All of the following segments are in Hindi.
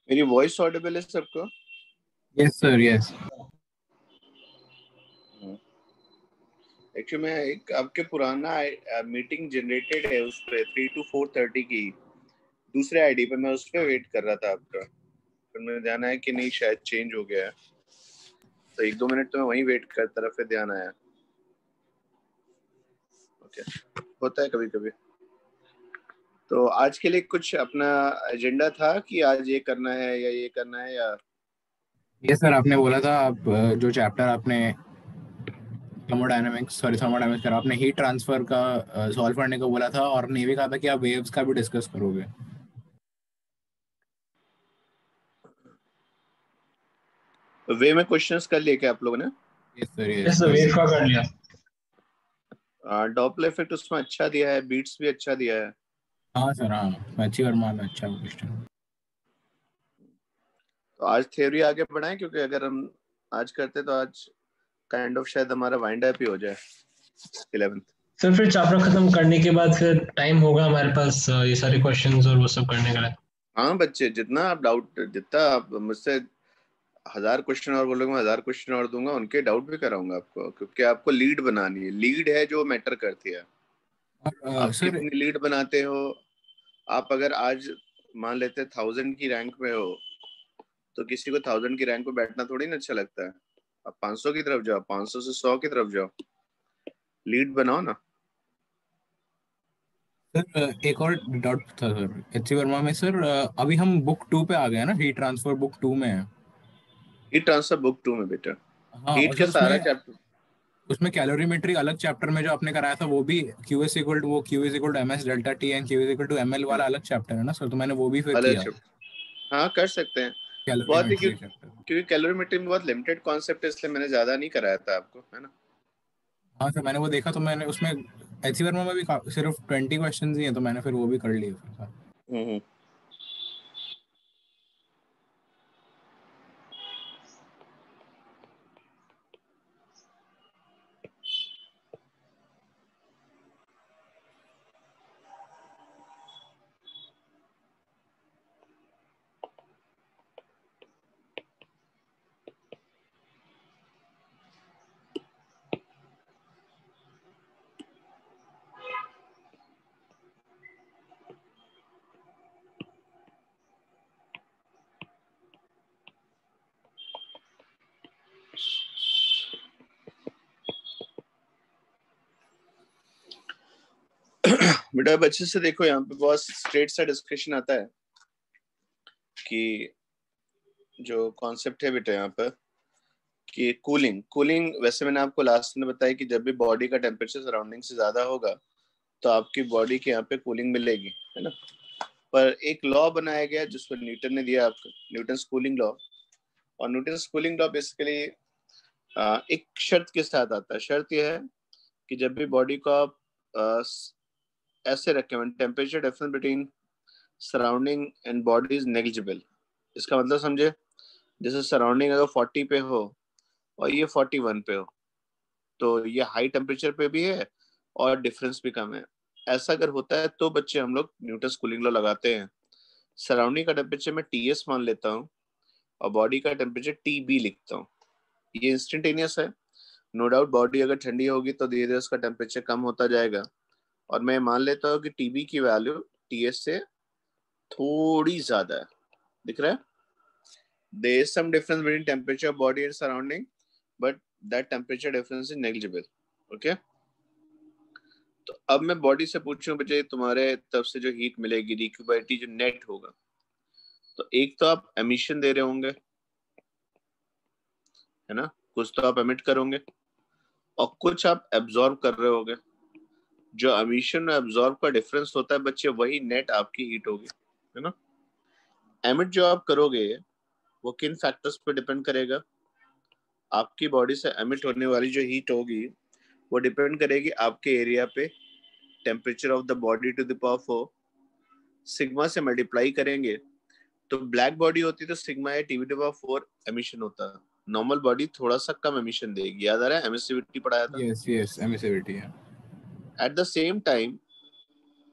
मेरी वॉइस ऑडिबल है सबको? Yes sir, yes. एक्चुअली मैं एक आपके पुराना मीटिंग जनरेटेड है उस पे 3 to 4:30 की दूसरे आईडी पे, मैं उस पे वेट कर रहा था आपका, फिर मुझे ध्यान आया कि नहीं शायद चेंज हो गया है, तो 1-2 मिनट तो मैं वहीं वेट करता रहा, फिर ध्यान आया। ओके, होता है कभी कभी। तो आज के लिए कुछ अपना एजेंडा था कि आज ये करना है या ये करना है, या ये सर आपने बोला था आप जो चैप्टर आपने थर्मोडायनामिक्स करा, आपने हीट ट्रांसफर का सॉल्व करने को बोला था, और ने भी कहा था कि आप वेव्स का भी डिस्कस करोगे। वे में क्वेश्चंस कर लिए क्या आप लोगों ने? Yes sir, yes sir, wave का कर लिया। डॉपलर इफेक्ट उसमें अच्छा दिया है, बीट्स भी अच्छा दिया है। हाँ सर, हाँ, अच्छी वर्मा में अच्छा क्वेश्चन। तो आज थ्योरी आगे बढ़ाएं, क्योंकि अगर हम आज करते तो आज काइंड ऑफ शायद हमारा वाइंड अप ही हो जाए 11th। सर फिर चैप्टर खत्म करने के बाद फिर टाइम होगा हमारे पास ये सारे क्वेश्चंस और वो सब करने का। हाँ बच्चे, जितना आप मुझसे 1000 क्वेश्चन और बोलोगे, मैं 1000 क्वेश्चन और दूंगा, उनके डाउट भी कराऊंगा आपको, क्योंकि आपको लीड बनानी है। लीड है जो मैटर करती है। आप सर कितनी लीड बनाते हो। आप अगर आज मान लेते 1000 की रैंक में हो, तो किसी को 1000 की रैंक पे बैठना थोड़ी ना अच्छा लगता है। आप 500 की तरफ जाओ, 500 से 100 की तरफ जाओ, लीड बनाओ ना। सर एक और डाउट था सर, एच वर्मा में सर, अभी हम बुक 2 पे आ गए हैं ना, हीट ट्रांसफर बुक 2 में है। हीट ट्रांसफर बुक 2 में बेटा, हाँ, हीट और का सर सारा चैप्टर। उसमें कैलोरीमेट्री अलग चैप्टर में जो आपने कराया था, वो भी Q is equal to ms delta t and Q is equal to ml वाला अलग चैप्टर है ना सर, तो मैंने वो भी फिर अलग किया चैप्टर, हाँ कर सकते हैं। बहुत ही कैलोरीमेट्री चैप्टर। क्योंकि कैलोरीमेट्री में बहुत लिमिटेड कॉन्सेप्ट है, इसलिए मैंने ज्यादा नहीं कराया था आपको, है ना। हाँ सर, मैंने वो देखा, तो मैंने उसमें एच वर्मा में भी सिर्फ 20 क्वेश्चन ही हैं, तो मैंने फिर वो भी कर लिए फिर सर। हम्म। बेटा अब अच्छे से देखो, यहाँ पे बहुत स्ट्रेट सा डिस्कशन आता है कि जो कॉन्सेप्ट है बेटा यहाँ पर कि कूलिंग वैसे मैंने आपको लास्ट में बताया कि जब भी बॉडी का टेम्परेचर सराउंडिंग से ज्यादा होगा तो आपकी बॉडी के यहाँ पे कूलिंग मिलेगी, है ना। पर एक लॉ बनाया गया जिसको न्यूटन ने दिया आपको, न्यूटन कूलिंग लॉ। और न्यूटन कूलिंग लॉ बेसिकली एक शर्त के साथ आता है। शर्त यह है कि जब भी बॉडी को आप ऐसे रखें, temperature difference between surrounding and body is negligible. इसका मतलब समझे, जैसे सराउंडिंग अगर 40 पे हो और ये 41 पे हो, तो ये हाई टेम्परेचर पे भी है और डिफरेंस भी कम है। ऐसा अगर होता है तो बच्चे हम लोग न्यूटन कूलिंग लॉ लगाते हैं। सराउंडिंग का टेम्परेचर मैं TS मान लेता हूँ और बॉडी का टेम्परेचर TB लिखता हूँ। ये इंस्टेंटेनियस है। नो डाउट बॉडी अगर ठंडी होगी तो धीरे धीरे उसका टेम्परेचर कम होता जाएगा, और मैं मान लेता हूँ कि TB की वैल्यू TS से थोड़ी ज्यादा है। दिख रहा है? There is some difference between temperature of body and surrounding, but that temperature difference is negligible. Okay, तो अब मैं बॉडी से पूछूं बच्चे तुम्हारे तरफ से जो हीट मिलेगी डिक्यूबिलिटी जो नेट होगा, तो एक तो आप एमिशन दे रहे होंगे, है ना, कुछ तो आप एमिट करोगे और कुछ आप एब्जॉर्ब कर रहे होगे। जो एमिशन और एब्जॉर्ब का डिफरेंस होता है बच्चे, वही नेट आपकी हीट होगी, है ना। एमिट जो आप करोगे वो किन फैक्टर्स पे डिपेंड करेगा? आपकी बॉडी से एमिट होने वाली जो हीट होगी वो डिपेंड करेगी आपके एरिया पे temperature of the body to the power 4, sigma से मल्टीप्लाई करेंगे तो ब्लैक बॉडी होती तो सिग्मा है टीवी टू पावर 4 एमिशन होता है, नॉर्मल बॉडी थोड़ा सा कम एमिशन देगी। याद आ रहा है एमिसिविटी पढ़ाया था? यस एमिसिविटी है। एट द सेम टाइम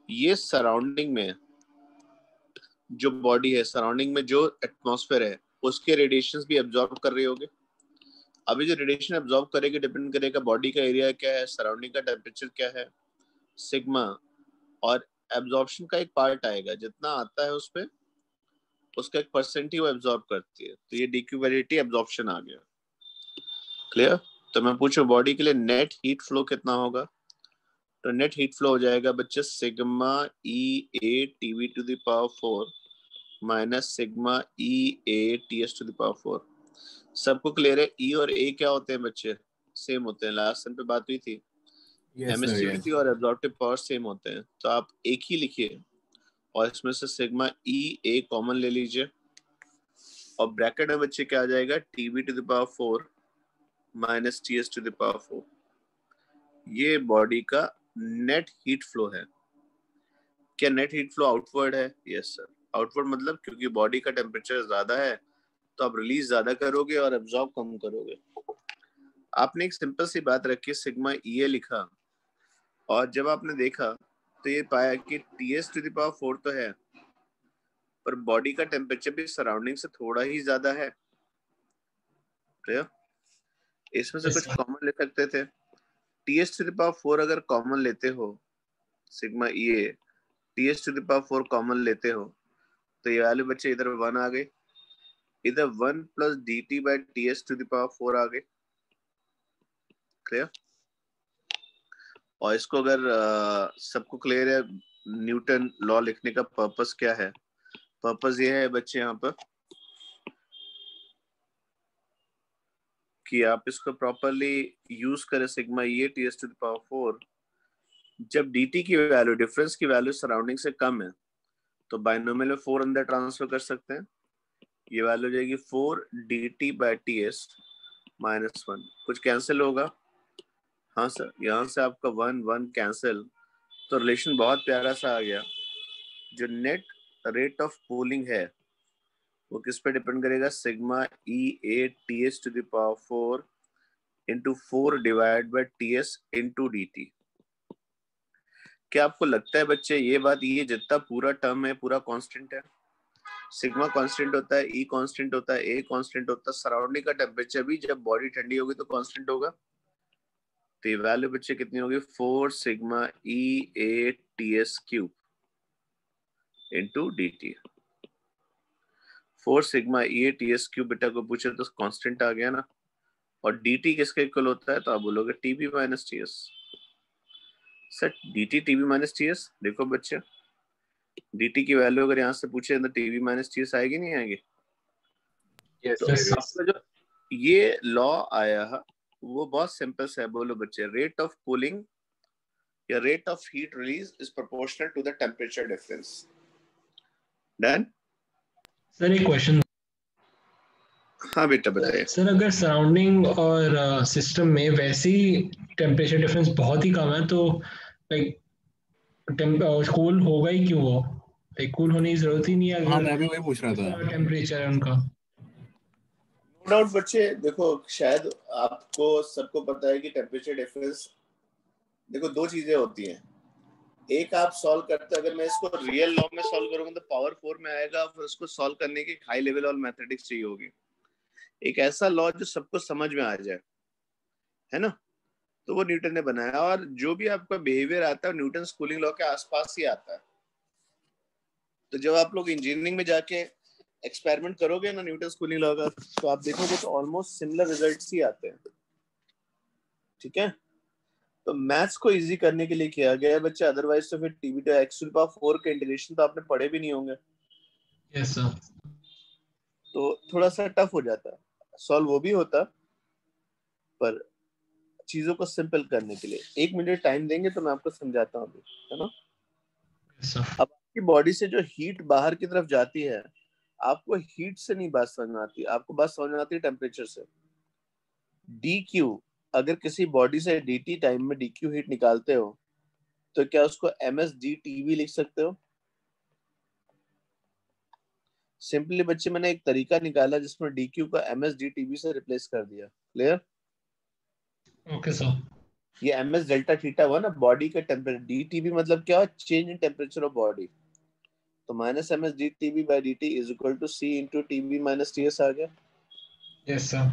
ये सराउंडिंग में जो बॉडी है, सराउंडिंग में जो एटमॉस्फेयर है उसके रेडिएशंस भी एब्जॉर्ब कर रही होगी। अभी जो रेडिएशन एब्जॉर्ब करेगी डिपेंड करेगा बॉडी का एरिया क्या है, सराउंडिंग का टेम्परेचर क्या है, सिग्मा, और एब्जॉर्प्शन का एक पार्ट आएगा, जितना आता है उस पे उसका एक परसेंट ही वो एब्जॉर्ब करती है। तो ये डिक्यूबिलिटी एब्जॉर्प्शन आ गया। क्लियर? तो मैं पूछूं बॉडी के लिए नेट हीट फ्लो कितना होगा? तो नेट हीट फ्लो हो जाएगा बच्चे sigma E A TV to the power 4 minus sigma E A T S to the power 4। सबको क्लियर है? ई और ए क्या होते हैं बच्चे? सेम होते हैं, लास्ट टाइम पे बात हुई थी। एमिसिविटी और एब्जॉर्प्टिव पावर सेम होते हैं, तो आप एक ही लिखिए और इसमें से सिग्मा ई ए कॉमन ले लीजिए और ब्रैकेट में बच्चे क्या आ जाएगा? TV to the power 4 minus T S to the power 4। ये बॉडी का नेट हीट फ्लो है। क्या नेट हीट फ्लो आउटवर्ड है? यस सर, आउटवर्ड मतलब क्योंकि बॉडी का टेम्परेचर ज्यादा है तो आप रिलीज ज्यादा करोगे और एब्जॉर्ब कम करोगे। आपने एक सिंपल सी बात रखी, सिग्मा ई ए लिखा और जब आपने देखा तो ये पाया कि T S to the power 4 तो है पर बॉडी का टेम्परेचर भी सराउंडिंग से थोड़ा ही ज्यादा है। इसमें से कुछ कॉमन ले सकते थे। T S to the power 4 अगर कॉमन लेते हो, sigma E A T S to the power 4 common लेते हो तो ये वाले बच्चे इधर 1 आ गए, इधर 1 plus D T by T S to the power 4 आ गए। क्लियर? और इसको अगर सबको क्लियर है न्यूटन लॉ लिखने का पर्पस क्या है? पर्पस ये है बच्चे यहाँ पर कि आप इसको प्रॉपरली यूज करें sigma E T S to the power 4। जब dt की वैल्यू, डिफरेंस की वैल्यू सराउंडिंग से कम है तो बाइनोमियल में 4 अंदर ट्रांसफर कर सकते हैं। ये वैल्यू हो जाएगी 4 dt by T S minus 1। कुछ कैंसिल होगा? हाँ सर, यहाँ से आपका 1 1 कैंसिल, तो रिलेशन बहुत प्यारा सा आ गया। जो नेट रेट ऑफ कूलिंग है वो किस पे डिपेंड करेगा? Sigma E A T S to the power 4 into 4 divide by T S into D T. क्या आपको लगता है बच्चे ये बात, ये जितना पूरा टर्म है पूरा कांस्टेंट है? सिग्मा कांस्टेंट होता है, ई कांस्टेंट होता है, ए कांस्टेंट होता है, सराउंडिंग का टेम्परेचर भी जब बॉडी ठंडी होगी तो कांस्टेंट होगा। तो ये वैल्यू बच्चे कितनी होगी? 4 sigma E A T S cube into D T. 4 sigma E A T S cube बेटा को पूछे तो कांस्टेंट आ गया ना। और डी टी किसके इक्वल होता है? तो आप बोलोगे TB minus T S. Sir D T TB minus T S, देखो बच्चे dt की वैल्यू अगर यहाँ से पूछे तो टीवी माइनस टी एस आएगी नहीं आएगी? yes, तो yes. आपका जो ये लॉ आया है वो बहुत सिंपल सा है। बोलो बच्चे, रेट ऑफ कूलिंग या rate of heat release is proportional to the temperature difference. Done? Sir एक क्वेश्चन। हाँ बेटा बताइए। सर अगर सराउंडिंग और सिस्टम में वैसी टेम्परेचर डिफरेंस बहुत ही कम है तो लाइक कूल होगा ही क्यों? वो लाइक कूल होने की जरूरत ही नहीं है। हाँ मैं भी वही पूछ रहा था। टेम्परेचर है उनका। नो डाउट बच्चे, देखो शायद आपको सबको पता है कि टेम्परेचर डिफरेंस, देखो दो चीजें होती हैं। एक आप सॉल्व करते, अगर मैं इसको रियल लॉ में सॉल्व करूंगा तो पावर 4 में आएगा, फिर उसको सॉल्व करने की हाई लेवल और मैथमेटिक्स चाहिए होगी। एक ऐसा लॉ जो सबको समझ में आ जाए, है ना, तो वो न्यूटन ने बनाया। और जो भी आपका बिहेवियर आता है न्यूटन कूलिंग लॉ के आसपास ही आता है। तो जब आप लोग इंजीनियरिंग में जाके एक्सपेरिमेंट करोगे ना न्यूटन कूलिंग लॉ का, तो आप देखोगे तो ऑलमोस्ट सिमिलर रिजल्ट्स ही आते हैं। ठीक है, तो मैथ्स को इजी करने के लिए किया गया है बच्चे, अदरवाइज तो फिर टीवी तो एक्स टू पावर 4 के इंटीग्रेशन तो आपने पढ़े भी नहीं होंगे, यस सर। तो थोड़ा सा टफ हो जाता है। सॉल्व वो भी होता, पर चीजों को सिंपल करने के लिए 1 मिनट टाइम देंगे तो मैं आपको समझाता हूँ अभी, है ना। Yes sir. अब आपकी बॉडी से जो हीट बाहर की तरफ जाती है, आपको हीट से नहीं बात समझ में आती, आपको बात समझ में आती है टेम्परेचर से। डी क्यू, अगर किसी बॉडी से dt टाइम में डी क्यू हीट निकालते हो तो क्या उसको ms dTV लिख सकते हो? सिंपली बच्चे मैंने एक तरीका निकाला जिसमें डी क्यू का ms dTV से रिप्लेस कर दिया। क्लियर? Okay sir. ये ms डेल्टा थीटा हुआ ना बॉडी का टेम्परेचर, dTV मतलब क्या, change in temperature of body, तो minus ms dTV by dt is equal to c into tv minus ts आ गया। Yes sir.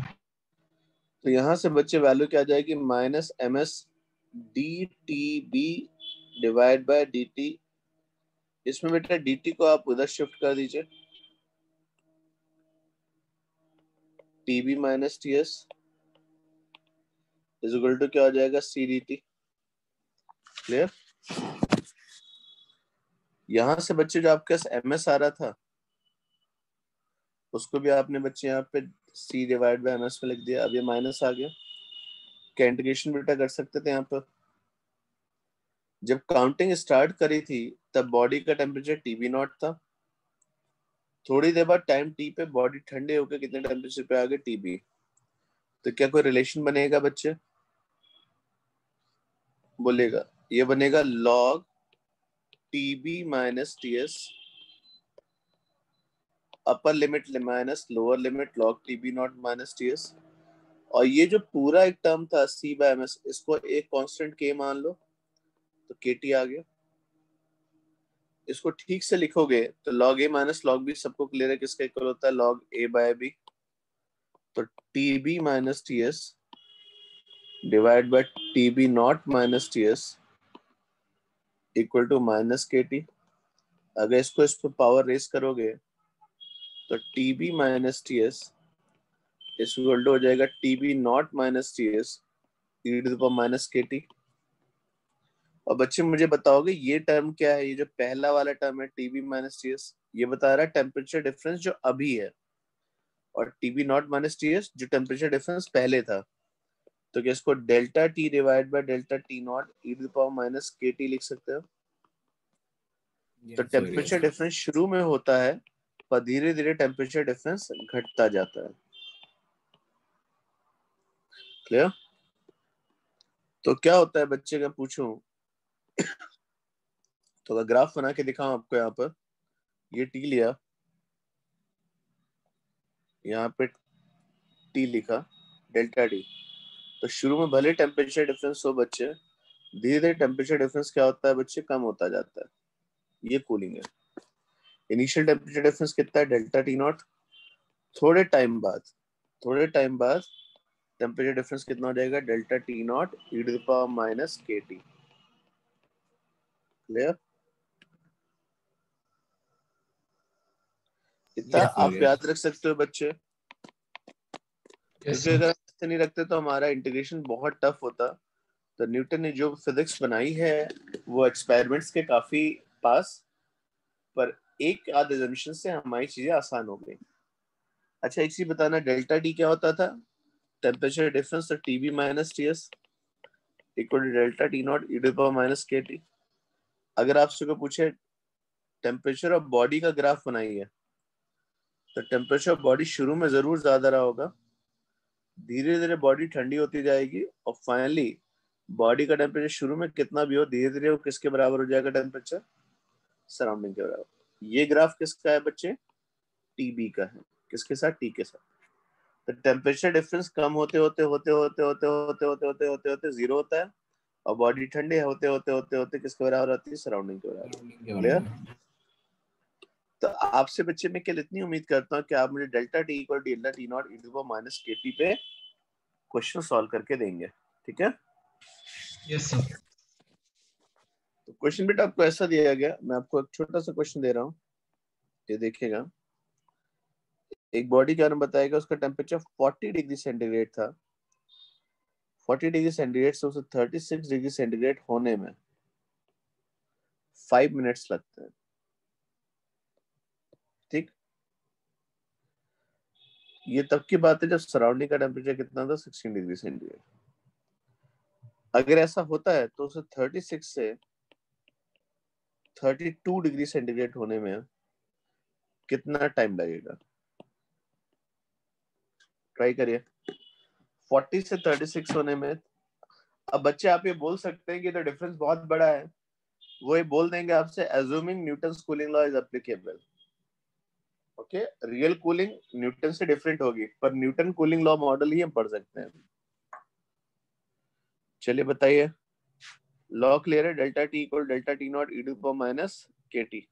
तो यहाँ से बच्चे वैल्यू क्या आ जाएगी, minus ms dTV divide by dt, इसमें बेटा dt को आप उधर शिफ्ट कर दीजिए, tv minus ts is equal to क्या हो जाएगा, c dt। क्लियर? यहां से बच्चे जो आपके पास ms आ रहा था उसको भी आपने बच्चे यहाँ पे c डिवाइड बाय ms में लिख दिया, अब ये माइनस आ गया। क्या इंटीग्रेशन बेटा कर सकते थे यहाँ पर? जब काउंटिंग स्टार्ट करी थी तब बॉडी का टेम्परेचर टीबी नॉट था, थोड़ी देर बाद टाइम टी पे बॉडी ठंडे होकर कितने टेम्परेचर पे आ गए, टीबी। तो क्या कोई रिलेशन बनेगा बच्चे? बोलेगा, ये बनेगा log TB minus TS, upper limit minus lower limit log TB not minus TS, और ये जो पूरा एक टर्म था c बाय ms, इसको एक कांस्टेंट k मान लो तो kt आ गया। इसको ठीक से लिखोगे तो log a minus log b सबको क्लियर है किसका इक्वल होता है, log a बाय b, तो tb minus ts divide by tb not minus ts equal to minus kt। अगर इसको इस पर पावर रेस करोगे तो tb minus ts equal to हो जाएगा tb not minus ts e to the power minus kt। और बच्चे मुझे बताओगे ये टर्म क्या है, ये जो पहला वाला टर्म है tb माइनस ts, ये बता रहा है टेम्परेचर डिफरेंस जो अभी है, और tb नॉट माइनस ts जो टेम्परेचर डिफरेंस पहले था। तो क्या इसको delta T divide by delta T not E to the power minus K T लिख सकते हो? तो टेम्परेचर डिफरेंस शुरू में होता है पर धीरे धीरे टेम्परेचर डिफरेंस घटता जाता है। क्लियर? तो क्या होता है बच्चे का पूछूं तो अगर ग्राफ बना के दिखाऊं आपको, यहाँ पर ये टी लिया, यहाँ पे टी लिखा डेल्टा टी, तो शुरू में भले टेम्परेचर डिफरेंस हो बच्चे, धीरे धीरे टेम्परेचर डिफरेंस क्या होता है बच्चे, कम होता जाता है। ये कूलिंग है। इनिशियल टेम्परेचर डिफरेंस कितना है, डेल्टा टी नॉट, थोड़े टाइम बाद टेम्परेचर डिफरेंस कितना हो जाएगा, delta T not E to the power minus K T. Clear? इतना आप याद रख सकते हो बच्चे, क्योंकि अगर ऐसे नहीं रखते तो हमारा इंटीग्रेशन बहुत टफ होता। तो न्यूटन ने जो फिजिक्स बनाई है वो एक्सपेरिमेंट्स के काफी पास, पर एक आध एजम्पशन से हमारी चीजें आसान हो गई। अच्छा एक चीज बताना, डेल्टा टी क्या होता था, टेम्परेचर डिफरेंस, तो TB minus TS equal to delta T not E to the power minus K T. अगर आपसे को पूछे टेम्परेचर ऑफ बॉडी का ग्राफ बनाइए, तो टेम्परेचर ऑफ बॉडी शुरू में जरूर ज्यादा रहा होगा, धीरे धीरे बॉडी ठंडी होती जाएगी, और फाइनली बॉडी का टेम्परेचर शुरू में कितना भी हो धीरे धीरे वो किसके बराबर हो जाएगा, टेम्परेचर सराउंडिंग के बराबर। ये ग्राफ किसका है बच्चे, टीबी का है। किसके साथ, टी के साथ। तो टेम्परेचर डिफरेंस कम होते होते होते होते होते होते होते होते होते होते जीरो होता है, और बॉडी ठंडे होते होते होते होते किसके बराबर होती है, सराउंडिंग के बराबर। क्लियर? तो आपसे बच्चे मैं कल इतनी उम्मीद करता हूँ कि आप मुझे delta T equal delta T not E to the power minus K T पे क्वेश्चन सॉल्व करके देंगे। ठीक है? Yes sir. तो क्वेश्चन बेटा आपको ऐसा दिया गया, मैं आपको एक छोटा सा क्वेश्चन दे रहा हूँ, ये देखिएगा। एक बॉडी क्या नाम बताएगा, उसका टेम्परेचर 40 डिग्री सेंटीग्रेड था, 40 डिग्री सेंटीग्रेड से उसे 36 डिग्री सेंटीग्रेड होने में 5 मिनट्स लगते हैं। ठीक, ये तब की बात है जब सराउंडिंग का टेम्परेचर कितना था, 16 डिग्री सेंटीग्रेड। अगर ऐसा होता है तो उसे 36 से 32 डिग्री सेंटीग्रेड होने में कितना टाइम लगेगा? ट्राई करिए। 40 से 36 होने में, अब बच्चे आप ये बोल सकते हैं कि तो डिफरेंस बहुत बड़ा है, वो ये बोल देंगे आपसे assuming Newton's cooling law is applicable। Okay, real cooling Newton से डिफरेंट होगी, पर न्यूटन कूलिंग लॉ मॉडल ही हम पढ़ सकते हैं। चलिए बताइए, लॉ क्लियर है? Delta T equal delta T not E to the power minus K T.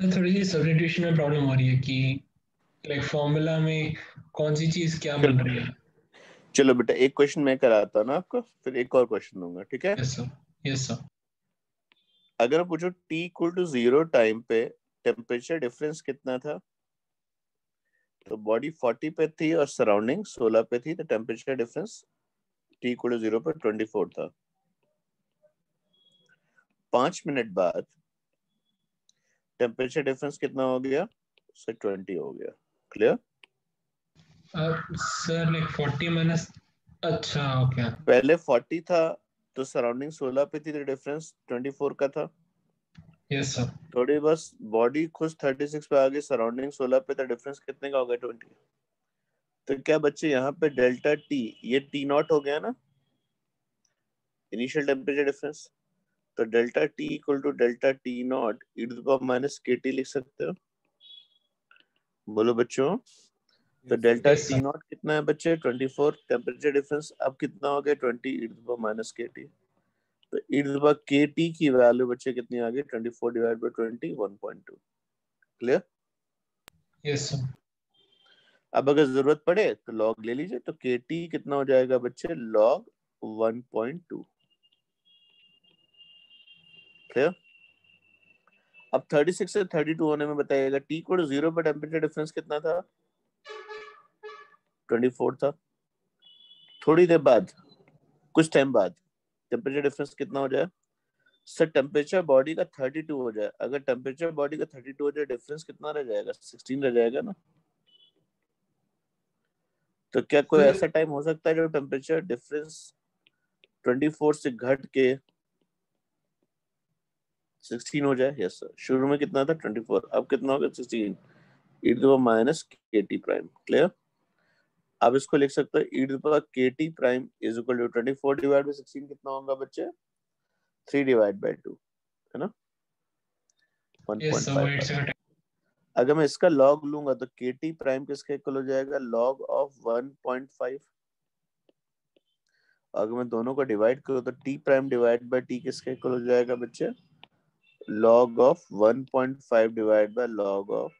Sir थोड़ी सी सब्स्टिट्यूशन में प्रॉब्लम हो रही है कि लाइक फॉर्मूला में कौन सी चीज क्या बन रही है। चलो बेटा, एक क्वेश्चन मैं कराता हूँ ना आपको, फिर एक और क्वेश्चन दूंगा, ठीक है? Yes sir, yes sir. अगर मैं पूछूं टी इक्वल टू 0 टाइम पे टेम्परेचर डिफरेंस कितना था, तो बॉडी 40 पे थी और सराउंडिंग 16 पे थी, तो temperature difference T equal to 0 पे 24 था। 5 मिनट बाद टेम्परेचर डिफरेंस कितना हो गया? सर 20 हो गया। क्लियर? सर लाइक 40 माइनस, अच्छा ओके। पहले 40 था तो सराउंडिंग 16 पे थी, तो डिफरेंस 24 का था। Yes sir. थोड़ी बस बॉडी खुद 36 पे आ गई, सराउंडिंग 16 पे, तो डिफरेंस कितने का हो गया? 20। तो क्या बच्चे यहाँ पे डेल्टा टी, ये टी नॉट हो गया ना, इनिशियल टेम्परेचर डिफरेंस, तो delta T equal to delta T not E to the power minus K T लिख सकते हो। बोलो बच्चों, तो डेल्टा टी नॉट कितना है बच्चे? 24। टेम्परेचर डिफरेंस अब कितना हो गया? 20 ई to the power minus K T. तो ई to the power K T की वैल्यू बच्चे कितनी आ गई? 24 divide bye 20, 1.2। Clear? Yes sir. अब अगर जरूरत पड़े तो लॉग ले लीजिए, तो के टी कितना हो जाएगा बच्चे? लॉग 1.2। क्लियर? अब 36 से 32 होने में बताइएगा, टी को 0 पर टेम्परेचर डिफरेंस कितना था? 24 था। थोड़ी देर बाद, कुछ टाइम बाद टेम्परेचर डिफरेंस कितना हो जाए? सर टेम्परेचर बॉडी का 32 हो जाए। अगर टेम्परेचर बॉडी का 32 हो जाए, डिफरेंस कितना रह जाएगा? 16 रह जाएगा ना। तो क्या कोई ऐसा टाइम हो सकता है जो टेम्परेचर डिफरेंस 24 से घट के 16 हो जाए? Yes sir. शुरू में कितना था? 24, अब कितना हो गया? 16 E to the power minus K T prime. Clear? अब इसको लिख सकते हो E to the power K T prime is equal to 24 divide by 16 कितना होगा बच्चे? 3 डिवाइड बाय 2, है ना? 1.55। अगर मैं इसका लॉग लूंगा तो kt प्राइम किसके इक्वल हो जाएगा, लॉग ऑफ 1.5। अगर मैं दोनों को डिवाइड करूँ तो t prime divide by t किसके इक्वल हो जाएगा बच्चे, log of 1.5 divide by log of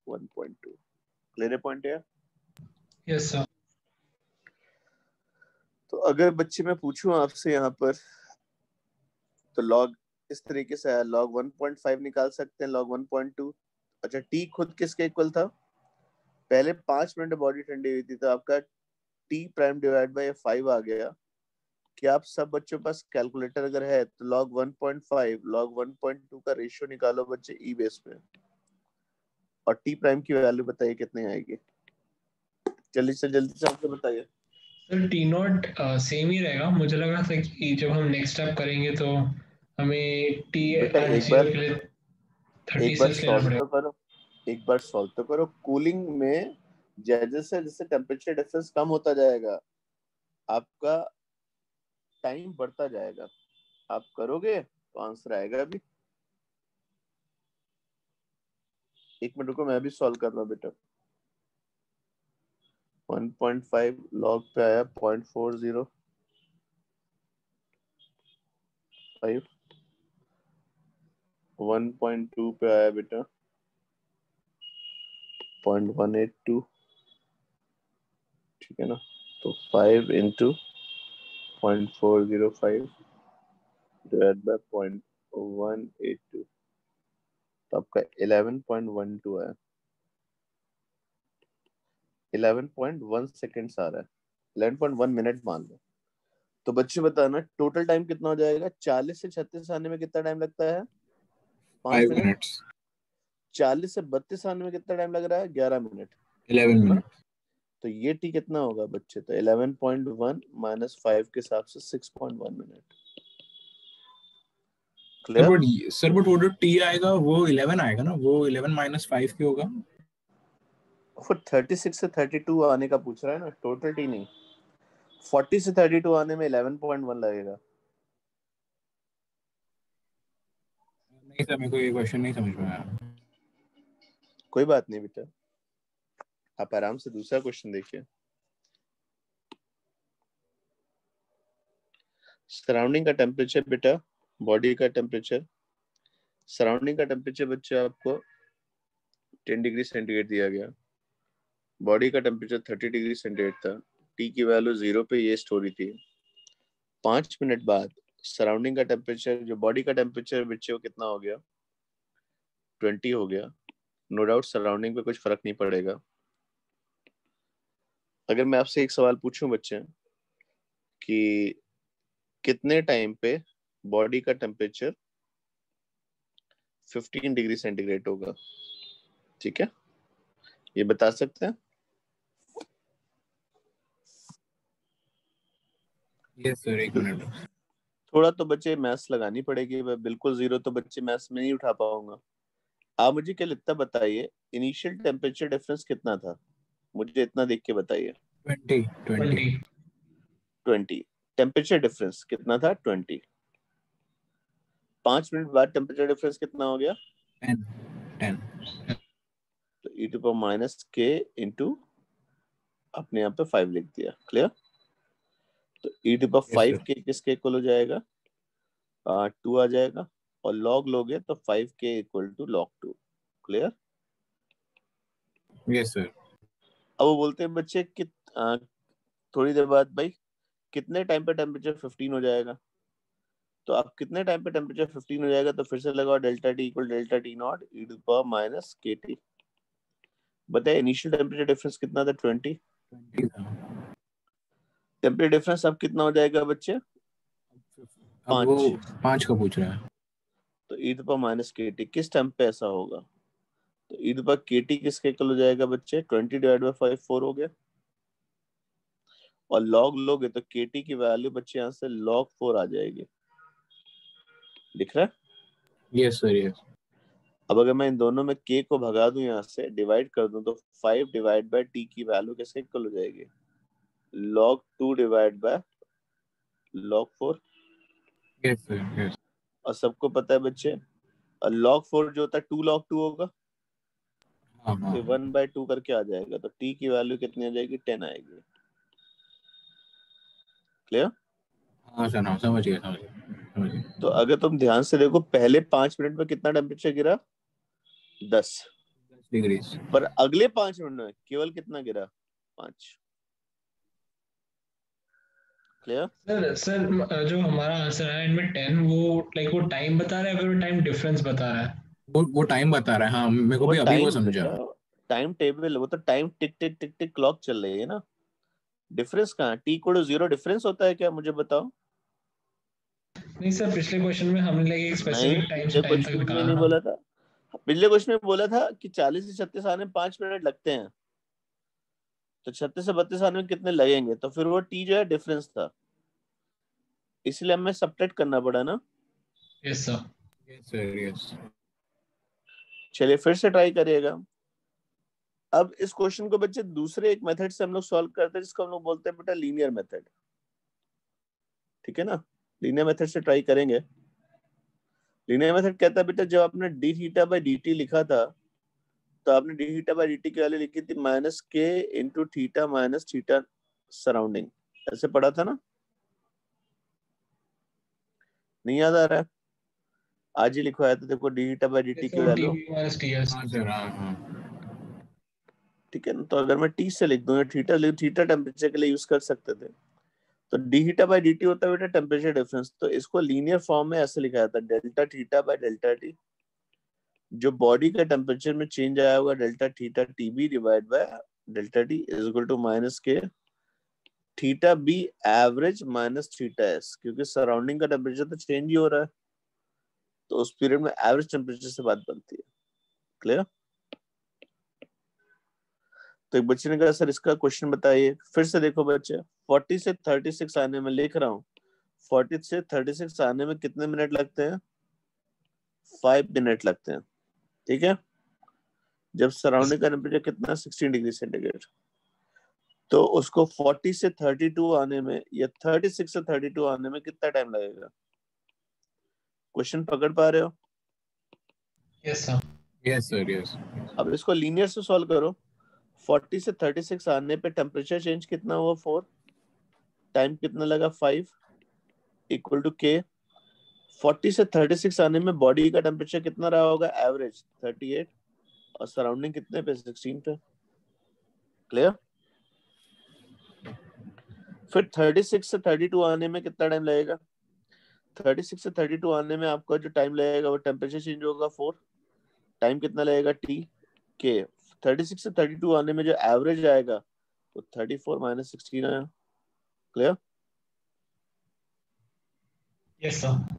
1.2। Clear point है? Yes sir. तो अगर बच्चे मैं पूछूं आपसे यहाँ पर, तो log इस तरीके से है, log 1.5 निकाल सकते हैं, log 1.2। अच्छा, t खुद किसके इक्वल था, पहले 5 मिनट बॉडी ठंडी हुई थी, तो आपका t प्राइम डिवाइड बाय 5 आ गया। क्या आप सब बच्चों के पास कैलकुलेटर अगर है तो log 1.5 log 1.2 का रेशियो निकालो बच्चे ई बेस पे, और t प्राइम की वैल्यू बताइए कितनी आएगी, जल्दी से आपको बताइए। सर टी नॉट सेम ही रहेगा, मुझे लग रहा था कि जब हम नेक्स्ट स्टेप करेंगे तो हमें टी बेटा एट एक 0 बार के लिए 30 एक बार सेल्स लेना सॉल्व पड़ेगा। तो करो, एक बार सॉल्व तो करो। कूलिंग में जैसे जैसे टेम्परेचर डिफरेंस कम होता जाएगा, आपका टाइम बढ़ता जाएगा। आप करोगे तो आंसर आएगा। अभी 1 मिनट रुको, मैं भी सॉल्व कर रहा हूँ बेटा। 1.5 लॉग पे आया 0.405, 1.2 पे आया बेटा 0.182, ठीक है ना। तो 5 इंटू 0.405 डिवाइड बाय 0.182, तो आपका 11.12 है, 11.1 सेकेंड्स आ रहा है, 11.1 मिनट मान लो। तो बच्चे बताना टोटल टाइम कितना हो जाएगा, 40 से 36 आने में कितना टाइम लगता है, 5 5 मिनट। मिनट्स। 40 से 32 आने में कितना टाइम लग रहा है, 11 मिनट, 11 है ना। मिनट। तो ये टी कितना होगा बच्चे, तो 11.1 माइनस 5 के हिसाब से 6.1 मिनट। क्लियर? सर बट वो जो टी आएगा वो 11 आएगा ना, वो 11 माइनस 5 की होगा। फिर 36 से 32 आने का पूछ रहा है ना, टोटल टी नहीं। 40 से 32 आने में 11.1 लगेगा। नहीं सर, मेरे को ये क्वेश्चन नहीं समझ में आया। कोई बात नहीं बेटा, आप आराम से दूसरा क्वेश्चन देखिए। सराउंडिंग का टेम्परेचर बेटा, बॉडी का टेम्परेचर, सराउंडिंग का टेम्परेचर बच्चे आपको 10 डिग्री सेंटीग्रेड दिया गया, बॉडी का टेम्परेचर 30 डिग्री सेंटीग्रेड था, टी की वैल्यू 0 पे ये स्टोरी थी। 5 मिनट बाद सराउंडिंग का टेम्परेचर, जो बॉडी का टेम्परेचर बच्चे को कितना हो गया, 20 हो गया। नो डाउट सराउंडिंग पे कुछ फर्क नहीं पड़ेगा। अगर मैं आपसे एक सवाल पूछूं बच्चे कि कितने टाइम पे बॉडी का टेम्परेचर 15 डिग्री सेंटीग्रेड होगा, ठीक है, ये बता सकते हैं? यस सर, एक मिनट। थोड़ा तो बच्चे मैथ्स लगानी पड़ेगी, बिल्कुल जीरो तो बच्चे मैथ्स में नहीं उठा पाऊंगा। आप मुझे क्या इतना बताइए, इनिशियल टेम्परेचर डिफरेंस कितना था, मुझे इतना देख के बताइए। 20 20 20। 20। टेम्परेचर डिफरेंस कितना था, 20। 5 मिनट बाद टेम्परेचर डिफरेंस कितना हो गया, 10 10। तो ई टू पावर माइनस के इंटू अपने यहाँ पे 5 लिख दिया। क्लियर? तो ई टू पावर यस 5 सर। के किसके इक्वल हो जाएगा, 2 आ जाएगा, और लॉग लोगे तो 5 K equal to log 2। Clear? Yes sir. अब वो बोलते हैं बच्चे कि थोड़ी देर बाद भाई कितने टाइम पे टेम्परेचर 15 हो जाएगा, तो आप कितने टाइम पे टेम्परेचर 15 हो जाएगा, तो फिर से लगाओ delta T equal delta T not E to power minus K T. बताइए इनिशियल टेम्परेचर डिफरेंस कितना था, 20। 20 था। टेम्परेचर डिफरेंस अब कितना हो जाएगा बच्चे, अब वो 5। 5 का पूछ रहा है। तो ई to power minus K T किस टाइम पे ऐसा होगा, तो ई टू पावर के टी किसके इक्वल हो जाएगा बच्चे, 20 डिवाइड बाय 5 4 हो गया, और लॉग लोगे तो के टी की वैल्यू बच्चे यहाँ से लॉग 4 आ जाएगी। दिख रहा है? Yes sir, yes. अब अगर मैं इन दोनों में k को भगा दूं, यहाँ से डिवाइड कर दूं, तो 5 डिवाइड बाय t की वैल्यू किसके इक्वल हो जाएगी, log 2 divide by log 4। Yes sir, yes. और सबको पता है बच्चे log 4 जो होता है 2 log 2 होगा, हाँ तो 1/2 करके आ जाएगा, तो टी की वैल्यू कितनी आ जाएगी, 10 आएगी। क्लियर? हाँ सर, हाँ समझ गया समझ गया समझ गया। तो अगर तुम ध्यान से देखो, पहले 5 मिनट में कितना टेम्परेचर गिरा, 10, 10 डिग्री। पर अगले 5 मिनट में केवल कितना गिरा, 5। क्लियर? सर जो हमारा आंसर है इनमें 10, वो लाइक वो टाइम बता रहा है, फिर वो टाइम डिफरेंस बता रहा है? वो टाइम बता रहा है, हाँ मेरे को वो भी अभी वो टाइम समझा। बेटा, टाइम टेबल, वो तो टाइम टिक टिक टिक टिक क्लॉक चल रही है ना। डिफरेंस कहाँ, टी इक्वल टू 0 डिफरेंस होता है क्या, मुझे बताओ। नहीं सर, पिछले क्वेश्चन में हमने लाइक एक नहीं, स्पेसिफिक टाइम से पिछले टाइम तक क्वेश्चन में निकाला नहीं ना। बोला था। पिछले क्वेश्चन में बोला था कि 40 से 36 आने में 5 मिनट लगते हैं, तो 36 से 32 आने में कितने लगेंगे, तो फिर वो टी जो है डिफरेंस था, इसलिए हमें सबट्रैक्ट करना पड़ा ना। Yes sir. Yes sir yes. चलिए फिर से ट्राई करिएगा। अब इस क्वेश्चन को बच्चे दूसरे एक मेथड से हम लोग सॉल्व करते हैं, जिसको हम लोग बोलते हैं बेटा लीनियर मेथड। ठीक है ना, लीनियर मेथड से ट्राई करेंगे। लीनियर मेथड कहता है बेटा, जब आपने D theta by D T लिखा था, तो आपने D theta by D T की वैल्यू लिखी थी माइनस के into theta minus theta surrounding, ऐसे पढ़ा था ना, नहीं याद आ रहा है? आज ही लिखवाया था, देखो D theta by D T की तो T value. B minus T S. हाँ सर हाँ हाँ। ठीक है ना, तो अगर मैं टी से लिख दूंगा, थीटा लिख, थीटा टेम्परेचर के लिए यूज कर सकते थे, तो D theta by D T होता है बेटा टेम्परेचर डिफरेंस। तो इसको लीनियर फॉर्म में ऐसे लिखा जाता है, delta theta by delta T. जो बॉडी का टेम्परेचर में चेंज आया होगा, delta theta T B divide by delta T is equal to minus K theta B average minus theta S, क्योंकि सराउंडिंग का टेम्परेचर तो चेंज ही हो रहा है, तो उस पीरियड में एवरेज टेम्परेचर से बात बनती है। क्लियर? तो एक बच्चे ने कहा सर इसका क्वेश्चन बताइए। फिर से देखो बच्चे, 40 से 36 आने में लिख रहा हूँ, 40 से 36 आने में कितने मिनट लगते हैं, 5 मिनट लगते हैं। ठीक है, जब सराउंडिंग का टेम्परेचर कितना, 16 डिग्री सेंटीग्रेड, तो उसको 40 से 32 आने में या 36 से 32 आने में कितना टाइम लगेगा? क्वेश्चन पकड़ पा रहे हो? Yes sir. Yes sir yes. अब इसको लीनियर से सॉल्व करो। 40 से 36 आने पे टेम्परेचर चेंज कितना हुआ, 4, टाइम कितना लगा, 5, इक्वल टू के। 40 से 36 आने में बॉडी का टेम्परेचर कितना रहा होगा, एवरेज 38, और सराउंडिंग कितने पे, 16 पे। क्लियर? फिर 36 से 32 आने में कितना टाइम लगेगा, 36 से 32 आने में आपका जो टाइम लगेगा वो टेम्परेचर चेंज होगा 4, टाइम कितना लगेगा, टी के। 36 से 32 आने में जो एवरेज आएगा वो 34 माइनस 16 आया। क्लियर? Yes sir.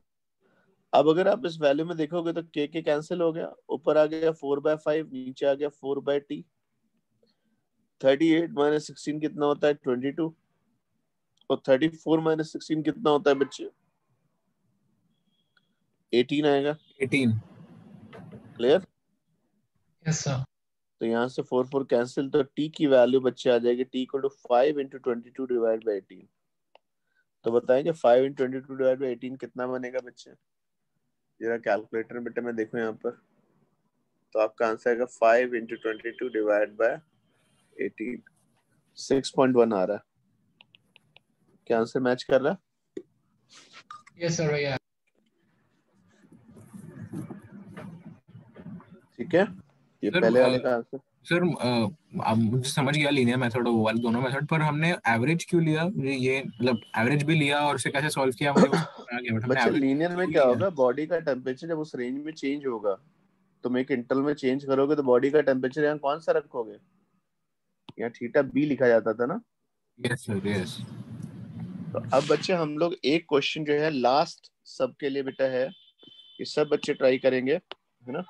अब अगर आप इस वैल्यू में देखोगे तो के कैंसिल हो गया, ऊपर आ गया 4/5, नीचे आ गया 4/t। 38 माइनस 16 कितना होता है, 22, और 34 माइनस 16 कितना होता है बच्चे, 18 आएगा। 18। क्लियर? Yes sir. तो यहाँ से 4 कैंसिल, तो टी की वैल्यू बच्चे आ जाएगी, T equal to 5 into 22 divide by 18। तो बताएंगे 5 इंटू 22 डिवाइड बाई 18 कितना बनेगा बच्चे? जरा कैलकुलेटर बेटे में देखो यहाँ पर, तो आपका आंसर आएगा 5 इंटू 22 डिवाइड बाय 18, 6.1 आ रहा है। क्या आंसर मैच कर रहा है? यस सर भैया। ठीक है, ये सर पहले वाले का आंसर। सर अब मुझे समझ गया लीनियर मेथड और वो वाले दोनों मेथड, पर हमने एवरेज क्यों लिया, ये मतलब एवरेज भी लिया और उसे कैसे सॉल्व किया मुझे वो समझ में आ गया, बट हमने बच्चे एवरेज लीनियर में क्यों क्या लिया? होगा, बॉडी का टेम्परेचर जब उस रेंज में चेंज होगा, तुम एक इंटरवल में चेंज करोगे, तो बॉडी का टेम्परेचर यहाँ कौन सा रखोगे, यहाँ थीटा बी लिखा जाता था ना। Yes sir yes. तो अब बच्चे हम लोग एक क्वेश्चन जो है लास्ट सबके लिए बेटा है, ये सब बच्चे ट्राई करेंगे, है ना।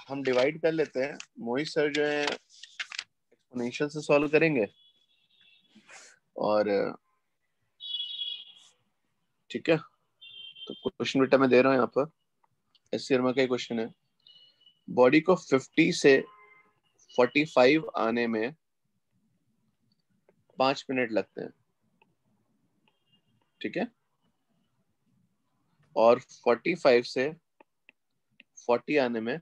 हम डिवाइड कर लेते हैं, मोहित सर जो है एक्सपोनेंशियल से सॉल्व करेंगे, और ठीक है, तो क्वेश्चन बेटा मैं दे रहा हूँ यहाँ पर, एस सी का क्वेश्चन है। बॉडी को 50 से 45 आने में 5 मिनट लगते हैं, ठीक है, और 45 से 40 आने में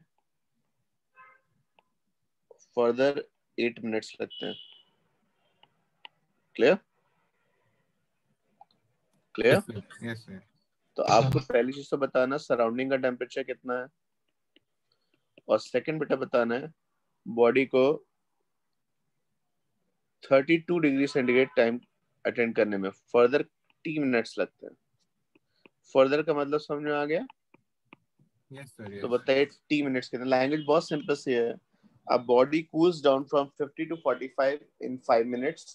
फर्दर 8 मिनट्स लगते हैं। क्लियर? क्लियर? Yes sir. तो आपको पहली चीज तो बताना सराउंडिंग का टेम्परेचर कितना है, और सेकंड बेटा बताना है बॉडी को 32 डिग्री सेंटीग्रेड टाइम अटेंड करने में फर्दर 3 मिनट्स लगते हैं। फर्दर का मतलब समझ में आ गया? Yes sir. तो बताइए 3 मिनट्स कितने। लैंग्वेज बहुत सिंपल सी है। A body cools down from 50 to 45 in 5 minutes.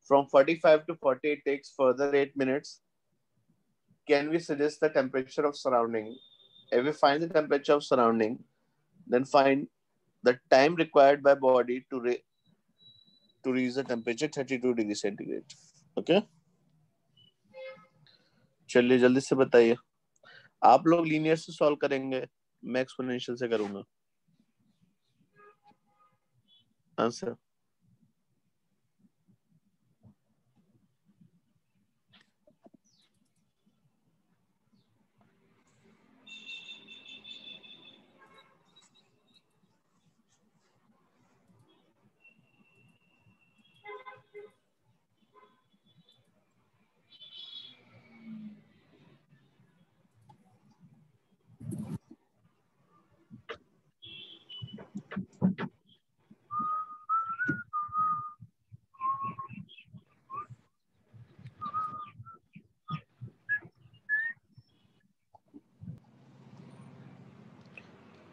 From 45 to 48 takes further 8 minutes. Can we suggest the temperature of surrounding? If we find the temperature of surrounding, then find the time required by body to reach the temperature 32 degree centigrade. Okay? चलिए जल्दी से बताइए। आप लोग लीनियर से सॉल्व करेंगे, मैं एक्सपोनेंशियल से करूंगा। आंसर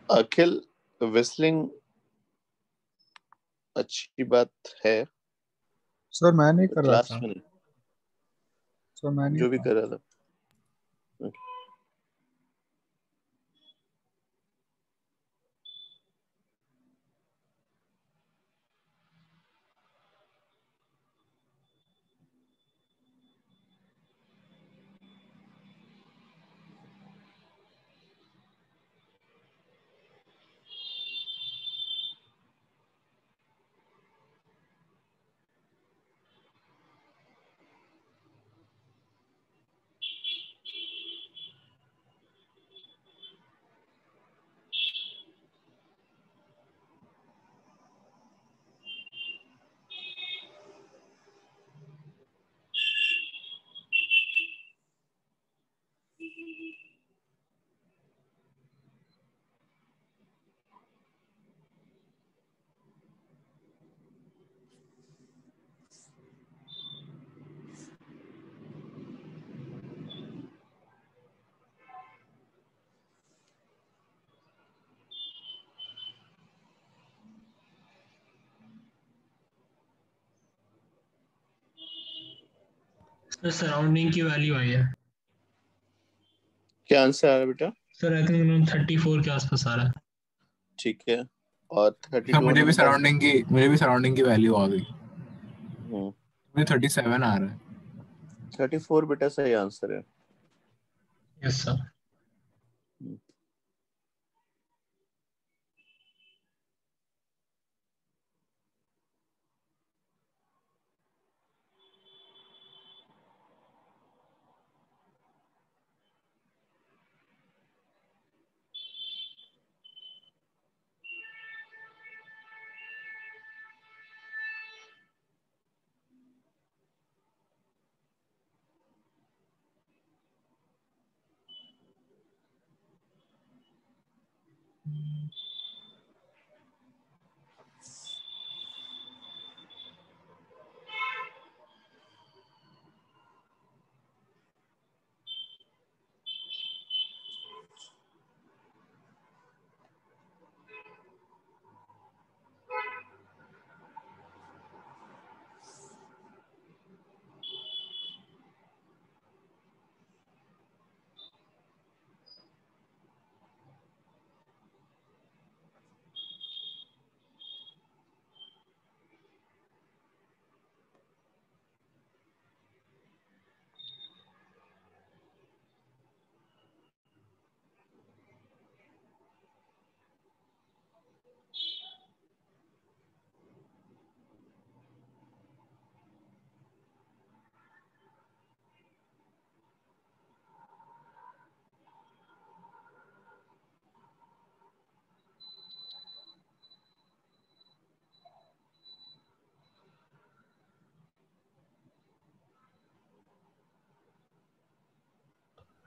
अखिल, विस्लिंग अच्छी बात है। सर मैं नहीं कर रहा क्लास था। में सर मैं नहीं जो भी था। कर रहा था। सर सराउंडिंग की वैल्यू आई है। क्या आंसर आ रहा है बेटा? सर आई थिंक 34 के आसपास आ रहा है। ठीक है, और 32 मुझे भी बताया। सराउंडिंग की वैल्यू आ गई। मुझे 37 आ रहा है। 34 बेटा सही आंसर है। Yes sir.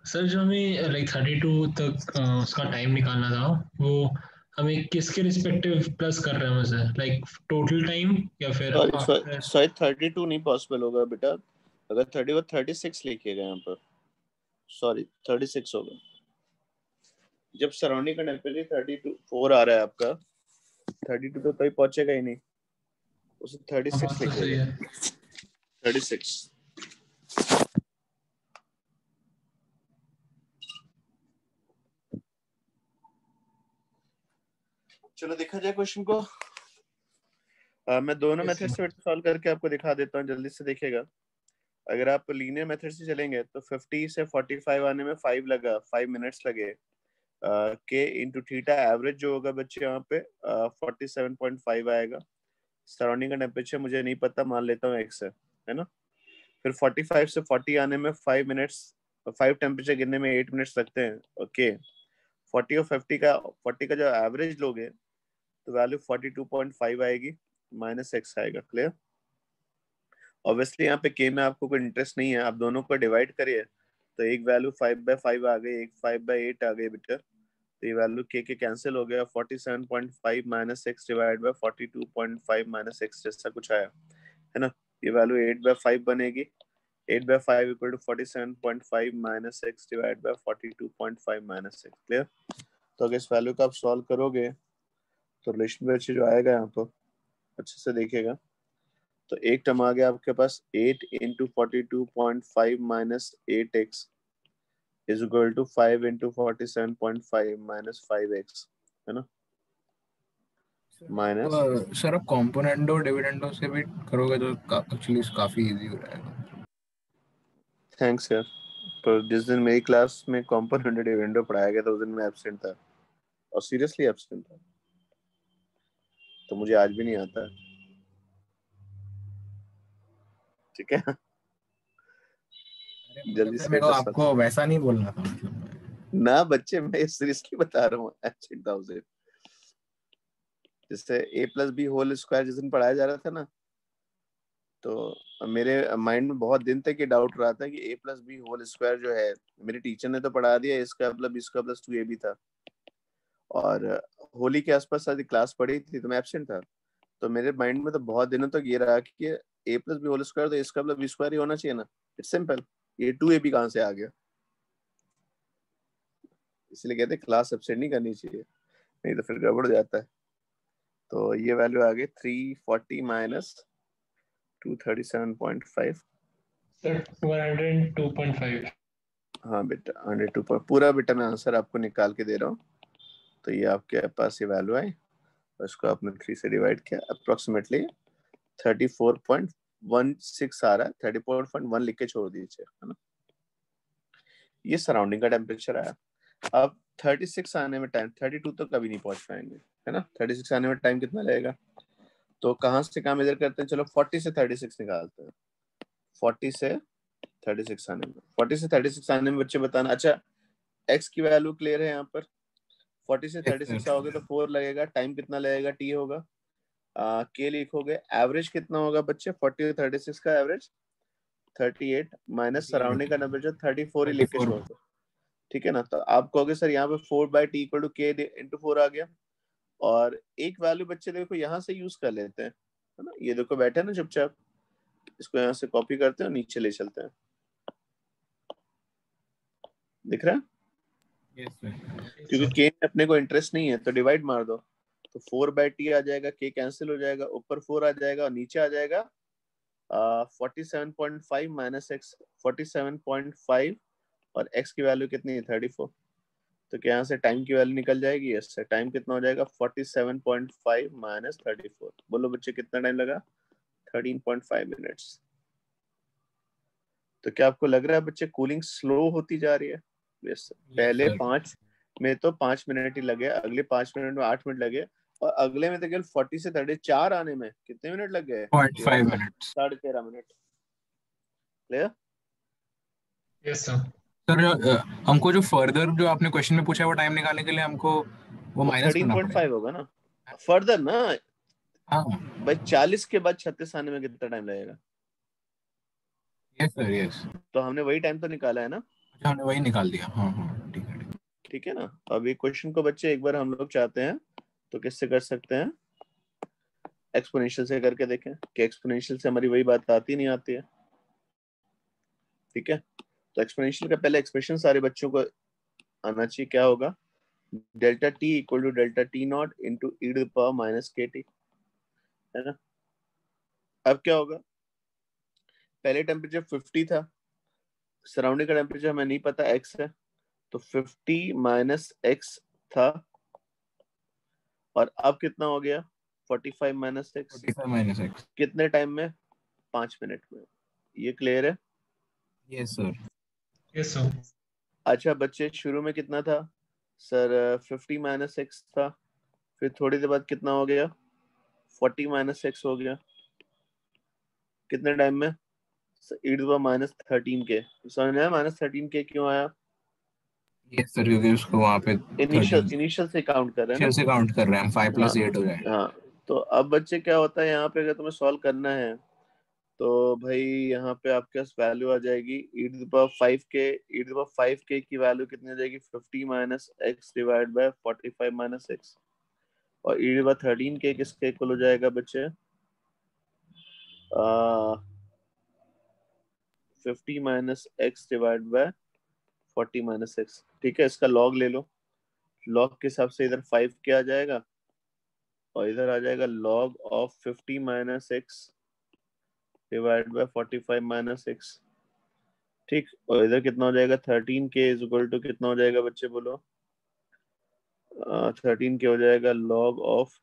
सर जो हमें लाइक 32 तक उसका टाइम निकालना था, वो हमें किसके रिस्पेक्टिव प्लस कर रहे हैं उसे, लाइक टोटल टाइम या फिर आफ्टर? शायद 32 नहीं पॉसिबल होगा बेटा, अगर 30 वो 36 लिखिएगा यहाँ पर, सॉरी 36 होगा। जब सराउंडिंग का टेम्परेचर 32 आ रहा है आपका, 32 तो कहीं पहुंचेगा ही नहीं, उसे 36 बात तो सही लिखिएगा, है। 36। चलो देखा जाए क्वेश्चन को। मैं दोनों Yes, मेथड sir. से सॉल्व करके आपको दिखा देता हूँ, जल्दी से देखिएगा। अगर आप लीनियर मेथड से चलेंगे तो 50 से 45 आने में 5 मिनट्स लगे। के इंटू थीटा एवरेज जो होगा बच्चे यहाँ पे 47.5 आएगा। सराउंडिंग का टेम्परेचर मुझे नहीं पता, मान लेता हूँ एक्स है ना। फिर 45 से 40 आने में 5 मिनट्स, 5 टेम्परेचर गिरने में 8 मिनट्स लगते हैं। ओके 40 और 40 का जो एवरेज लोगे तो वैल्यू 42.5 आएगी, माइनस एक्स आएगा। क्लियर? ऑब्वियसली यहाँ पे के में आपको कोई इंटरेस्ट नहीं है, आप दोनों को डिवाइड करिए तो एक वैल्यू 5/5 आ गई, एक 5/8 आ गई बेटा, तो ये वैल्यू के कैंसिल हो गया। 47.5 minus X divide by 42.5 minus x जैसा कुछ आया है ना। ये वैल्यू 8/5 बनेगी, 8/5 equal to 47.5 minus X divide by 42.5 minus X. Clear? तो अगर इस वैल्यू को आप सॉल्व करोगे तो रिलेशन में अच्छे जो आएगा यहाँ पर, अच्छे से देखिएगा, तो एक टर्म आ गया आपके पास 8 into 42.5 minus 8x is equal to 5 into 47.5 minus 5x, है ना। माइनस सर आप कॉम्पोनेंडो डिविडेंडो से भी करोगे तो एक्चुअली काफी इजी हो जाएगा। थैंक्स यार, पर जिस दिन मेरी क्लास में कॉम्पोनेंट डिविडेंडो पढ़ाया गया था उस दिन मैं एब्सेंट था, और सीरियसली एब्सेंट था, तो मुझे आज भी नहीं आता। ठीक है जल्दी से मेरे को एड्रेस आपको वैसा नहीं बोलना था, मतलब ना बच्चे, मैं सीरियसली बता रहा हूँ, एब्सेंट था उस दिन। जैसे a plus B whole square जिस दिन पढ़ाया जा रहा था ना, तो मेरे माइंड में बहुत दिन तक ये डाउट रहा था कि a plus B whole square जो है, मेरे टीचर ने तो पढ़ा दिया a square plus B square plus 2ab था, और होली के आसपास सारी क्लास पढ़ी थी तो मैं एब्सेंट था। तो मेरे माइंड में तो बहुत दिनों तक ये रहा कि a plus B whole square तो a square plus B square ही होना चाहिए ना, इट्स सिंपल, ये 2ab कहाँ से आ गया। इसलिए कहते क्लास एब्सेंट नहीं करनी चाहिए, नहीं तो फिर गड़बड़ जाता है। तो ये वैल्यू आ गई 340 माइनस 237.5। सर 102.5। हाँ बेटा 102 पूरा बेटा, मैं आंसर आपको निकाल के दे रहा हूँ। तो ये आपके पास ये वैल्यू आई, उसको आपने 3 से डिवाइड किया, अप्रोक्सीमेटली 34.16 आ रहा है, 34.1 लिख के छोड़ दीजिए, है ना। ये सराउंडिंग का टेम्परेचर आया। अब 36 आने में टाइम, 32 तो कभी नहीं पहुंच पाएंगे, है ना। 36 आने में टाइम कितना लगेगा, तो कहाँ से कहाँ मेजर करते हैं, चलो 40 से 36 निकालते हैं। 40 से 36 आने में, 40 से 36 आने में बच्चे बताना। अच्छा एक्स की वैल्यू क्लियर है यहाँ पर, 40 से 36 आओगे तो 4 लगेगा, टाइम कितना लगेगा, टी होगा, के लिखोगे, एवरेज कितना होगा बच्चे 40 और 36 का एवरेज 38 माइनस सराउंडिंग का टेम्परेचर 34 ही लेके छोड़ दो, ठीक है ना। तो आप कहोगे सर यहाँ पे 4/t इक्वल टू के इंटू 4 आ गया, और एक वैल्यू बच्चे देखो यहाँ से यूज कर लेते हैं, है ना। ये देखो बैठे हैं ना चुपचाप, इसको यहाँ से कॉपी करते हैं और नीचे ले चलते हैं, दिख रहा है। क्योंकि के में अपने को इंटरेस्ट नहीं है तो डिवाइड मार दो, तो 4/t आ जाएगा, के कैंसिल हो जाएगा, ऊपर 4 आ जाएगा और नीचे आ जाएगा 47.5 माइनस एक्स 47.5, और x की वैल्यू कितनी है 34, तो क्या यहाँ से टाइम की वैल्यू निकल जाएगी। यस सर, टाइम कितना हो जाएगा 47.5 माइनस 34। बोलो बच्चे कितना टाइम लगा, 13.5 मिनट्स। तो क्या आपको लग रहा है बच्चे कूलिंग स्लो होती जा रही है। यस सर, पहले 5 में तो 5 मिनट ही लगे, अगले 5 मिनट में 8 मिनट लगे, और अगले में तो केवल 40 से 34 आने में कितने मिनट लग गए, 0.5 minute. 13.5 minute. Clear? Yes sir. Sir हमको जो फर्दर जो आपने क्वेश्चन में पूछा है वो टाइम निकालने के लिए हमको वो माइनस करना 13.5 पड़ेगा। होगा ना फर्दर ना हाँ भाई, 40 के बाद 36 आने में कितना टाइम लगेगा, यस सर, यस। तो हमने वही टाइम तो निकाला है ना। हमने वही निकाल दिया। हाँ हाँ ठीक है। ठीक है ना। अब ये क्वेश्चन को बच्चे एक बार हम लोग चाहते हैं तो किससे कर सकते हैं, एक्सपोनेंशियल से करके देखें कि एक्सपोनेंशियल से हमारी वही बात आती नहीं आती है। ठीक है, तो एक्सपोनेंशियल का पहले एक्सप्रेशन सारे बच्चों को आना चाहिए। क्या होगा, delta T equal to delta T not into E to the power minus K T, है ना। अब क्या होगा, पहले टेम्परेचर 50 था, सराउंडिंग का टेम्परेचर हमें नहीं पता x है, तो 50 माइनस x था, और अब कितना हो गया 45 माइनस एक्स, 45 माइनस एक्स। कितने टाइम में, 5 मिनट में। ये क्लियर है। Yes sir. Yes sir. अच्छा बच्चे, शुरू में कितना था सर, 50 माइनस एक्स था, फिर थोड़ी देर बाद कितना हो गया, 40 माइनस एक्स हो गया, कितने टाइम में, ई टू द माइनस 13 के। समझ आया माइनस 13 के क्यों आया, यस सर, क्योंकि उसको वहाँ पे इनिशियल 13 इनिशियल से काउंट कर रहे हैं शेयर से काउंट कर रहे हैं हम, 5 ना। + 8 हो जाए। हाँ, तो अब बच्चे क्या होता है यहाँ पे, अगर तुम्हें सॉल्व करना है तो भाई यहाँ पे आपके पास वैल्यू आ जाएगी ई टू द पावर 5 के, ई टू द पावर 5 के की वैल्यू कितनी आ जाएगी, 50 minus X divide bye 45 minus x, और ई टू द पावर 13 के किसके इक्वल हो जाएगा बच्चे, 50 minus X divide bye 40 minus x. ठीक है, इसका लॉग ले लो, लॉग के हिसाब से इधर 5 के आ जाएगा, और इधर आ जाएगा log of 50 minus X divide bye 45 minus x. ठीक, और इधर कितना हो जाएगा, 13 के इज इक्वल टू कितना हो जाएगा बच्चे बोलो, 13 के हो जाएगा log of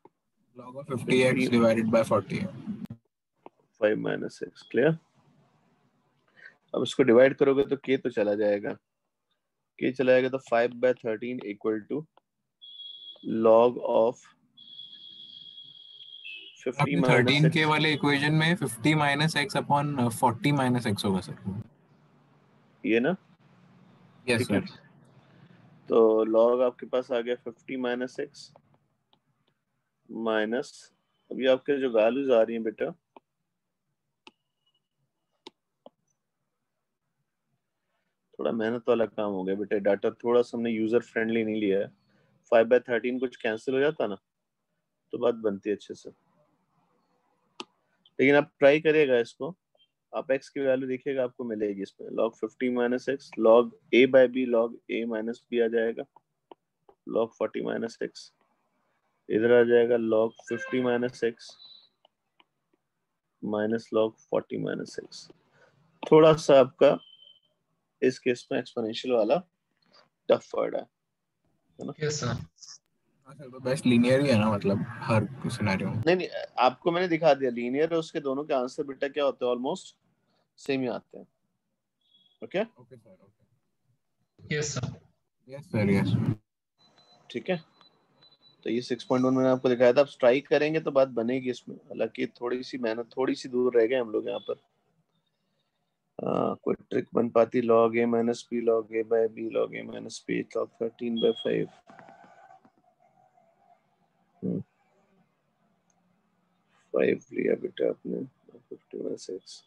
log of 50x divided by 40 है। 5 माइनस एक्स। क्लियर। अब इसको डिवाइड करोगे तो के तो चला जाएगा, के चला जाएगा, तो 5/13 इक्वल टू लॉग ऑफ 50 आपने माइनस 13 के एक्स। वाले इक्वेशन में 50 minus x upon 40 minus x होगा सर। ये ना, यस ठीक है, सर। तो लॉग आपके पास आ गया 50 माइनस एक्स माइनस, अभी आपके जो वैल्यूज आ रही हैं बेटा, थोड़ा मेहनत वाला काम हो गया बेटा, डाटा थोड़ा सा हमने यूजर फ्रेंडली नहीं लिया है। 5/13 कुछ कैंसिल हो जाता ना तो बात बनती है अच्छे से, लेकिन आप ट्राई करिएगा इसको, आप x की वैल्यू देखिएगा, आपको मिलेगी इसमें log 50 minus X, log a by B, log a minus B आ जाएगा, log 40 माइनस एक्स, इधर आ जाएगा log 50 minus x minus log 40 minus x. थोड़ा सा आपका इस केस में एक्सपोनेंशियल वाला टफ वर्ड है ना। Yes sir. हाँ सर, तो बेस्ट लीनियर ही है ना, मतलब हर सिनेरियो में। नहीं नहीं, आपको मैंने दिखा दिया लीनियर, उसके दोनों के आंसर बेटा क्या होते हैं, ऑलमोस्ट सेम ही आते हैं। Okay, okay sir, okay. Yes sir. Yes sir, yes. ठीक है, तो ये 6.1 मैंने आपको दिखाया था, आप स्ट्राइक करेंगे तो बात बनेगी इसमें, हालांकि थोड़ी सी मेहनत, थोड़ी सी दूर रह गए हम लोग यहाँ पर। कोई ट्रिक बन पाती, log a minus B, log a by B, log a minus B, log 13/5। 5 लिया बेटा आपने, 50 माइनस एक्स।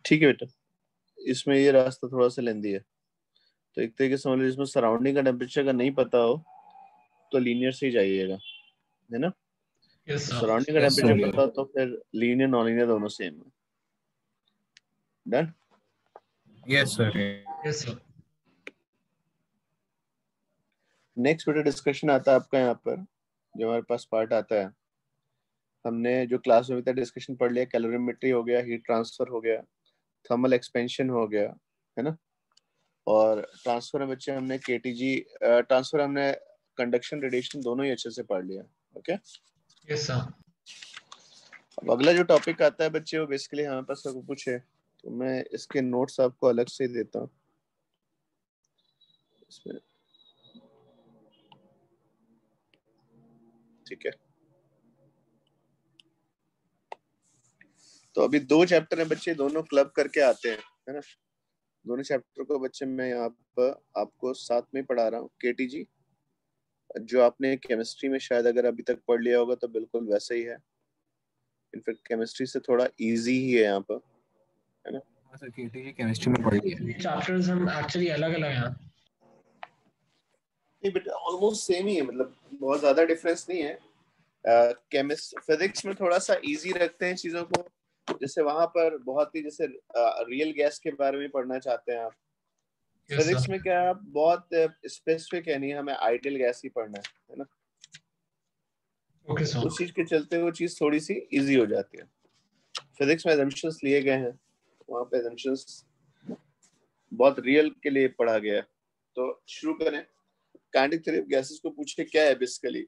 ठीक है बेटा, इसमें ये रास्ता थोड़ा सा लेंदी है, तो एक तरीके से समझ लीजिए, इसमें सराउंडिंग का टेम्परेचर का नहीं पता हो तो लीनियर से ही जाइएगा, है ना। Yes sir. सराउंडिंग का यस टेम्परेचर सर। पता हो तो फिर लीनियर नॉन लीनियर दोनों सेम है। Done. Yes sir. Yes sir. Next बेटा डिस्कशन आता है आपका यहाँ पर, जो हमारे पास पार्ट आता है, हमने जो क्लास में अभी तक डिस्कशन पढ़ लिया, कैलोरीमेट्री हो गया, हीट ट्रांसफर हो गया, थर्मल एक्सपेंशन हो गया, है ना, और ट्रांसफर में बच्चे हमने केटीजी ट्रांसफर, हमने कंडक्शन रेडिएशन दोनों ही अच्छे से पढ़ लिया। Okay, yes sir. अब अगला जो टॉपिक आता है बच्चे, वो बेसिकली हमारे पास सब कुछ है, तो मैं इसके नोट्स आपको अलग से ही देता हूँ इसमें। ठीक है, तो अभी 2 चैप्टर हैं बच्चे, दोनों क्लब करके आते हैं, है ना। दोनों चैप्टर को बच्चे मैं यहाँ पर आपको साथ में पढ़ा रहा हूँ। केटीजी जो आपने केमिस्ट्री में शायद अगर अभी तक पढ़ लिया होगा तो बिल्कुल वैसा ही है, इनफैक्ट केमिस्ट्री से थोड़ा इजी ही है यहाँ पर, है ना। हाँ सर, केटीजी केमिस्ट्री में पढ़ लिया है। चैप्टर्स हम एक्चुअली अलग अलग हैं। नहीं बेटा ऑलमोस्ट सेम ही है, मतलब बहुत ज्यादा डिफरेंस नहीं है। फिजिक्स में थोड़ा सा इजी रखते हैं चीजों को, जैसे वहां पर बहुत ही जैसे रियल गैस के बारे में पढ़ना चाहते हैं आप। Yes, physics sir. में क्या है, बहुत स्पेसिफिक है, नहीं हमें आइडियल गैस ही पढ़ना है ना। Okay, sir. उस चीज के चलते वो चीज थोड़ी सी इजी हो जाती है। फिजिक्स में assumptions लिए गए हैं, वहां पे assumptions बहुत रियल के लिए पढ़ा गया है। तो शुरू करें। काइनेटिक थ्योरी ऑफ गैसेस को पूछे क्या है बेसिकली,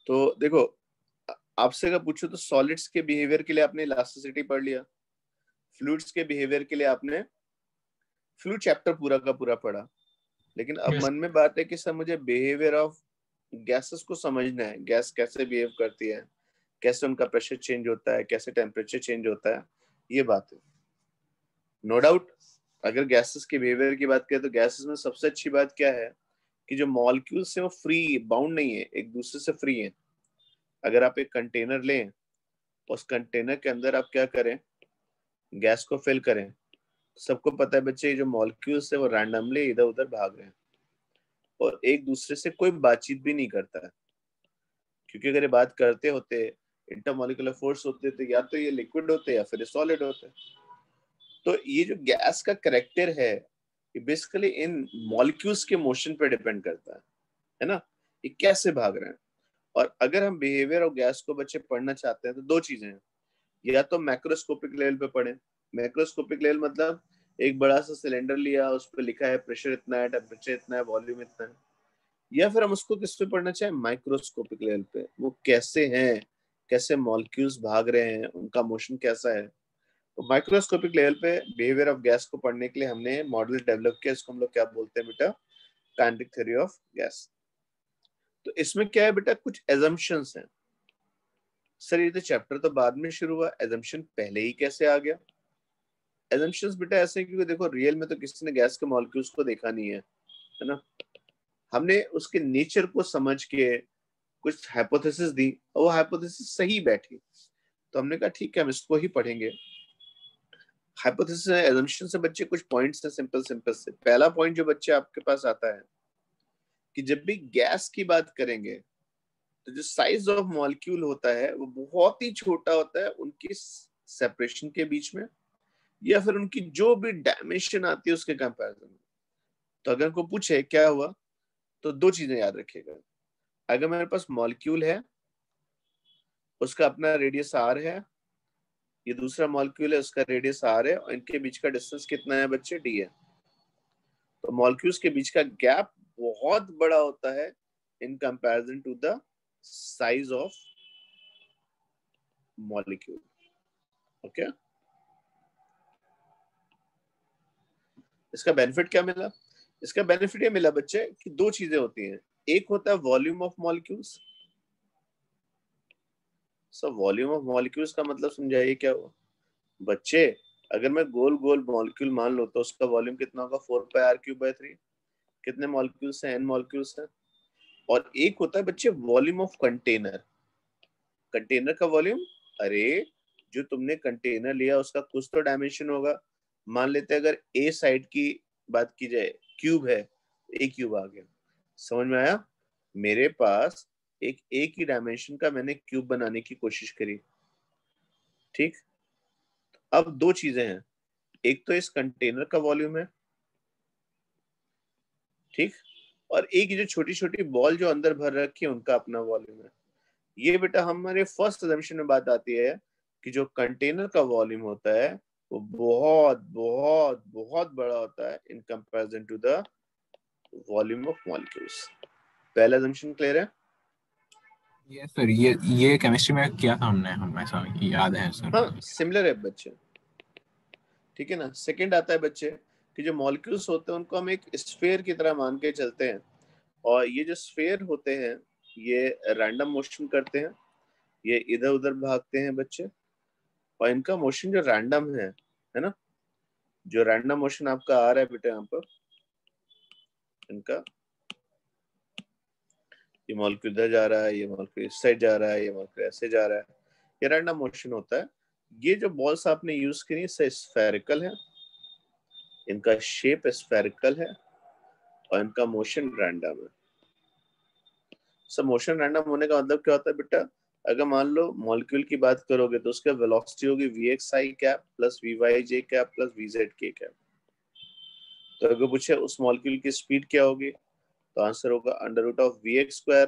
तो देखो आपसे अगर पूछो तो सॉलिड्स के बिहेवियर के लिए आपने इलास्टिसिटी पढ़ लिया, फ्लूइड्स के बिहेवियर के लिए आपने फ्लूइड चैप्टर पूरा का पूरा पढ़ा। लेकिन अब Yes. मन में बात है कि सर मुझे बिहेवियर ऑफ गैसेस को समझना है, गैस कैसे बिहेव करती है, कैसे उनका प्रेशर चेंज होता है, कैसे टेम्परेचर चेंज होता है, ये बात है। नो डाउट अगर गैसेस के बिहेवियर की बात करें तो गैसेस में सबसे अच्छी बात क्या है कि जो मॉलिक्यूल्स हैं वो फ्री बाउंड नहीं है, एक दूसरे से फ्री है। अगर आप एक कंटेनर लें, उस कंटेनर के अंदर आप क्या करें, गैस को फिल करें, सबको पता है बच्चे जो मॉलिक्यूल्स है वो रैंडमली इधर उधर भाग रहे हैं और एक दूसरे से कोई बातचीत भी नहीं करता है, क्योंकि अगर ये बात करते होते इंटरमॉलिक्यूलर फोर्स होते तो या तो ये लिक्विड होते या फिर सॉलिड होते। तो ये जो गैस का कैरेक्टर है ये बेसिकली इन मॉलिक्यूल्स के मोशन पे डिपेंड करता है ना, ये कैसे भाग रहे हैं। और अगर हम बिहेवियर ऑफ गैस को बच्चे पढ़ना चाहते हैं तो 2 चीजें हैं, या तो मैक्रोस्कोपिक लेवल पे पढ़ें। मैक्रोस्कोपिक लेवल मतलब एक बड़ा सा सिलेंडर लिया, उस पर लिखा है प्रेशर इतना है, टेम्परेचर इतना है, वॉल्यूम इतना है। या फिर हम उसको किस पे पढ़ना चाहें, माइक्रोस्कोपिक लेवल पे, वो कैसे हैं, कैसे मॉलिक्यूल्स भाग रहे हैं, उनका मोशन कैसा है। तो माइक्रोस्कोपिक लेवल पे बिहेवियर ऑफ गैस को पढ़ने के लिए हमने मॉडल डेवलप किया, इसको हम लोग क्या बोलते हैं बेटा, काइनेटिक थ्योरी ऑफ गैस। तो इसमें क्या है बेटा, कुछ एजम्पशंस हैं। सर ये तो चैप्टर तो बाद में शुरू हुआ, एजम्पशन पहले ही कैसे आ गया। एजम्पशंस बेटा ऐसे, क्योंकि देखो रियल में तो किसी ने गैस के मॉलिक्यूल्स को देखा नहीं है ना। हमने उसके नेचर को समझ के कुछ हाइपोथेसिस दी और वो हाइपोथेसिस सही बैठी, तो हमने कहा ठीक है हम इसको ही पढ़ेंगे। हाइपोथेसिस एजम्पशन से बच्चे कुछ पॉइंट्स हैं सिंपल सिंपल से। पहला पॉइंट जो बच्चे आपके पास आता है कि जब भी गैस की बात करेंगे तो जो साइज ऑफ मॉलिक्यूल होता है वो बहुत ही छोटा होता है उनकी सेपरेशन के बीच में, या फिर उनकी जो भी डायमेंशन आती है उसके कंपैरिजन में। तो अगर को पूछे क्या हुआ तो 2 चीजें याद रखिएगा। अगर मेरे पास मॉलिक्यूल है, उसका अपना रेडियस आर है, ये दूसरा मॉलिक्यूल है उसका रेडियस आर है, और इनके बीच का डिस्टेंस कितना है बच्चे, डी है। तो मॉलिक्यूल्स के बीच का गैप बहुत बड़ा होता है in comparison to the size of molecule. Okay, इसका बेनिफिट क्या मिला, इसका बेनिफिट ये मिला बच्चे कि 2 चीजें होती हैं। एक होता है volume of molecules. Sir volume of molecules का मतलब समझाइए क्या हुआ बच्चे। अगर मैं गोल गोल मॉलिक्यूल मान लो तो उसका वॉल्यूम कितना होगा, 4πr³/3। कितने मॉलिक्यूल्स हैं, n मॉलिक्यूल्स हैं। और एक होता है बच्चे वॉल्यूम ऑफ कंटेनर। कंटेनर का वॉल्यूम, अरे जो तुमने कंटेनर लिया उसका कुछ तो डायमेंशन होगा। मान लेते हैं अगर ए साइड की बात की जाए, क्यूब है, ए क्यूब आ गया। समझ में आया, मेरे पास एक ही डायमेंशन का मैंने क्यूब बनाने की कोशिश करी, ठीक। अब 2 चीजें हैं, एक तो इस कंटेनर का वॉल्यूम है, ठीक, और एक जो छोटी छोटी बॉल जो अंदर भर रखी है उनका अपना वॉल्यूम है। ये बेटा हमारे फर्स्ट अजम्पशन में बात आती है कि जो कंटेनर का वॉल्यूम होता है वो बहुत बहुत बहुत बड़ा होता है in comparison to the volume of molecules. पहला अजम्पशन क्लियर है। ये सर ये केमिस्ट्री में किया था हमने, हम ऐसा याद है सर। हाँ सिमिलर है बच्चे, ठीक है ना। सेकंड आता है बच्चे कि जो मॉलिक्यूल्स होते हैं उनको हम एक स्फीयर की तरह मान के चलते हैं, और ये जो स्फीयर होते हैं ये रैंडम मोशन करते हैं, ये इधर उधर भागते हैं बच्चे। और इनका मोशन जो रैंडम है ना, जो रैंडम मोशन आपका आ रहा है बेटा यहाँ पर, इनका ये मॉलिक्यूल इधर जा रहा है, ये मॉलिक्यूल इस साइड जा रहा है, ये मॉलिक्यूल ऐसे जा रहा है, ये रैंडम मोशन होता है। ये जो बॉल्स आपने यूज करी स्फेरिकल है, इनका शेप स्फेरिकल है और इनका मोशन रैंडम है। सब मोशन रैंडम होने का मतलब क्या होता है बेटा, अगर मान लो मॉलिक्यूल की बात करोगे तो उसका वेलोसिटी होगी vxi cap plus vyj cap plus vzk cap. तो अगर पूछे उस मॉलिक्यूल की स्पीड क्या होगी, तो आंसर होगा under root of vx square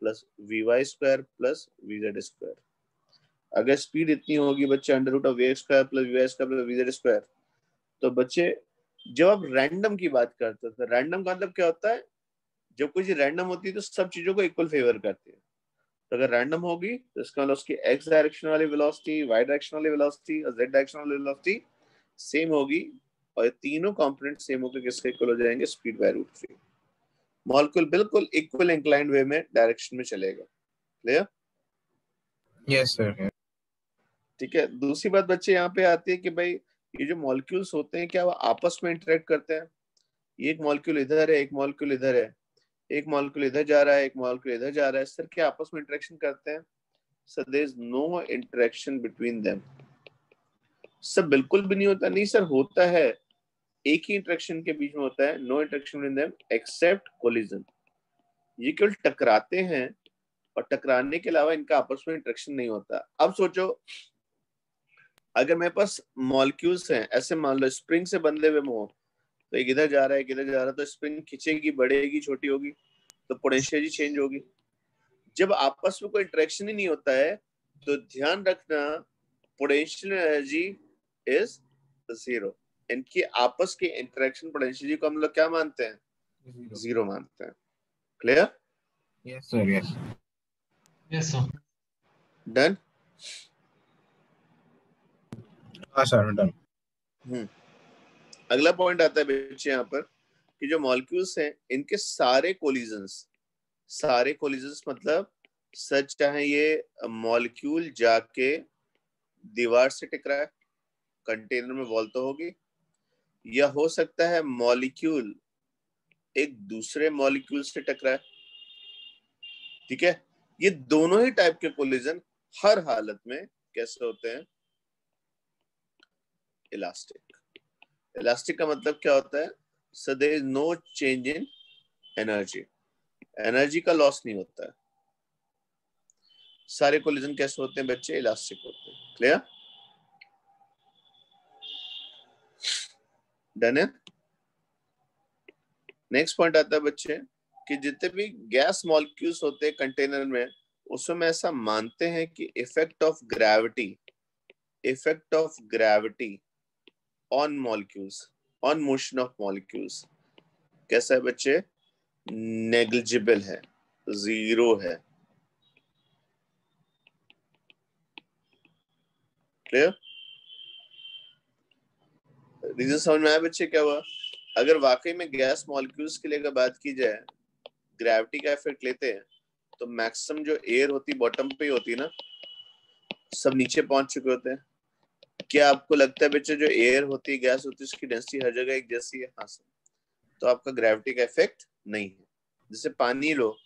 plus vy square plus vz square. अगर स्पीड इतनी होगी बच्चे under root of vx square plus vy square plus vz square, तो बच्चे जब आप रैंडम की बात करते हो तो रैंडम का मतलब क्या होता है, जब कोई चीज रैंडम होती है तो सब चीजों को इक्वल फेवर करती है। तो अगर रैंडम होगी तो इसका मतलब उसकी x डायरेक्शन वाली वेलोसिटी, y डायरेक्शन वाली वेलोसिटी और z डायरेक्शन वाली वेलोसिटी सेम होगी, और ये तीनों कंपोनेंट सेम होकर किसके इक्वल हो जाएंगे, स्पीड बाय रूट 3। मॉलिक्यूल बिल्कुल इक्वल इंक्लाइंड वे में डायरेक्शन में चलेगा। क्लियर? Yes sir. ठीक है। दूसरी बात बच्चे यहाँ पे आती है कि भाई ये जो मॉलिक्यूल्स होते हैं क्या वो आपस में इंटरेक्ट करते हैं? एक मॉलिक्यूल इधर है, एक मॉलिक्यूल इधर है, एक मॉलिक्यूल इधर जा रहा है, एक मॉलिक्यूल इधर जा रहा है, सर क्या आपस में इंटरेक्शन करते हैं? Sir there is no interaction between them. Sir बिल्कुल भी नहीं होता, नहीं सर होता है, एक ही इंटरेक्शन के बीच में होता है, no interaction between them except collision. ये केवल टकराते हैं और टकराने के अलावा इनका आपस में इंटरेक्शन नहीं होता। अब सोचो अगर मेरे पास मॉलिक्यूल्स हैं, ऐसे मान लो स्प्रिंग से बंधे हुए हो, तो एक इधर जा रहा है, एक इधर जा रहा है, तो स्प्रिंग खिंचेगी, बढ़ेगी, छोटी होगी, तो पोटेंशियल एनर्जी चेंज होगी। जब आपस में कोई इंटरेक्शन ही नहीं होता है तो ध्यान रखना पोटेंशियल एनर्जी इज जीरो। इनकी आपस के इंटरेक्शन पोटेंशियल को हम लोग क्या मानते हैं, जीरो मानते हैं। Clear? Yes sir. Yes yes sir. Done? हाँ सर डन। अगला पॉइंट आता है बच्चे यहाँ पर कि जो मॉलिक्यूल्स हैं इनके सारे कोलिजन्स मतलब सच चाहे ये मॉलिक्यूल जाके दीवार से टकराए, कंटेनर में वॉल तो होगी, या हो सकता है मॉलिक्यूल एक दूसरे मॉलिक्यूल से टकराए। ठीक है, ये दोनों ही टाइप के कोलिजन हर हालत में कैसे होते हैं, इलास्टिक। इलास्टिक का मतलब क्या होता है, so there is no change in energy, energy का लॉस नहीं होता है। सारे कोलिजन कैसे होते हैं बच्चे, इलास्टिक होते हैं। क्लियर? डन है। नेक्स्ट पॉइंट आता है बच्चे कि जितने भी गैस मॉलिक्यूल्स होते हैं कंटेनर में, उसमें ऐसा मानते हैं कि effect of gravity on molecules, on motion of molecules कैसा है बच्चे, नेग्लिजिबल है, जीरो है। क्लियर? रीजन समझ में आया बच्चे क्या हुआ? अगर वाकई में गैस मॉलिक्यूल्स के लिए अगर बात की जाए, ग्रेविटी का इफेक्ट लेते हैं, तो मैक्सिमम जो एयर होती बॉटम पे ही होती है ना, सब नीचे पहुंच चुके होते हैं। क्या आपको लगता है बच्चे जो एयर होती है, गैस होती है, उसकी डेंसिटी हर जगह एक जैसी है? हाँ सर। तो आपका ग्रेविटी का इफेक्ट नहीं है। जैसे पानी लो,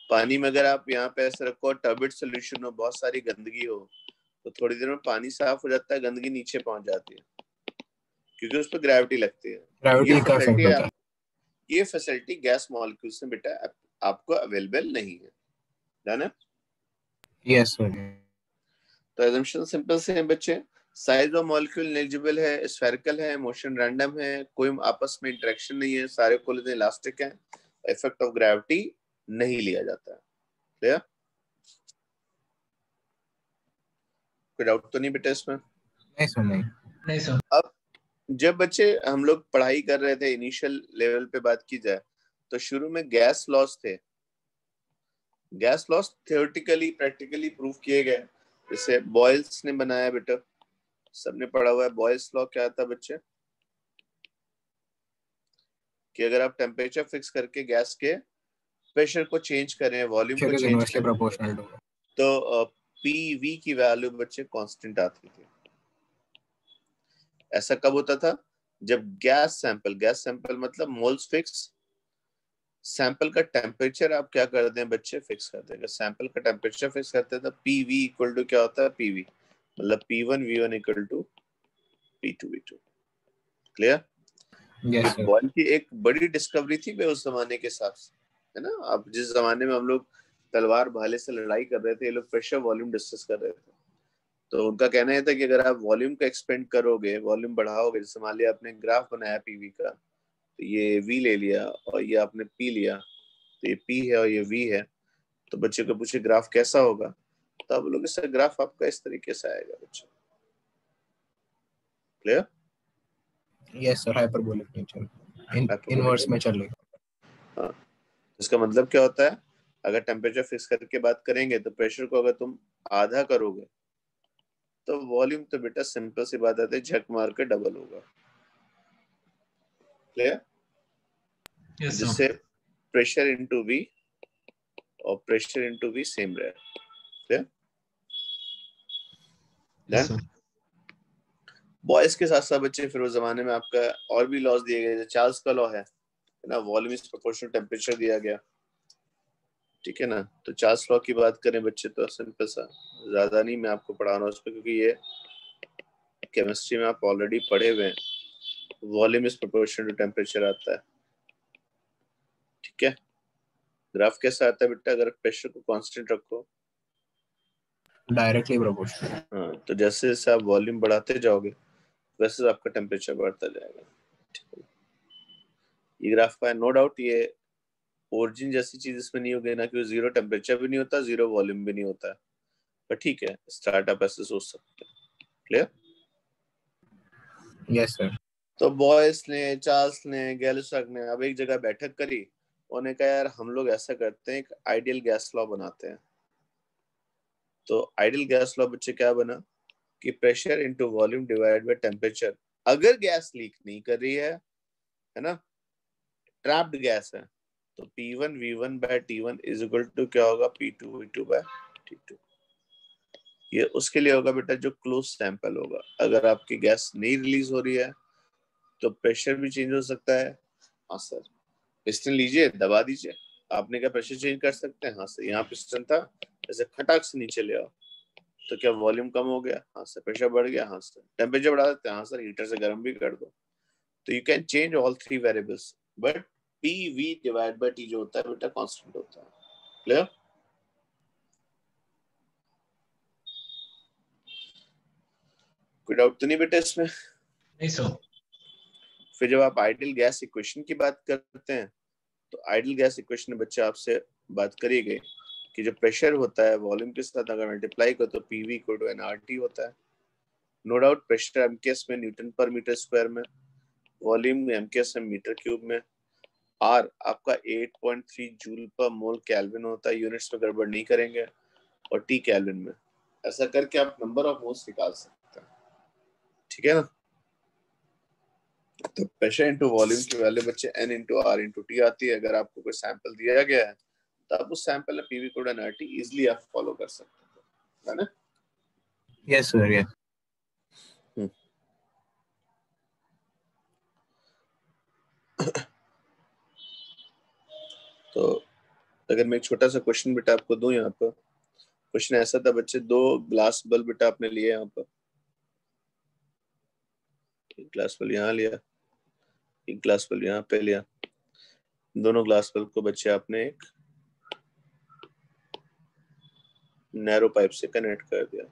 पानी में अगर आप यहाँ पे ऐसे रखो, टर्बिड सोल्यूशन हो, बहुत सारी गंदगी हो, तो थोड़ी देर में पानी साफ हो जाता है, गंदगी नीचे पहुंच जाती है क्योंकि उस पर ग्रेविटी लगती है। ग्रेविटी का इफेक्ट होता है। ये फैसिलिटी गैस मॉलिक्यूल्स में बेटा आपको अवेलेबल नहीं है। जाना? Yes sir. तो एजम्पशन सिंपल से है बच्चे, साइज ऑफ मॉलिक्यूल नेग्लिजिबल है, स्फेरिकल है, मोशन रैंडम है, कोई आपस में इंटरेक्शन नहीं है, सारे कोलिजन इलास्टिक हैं, इफेक्ट ऑफ ग्रेविटी नहीं लिया जाता है। क्लियर? कोई डाउट तो नहीं बेटा इसमें? नहीं सर। नहीं सर। अब जब बच्चे हम लोग पढ़ाई कर रहे थे, इनिशियल लेवल पे बात की जाए, तो शुरू में गैस लॉस थे। Gas laws theoretically practically prove किए गए, जैसे बॉयल्स ने बनाया बेटा, सबने पढ़ा हुआ है। बॉयल्स लॉ क्या था बच्चे, कि अगर आप टेम्परेचर फिक्स करके गैस के प्रेशर को चेंज करें, वॉल्यूम को चेंज करें, प्रोपोर्शनल तो पीवी की वैल्यू बच्चे कांस्टेंट आती थी। ऐसा कब होता था? जब गैस सैंपल मतलब मोल्स फिक्स, सैंपल का टेम्परेचर आप क्या कर दें बच्चे, फिक्स कर देंगे। सैंपल का टेम्परेचर फिक्स करते हैं तो पीवी इक्वल टू क्या होता है, पीवी मतलब P1V1 equal to P2V2। Clear? Yes ये सर। बॉयल की एक बड़ी डिस्कवरी थी उस जमाने के हिसाब से, है ना। अब जिस जमाने में हम लोग तलवार भाले से लड़ाई कर रहे थे, ये लोग प्रेशर वॉल्यूम डिस्कस कर रहे थे। तो उनका कहना यह था कि अगर आप वॉल्यूम को एक्सपेंड करोगे, वॉल्यूम बढ़ाओगे, जैसे मान लिया आपने ग्राफ बनाया पीवी का, तो ये वी ले लिया और ये आपने पी लिया, तो ये पी है और ये वी है, तो बच्चे को पूछे ग्राफ कैसा होगा, तो आप लोग इसका ग्राफ आपका इस तरीके से आएगा बच्चे। Clear? Yes sir, hyperbolic nature inverse में चल रही। हाँ, इसका मतलब क्या होता है, अगर टेम्परेचर फिक्स करके बात करेंगे तो प्रेशर को अगर तुम आधा करोगे तो वॉल्यूम तो बेटा सिंपल सी बात है, झक मार के डबल होगा। क्लियर? यस जिससे प्रेशर इनटू वी और प्रेशर इनटू वी सेम रहे। क्लियर? देन बॉयज के साथ साथ बच्चे फिर उस जमाने में आपका और भी लॉज दिए गए, चार्ल्स का लॉ है ना, वॉल्यूम इज प्रोपोर्शनल टेम्परेचर दिया गया, ठीक है ना। तो चार्ल्स लॉ की बात करें बच्चे तो सिंपल सा, ज्यादा नहीं मैं आपको पढ़ा रहा हूँ उस पर, क्योंकि ये केमिस्ट्री में आप ऑलरेडी पढ़े हुए हैं। Volume is proportional to temperature आता है, ठीक है। ग्राफ कैसा आता है बेटा, अगर प्रेशर को कांस्टेंट रखो, डायरेक्टली प्रोपोर्शनल। हाँ, तो जैसे जैसे आप वॉल्यूम बढ़ाते जाओगे वैसे आपका टेम्परेचर बढ़ता जाएगा। ये ग्राफ का है, नो डाउट ये ओरिजिन जैसी चीज इसमें नहीं होगी ना, क्योंकि जीरो टेम्परेचर भी नहीं होता, जीरो वॉल्यूम भी नहीं होता है, पर ठीक है, स्टार्टअप ऐसे सोच सकते हैं। क्लियर? Yes sir. तो बॉयस ने, चार्ल्स ने, गैलुसैक ने अब एक जगह बैठक करी, उन्होंने कहा यार हम लोग ऐसा करते हैं, एक आइडियल गैस लॉ बनाते हैं। तो आइडियल गैस लॉ बच्चे क्या बना कि pressure into volume divided by temperature. अगर गैस लीक नहीं कर रही है ना, ट्रैप्ड गैस है, तो P1V1 by T1 is equal to क्या होगा, P2V2 by T2। ये उसके लिए होगा बेटा जो क्लोज सैंपल होगा। अगर आपकी गैस नहीं रिलीज हो रही है तो प्रेशर भी चेंज हो सकता है। हाँ सर, पिस्टन लीजिए, दबा दीजिए। आपने क्या प्रेशर चेंज कर सकते हैं? हाँ सर, यहाँ पिस्टन था, ऐसे खटाक से नीचे ले आओ, तो क्या वॉल्यूम कम हो गया? हाँ सर। प्रेशर बढ़ गया? हाँ सर। टेम्परेचर बढ़ा सकते हैं? हाँ सर, हीटर से गर्म भी कर दो। तो you can change all three variables, but PV divide by T जो होता है बेटा कांस्टेंट होता है। क्लियर? कोई डाउट तो नहीं बेटा इसमें? नहीं सर। फिर जब आप आइडियल गैस इक्वेशन की बात करते हैं, तो आइडियल गैस इक्वेशन में बच्चे आपसे बात करी गई कि जो प्रेशर होता है वॉल्यूम के साथ अगर मल्टीप्लाई करो तो PV इक्वल टू nRT होता है। नो डाउट प्रेशर एमकेएस में न्यूटन पर मीटर स्क्वायर में, वॉल्यूम एमकेएस में मीटर क्यूब में, आर आपका 8.3 जूल पर मोल केल्विन होता है, यूनिट्स में गड़बड़ नहीं करेंगे, और टी केल्विन में। ऐसा करके आप नंबर ऑफ मोल्स निकाल सकते हैं, ठीक है ना। तो प्रेशर इनटू वॉल्यूम की वैल्यू बच्चे N into R into T आती है। अगर आपको कोई सैंपल दिया गया है तो आप उस सैंपल में PV कोड nRT इजीली आप फॉलो कर सकते हैं, है ना। Yes sir. यस। तो अगर मैं एक छोटा सा क्वेश्चन बेटा आपको दूं, यहाँ पर क्वेश्चन ऐसा था बच्चे, दो ग्लास बल्ब बेटा आपने लिए, यहाँ पर एक ग्लास बल्ब यहाँ लिया, एक ग्लास बल्ब यहाँ पे लिया, दोनों ग्लास बल्ब को बच्चे आपने एक नैरो पाइप से कनेक्ट कर दिया,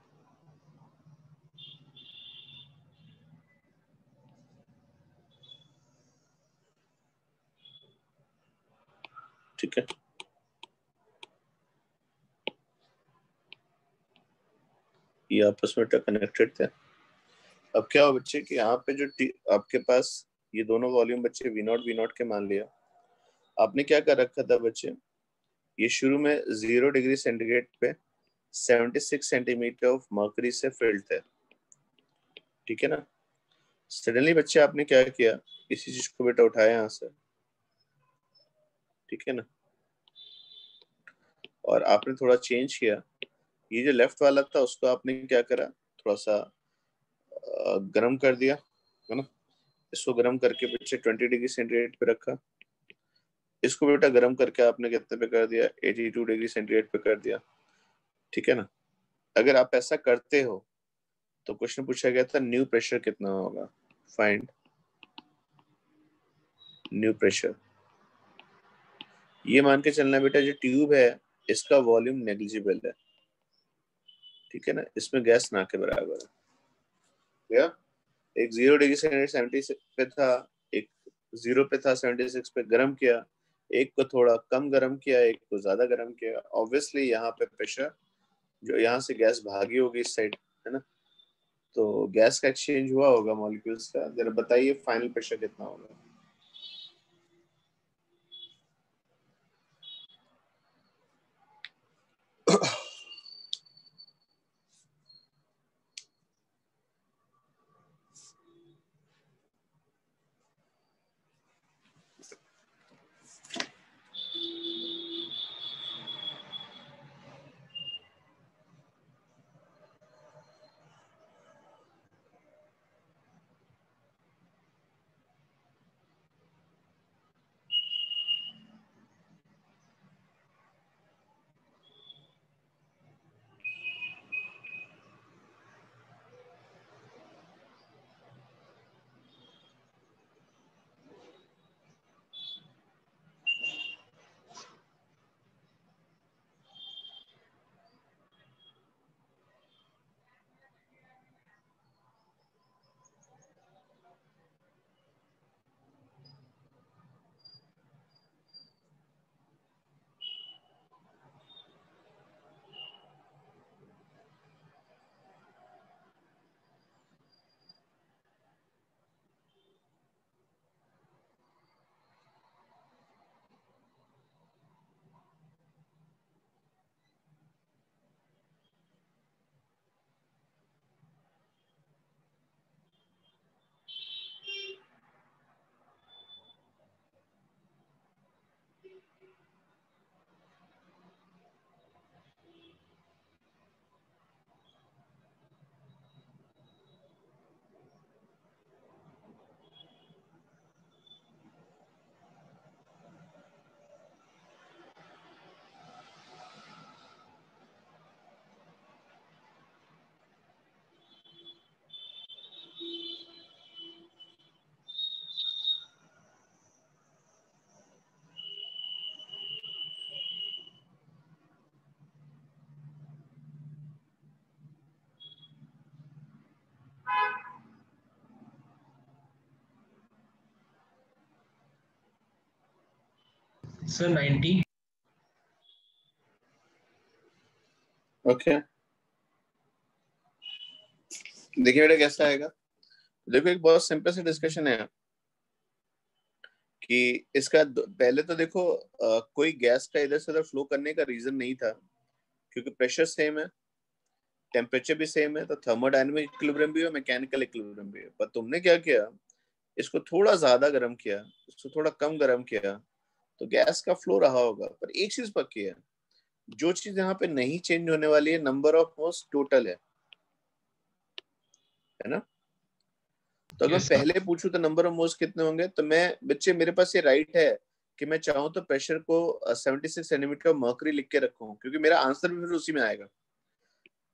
ठीक है। ये आपस में कनेक्टेड थे। अब क्या हो बच्चे कि यहाँ पे जो आपके पास ये दोनों वॉल्यूम बच्चे V0 के मान लिया। आपने क्या कर रखा था बच्चे, ये शुरू में 0 डिग्री सेंटीग्रेड पे 76 सेंटीमीटर ऑफ मर्करी से फिल्ड थे, ठीक है ना। सडनली बच्चे आपने क्या किया, इसी चीज को बेटा उठाया यहाँ से, ठीक है ना, और आपने थोड़ा चेंज किया, ये जो लेफ्ट वाला था उसको आपने क्या करा, थोड़ा सा गर्म कर दिया, है ना। इसको गर्म करके पीछे 20 डिग्री सेंटीग्रेड पे रखा। इसको बेटा गर्म करके आपने कितने पे कर दिया, 82 डिग्री सेंटीग्रेड पे कर दिया, ठीक है ना। अगर आप ऐसा करते हो तो क्वेश्चन पूछा गया था न्यू प्रेशर कितना होगा, फाइंड न्यू प्रेशर। ये मान के चलना बेटा जो ट्यूब है इसका वॉल्यूम नेग्लिजिबल है, ठीक है ना, इसमें गैस ना के बराबर है। या एक 0 डिग्री सेंटीग्रेड 76 पे था, एक 0 पे था 76 पे, गर्म किया, एक को थोड़ा कम गर्म किया, एक को ज्यादा गर्म किया। ऑब्वियसली यहाँ पे प्रेशर जो यहाँ से गैस भागी होगी इस साइड, है ना, तो गैस का एक्सचेंज हुआ होगा मॉलिक्यूल्स का। जरा बताइए फाइनल प्रेशर कितना होगा। सर 90। ओके देखिए बेटा कैसा आएगा। देखो एक बहुत सिंपल सा डिस्कशन है कि इसका पहले तो देखो कोई गैस का इधर से उधर फ्लो करने का रीजन नहीं था, क्योंकि प्रेशर सेम है, टेम्परेचर भी सेम है, तो थर्मोडायनेमिक इक्विलिब्रियम भी है, मैकेनिकल इक्विलिब्रियम भी है। पर तुमने क्या किया, इसको थोड़ा ज्यादा गर्म किया, इसको थोड़ा कम गर्म किया, तो गैस का फ्लो रहा होगा। पर एक चीज पक्की है, जो चीज यहाँ पे नहीं चेंज होने वाली है, नंबर ऑफ मोल्स टोटल है ना। तो अगर Yes, पहले पूछूं तो नंबर ऑफ मोल्स कितने होंगे, तो मैं बच्चे मेरे पास ये राइट है कि मैं चाहूं तो प्रेशर को 76 सेंटीमीटर मर्करी लिख के रखूं, क्योंकि मेरा आंसर भी फिर उसी में आएगा।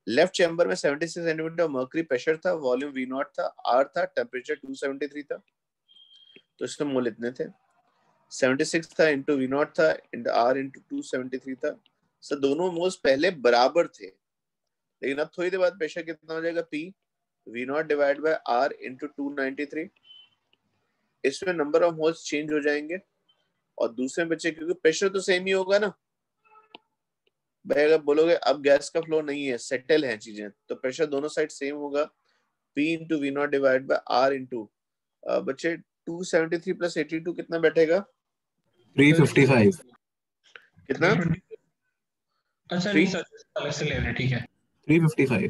लेफ्ट चैम्बर में 76 सेंटीमीटर मर्करी प्रेशर था, वॉल्यूम V नॉट था, R था, टेम्परेचर 273 था, तो इसमें मोल इतने थे। 76 था इंटू V नॉट था, इंटू R इंटू 273 था। सर दोनों मोल्स पहले बराबर थे, लेकिन अब थोड़ी देर बाद प्रेशर कितना हो जाएगा, P V not divide by R into 293। इसमें नंबर ऑफ मोल्स चेंज हो जाएंगे, और दूसरे बच्चे क्योंकि प्रेशर तो सेम ही होगा ना भाई। अगर बोलोगे अब गैस का फ्लो नहीं है, सेटल है चीजें, तो प्रेशर दोनों साइड सेम होगा, P into V not divide by R into बच्चे 273 प्लस 82 कितना बैठेगा, 355। कितना, 320। अच्छा नहीं सर, अलग से ले रहे, ठीक है। 355।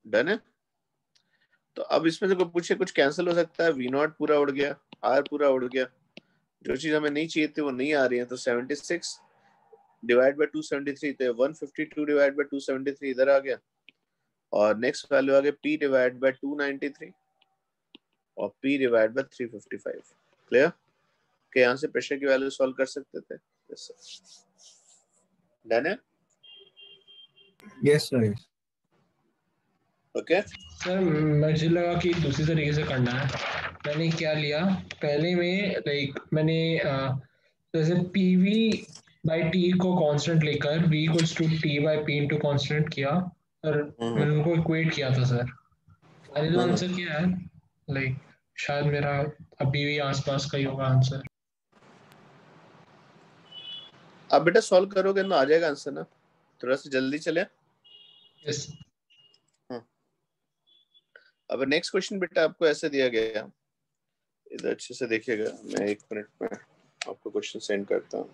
डन है। तो अब इसमें से कोई पूछे कुछ कैंसिल हो सकता है, वी नॉट पूरा उड़ गया, R पूरा उड़ गया, जो चीज हमें नहीं चाहिए थी वो नहीं आ रही है, तो 76 डिवाइड बाय 273, तो 152 डिवाइड बाय 273 इधर आ गया, और नेक्स्ट वैल्यू आ गया p डिवाइड बाय 293 और p डिवाइड बाय 355। क्लियर? कि यहाँ से प्रेशर की वैल्यू सॉल्व कर सकते थे। डन है? Yes sir. ओके सर मुझे लगा कि दूसरी तरीके से करना है। मैंने क्या लिया, पहले में लाइक मैंने जैसे पी वी बाई टी को कांस्टेंट लेकर v equals to T by P into constant किया, और मैंने उनको इक्वेट किया था सर। फाइनल आंसर क्या है? लाइक शायद मेरा अभी भी आसपास का ही होगा आंसर। अब बेटा सॉल्व करोगे तो आ जाएगा आंसर ना, थोड़ा सा जल्दी चले। यस। अब नेक्स्ट क्वेश्चन बेटा आपको ऐसे दिया गया, इधर अच्छे से देखिएगा, मैं 1 मिनट में आपको क्वेश्चन सेंड करता हूँ।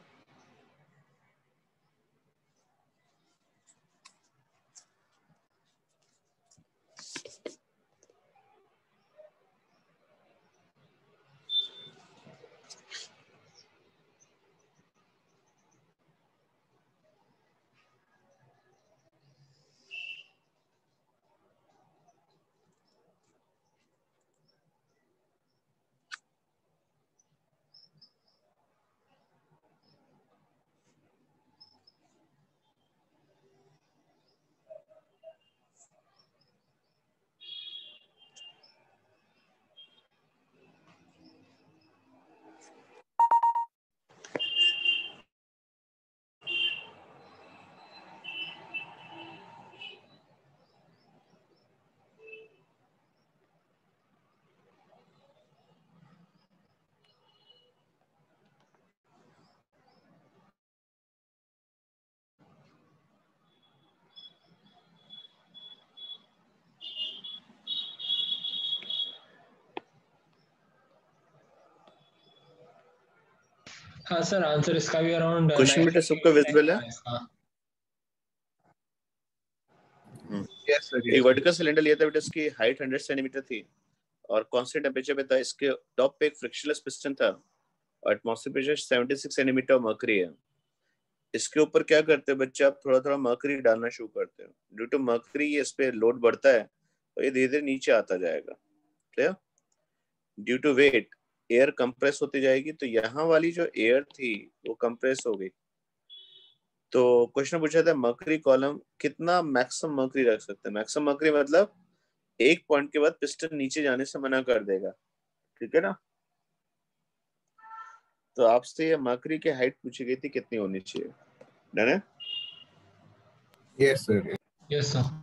हाँ सर, आंसर इसका भी अराउंड क्वेश्चन बेटा सबका विजिबल है? Yes sir. एक वर्टिकल सिलेंडर लिया था बेटा, इसकी हाइट 100 सेंटीमीटर थी और कांस्टेंट टेंपरेचर पे था। इसके टॉप पे एक फ्रिक्शनलेस पिस्टन था और एटमॉस्फेयर प्रेशर 76 सेंटीमीटर मर्करी है। इसके ऊपर क्या करते हैं बच्चे, आप थोड़ा थोड़ा मर्करी डालना शुरू करते हो। ड्यू टू मर्करी ये इस पे लोड बढ़ता है तो ये धीरे धीरे नीचे आता जाएगा। Clear? Due to weight air compress होती जाएगी, तो यहाँ वाली जो एयर थी वो कंप्रेस हो गई। तो क्वेश्चन पूछा था मर्करी कॉलम कितना मैक्सिमम मर्करी रख सकते हैं। मैक्सिमम मर्करी मतलब एक पॉइंट के बाद पिस्टन नीचे जाने से मना कर देगा, ठीक है ना। तो आपसे ये मर्करी की हाइट पूछी गई थी कितनी होनी चाहिए। डन है? Yes sir. Yes sir.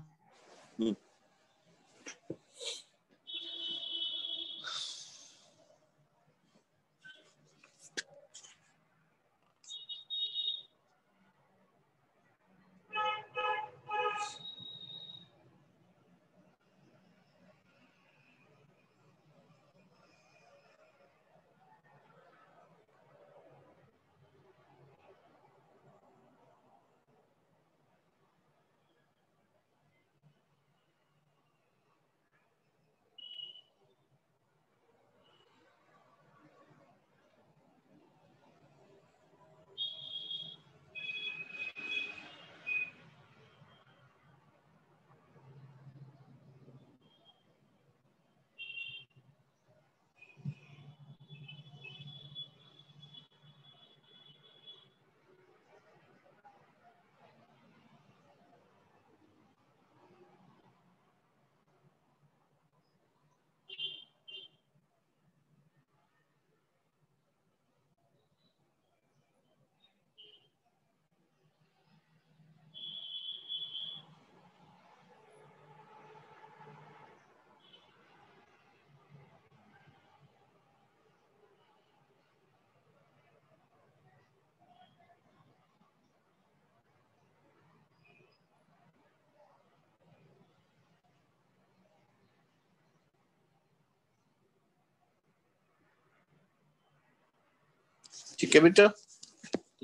ठीक है बेटा,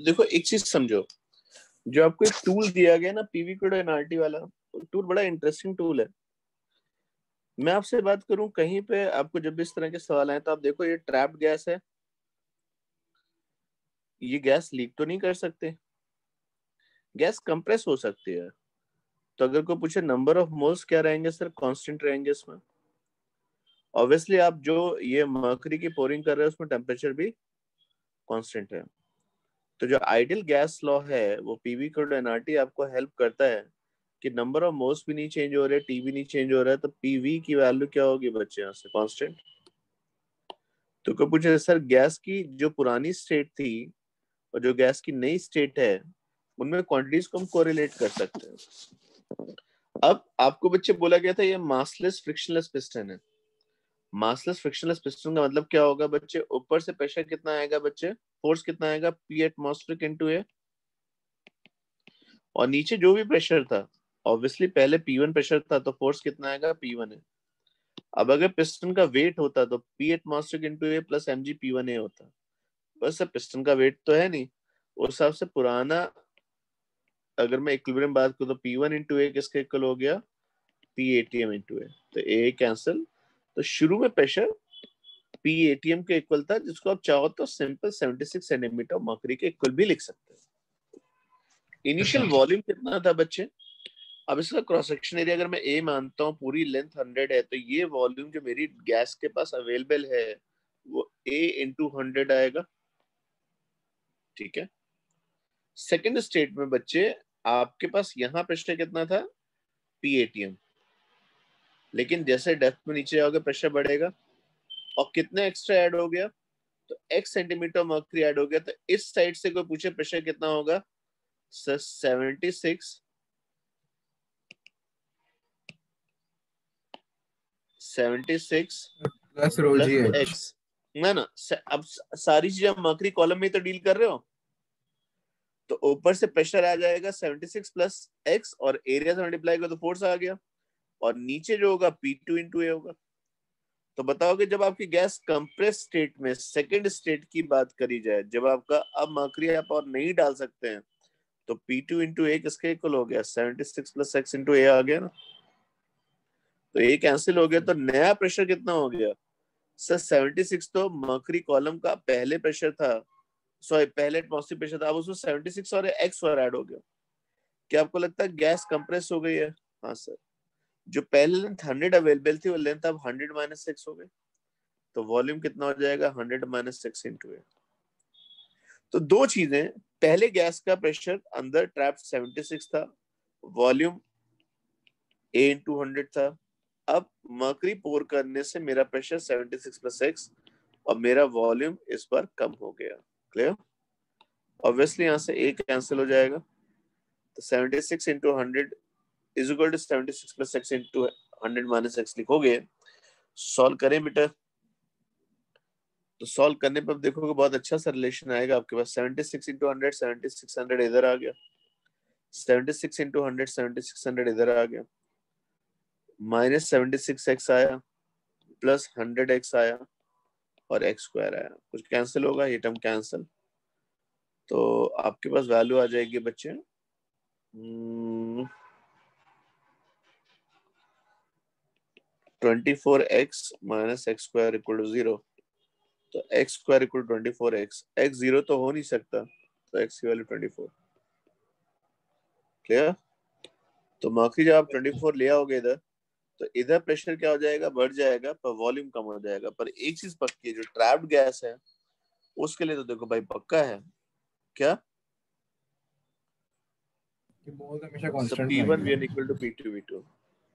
देखो एक चीज समझो, जो आपको एक टूल दिया गया ना पीवी कोड एनआरटी वाला, टूल बड़ा इंटरेस्टिंग टूल है। मैं आपसे बात करूं कहीं पे आपको जब भी इस तरह के सवाल आए तो आप देखो ये ट्रैप्ड गैस है, ये गैस लीक तो नहीं कर सकते, गैस कंप्रेस हो सकती है। तो अगर कोई पूछे नंबर ऑफ मोल्स क्या रहेंगे सर, कांस्टेंट रहेंगे इसमें। ऑब्वियसली आप जो ये मर्करी की पोरिंग कर रहे हैं उसमें टेम्परेचर भी कांस्टेंट है। तो जो आइडियल गैस लॉ है वो पीवी इक्वल टू एनआरटी आपको हेल्प करता है कि नंबर ऑफ मोल्स भी नहीं चेंज हो रहे, टी भी नहीं चेंज हो रहा है, तो पीवी की वैल्यू क्या होगी बच्चे यहाँ से, कांस्टेंट। तो कोई पूछे सर गैस की जो पुरानी स्टेट थी और जो गैस की नई स्टेट है उनमें क्वांटिटीज को हम कोरिलेट कर सकते हैं। अब आपको बच्चे बोला गया था ये मासलेस फ्रिक्शनलेस पिस्टन है। मासलेस फ्रिक्शनलेस पिस्टन का मतलब क्या होगा बच्चे, ऊपर से प्रेशर कितना आएगा बच्चे, फोर्स कितना आएगा, पी एटमॉस्फेरिक इनटू ए, और नीचे जो भी प्रेशर था ऑब्वियसली पहले P1 प्रेशर था तो फोर्स कितना आएगा, P1 है। अब अगर पिस्टन का वेट होता तो P एटमॉस्फेरिक इनटू ए प्लस mg P1A होता। बस अब पिस्टन का वेट तो है नहीं, उस हिसाब से पुराना अगर मैं इक्विलिब्रियम बात करूं तो P1 इंटू ए किसके इक्वल हो गया, P ATM इंटू ए, तो ए कैंसिल। तो शुरू में प्रेशर P ATM के इक्वल था, जिसको आप चाहो तो सिंपल 76 सेंटीमीटर मर्करी के इक्वल भी लिख सकते हैं। इनिशियल वॉल्यूम कितना था बच्चे, अब इसका क्रॉस सेक्शन एरिया अगर मैं ए मानता हूँ, पूरी लेंथ 100 है, तो ये वॉल्यूम जो मेरी गैस के पास अवेलेबल है वो ए इंटू 100 आएगा। ठीक है। सेकेंड स्टेट में बच्चे आपके पास यहाँ प्रेशर कितना था, PATM, लेकिन जैसे डेप्थ में नीचे जाओगे प्रेशर बढ़ेगा, और कितने एक्स्ट्रा ऐड हो गया, तो x सेंटीमीटर मर्करी ऐड हो गया। तो इस साइड से कोई पूछे प्रेशर कितना होगा सर, 76 प्लस रो जी प्लस एच। एक्स ना अब सारी चीजें मर्करी कॉलम में तो डील कर रहे हो, तो ऊपर से प्रेशर आ जाएगा 76 प्लस एक्स और एरिया से मल्टीप्लाई कर तो फोर्स आ गया, और नीचे जो होगा P2 इंटू ए होगा। तो बताओ कि जब आपकी गैस कंप्रेस स्टेट में सेकंड स्टेट की बात करी जाए, जब आपका अब मर्करी आप और नहीं डाल सकते हैं, तो P2 इंटू ए किसके इक्वल हो गया, 76 प्लस एक्स इंटू ए आ गया ना। तो ए कैंसिल हो गया, तो नया प्रेशर कितना हो गया सर, 76 तो मर्करी कॉलम का पहले प्रेशर था, सॉरी पहले एटमॉस्फेरिक प्रेशर था, अब उसमें 76 और एक्स और ऐड हो गया। क्या आपको लगता है गैस कंप्रेस हो गई है? हाँ सर। जो पहले लेंथ 100 अवेलेबल थी वो लेंथ अब 100 माइनस 6 हो गई, तो वॉल्यूम कितना हो जाएगा 100 माइनस 6 इंटू ए। तो दो चीजें, पहले गैस का प्रेशर अंदर ट्रैप्ड 76 था, वॉल्यूम ए इंटू 100 था। अब मर्करी पोर करने से मेरा प्रेशर 76 प्लस एक्स और मेरा वॉल्यूम इस बार कम हो गया। क्लियर? ऑब्वियसली यहाँ से ए कैंसिल हो जाएगा, तो 76 into 100 is equal to 76 plus X into 100 minus X लिखोगे। सॉल्व करें बेटा, तो सॉल्व करने पर देखोगे बहुत अच्छा सा रिलेशन आएगा आपके पास। 76 इंटू 100 7600 इधर आ गया, 76 इंटू 100 7600 इधर आ गया, माइनस 76 एक्स आया, प्लस 100 एक्स आया, और एक्स स्क्वायर आया। कुछ कैंसिल होगा, ये टर्म कैंसिल, तो आपके पास वैल्यू आ जाएगी बच्चे 24x minus X square equal to 0। तो X square equal to 24x, X 0 तो हो नहीं सकता, तो एक्स की वैल्यू 24। क्लियर? तो मर्करी जब आप 24 ले आओगे इधर, तो इधर प्रेशर क्या हो जाएगा, बढ़ जाएगा, पर वॉल्यूम कम हो जाएगा। पर एक चीज पक्की है, जो ट्रैप्ड गैस है उसके लिए तो देखो भाई पक्का है क्या, हमेशा कांस्टेंट P1 रहेगा। V1 equal to P2 V2।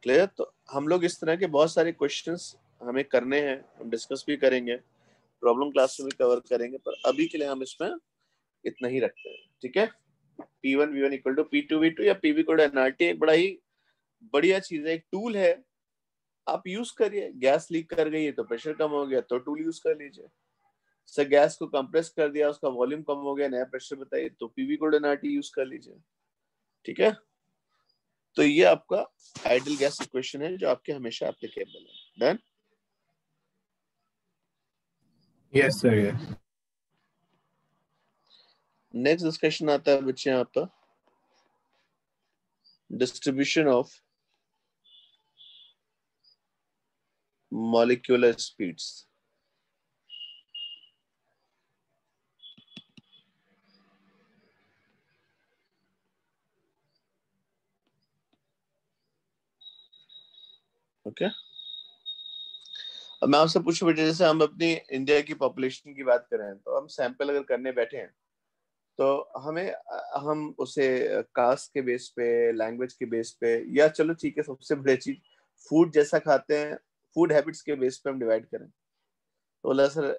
Clear? तो हम लोग इस तरह के बहुत सारे क्वेश्चंस हमें करने हैं, हम डिस्कस भी करेंगे, प्रॉब्लम क्लास में भी कवर करेंगे, पर अभी के लिए हम इसमें इतना ही रखते हैं। ठीक है? P1 V1 equal to P2 V2 या PV इक्वल टू एनआरटी एक बड़ा ही बढ़िया चीज है, एक टूल है, आप यूज करिए। गैस लीक कर गई है तो प्रेशर कम हो गया, तो टूल यूज कर लीजिए। सर गैस को कंप्रेस कर दिया, उसका वॉल्यूम कम हो गया, नया प्रेशर बताइए, तो PV equal to NRT use कर लीजिए। ठीक है? तो ये आपका आइडियल गैस इक्वेशन है जो आपके हमेशा एप्लीकेबल है। Done? Yes sir. Yes. Next discussion आता है बच्चे यहाँ पर distribution of molecular speeds. Okay. अब मैं आपसे पूछूं बेटे, जैसे हम अपनी इंडिया की पॉपुलेशन की बात करें तो हम सैंपल अगर करने बैठे हैं तो हम उसे कास्ट के बेस पे, लैंग्वेज के बेस पे, या चलो ठीक है सबसे बड़ी चीज फूड जैसा खाते हैं, फूड हैबिट्स के बेस पे हम डिवाइड करें तो बोला सर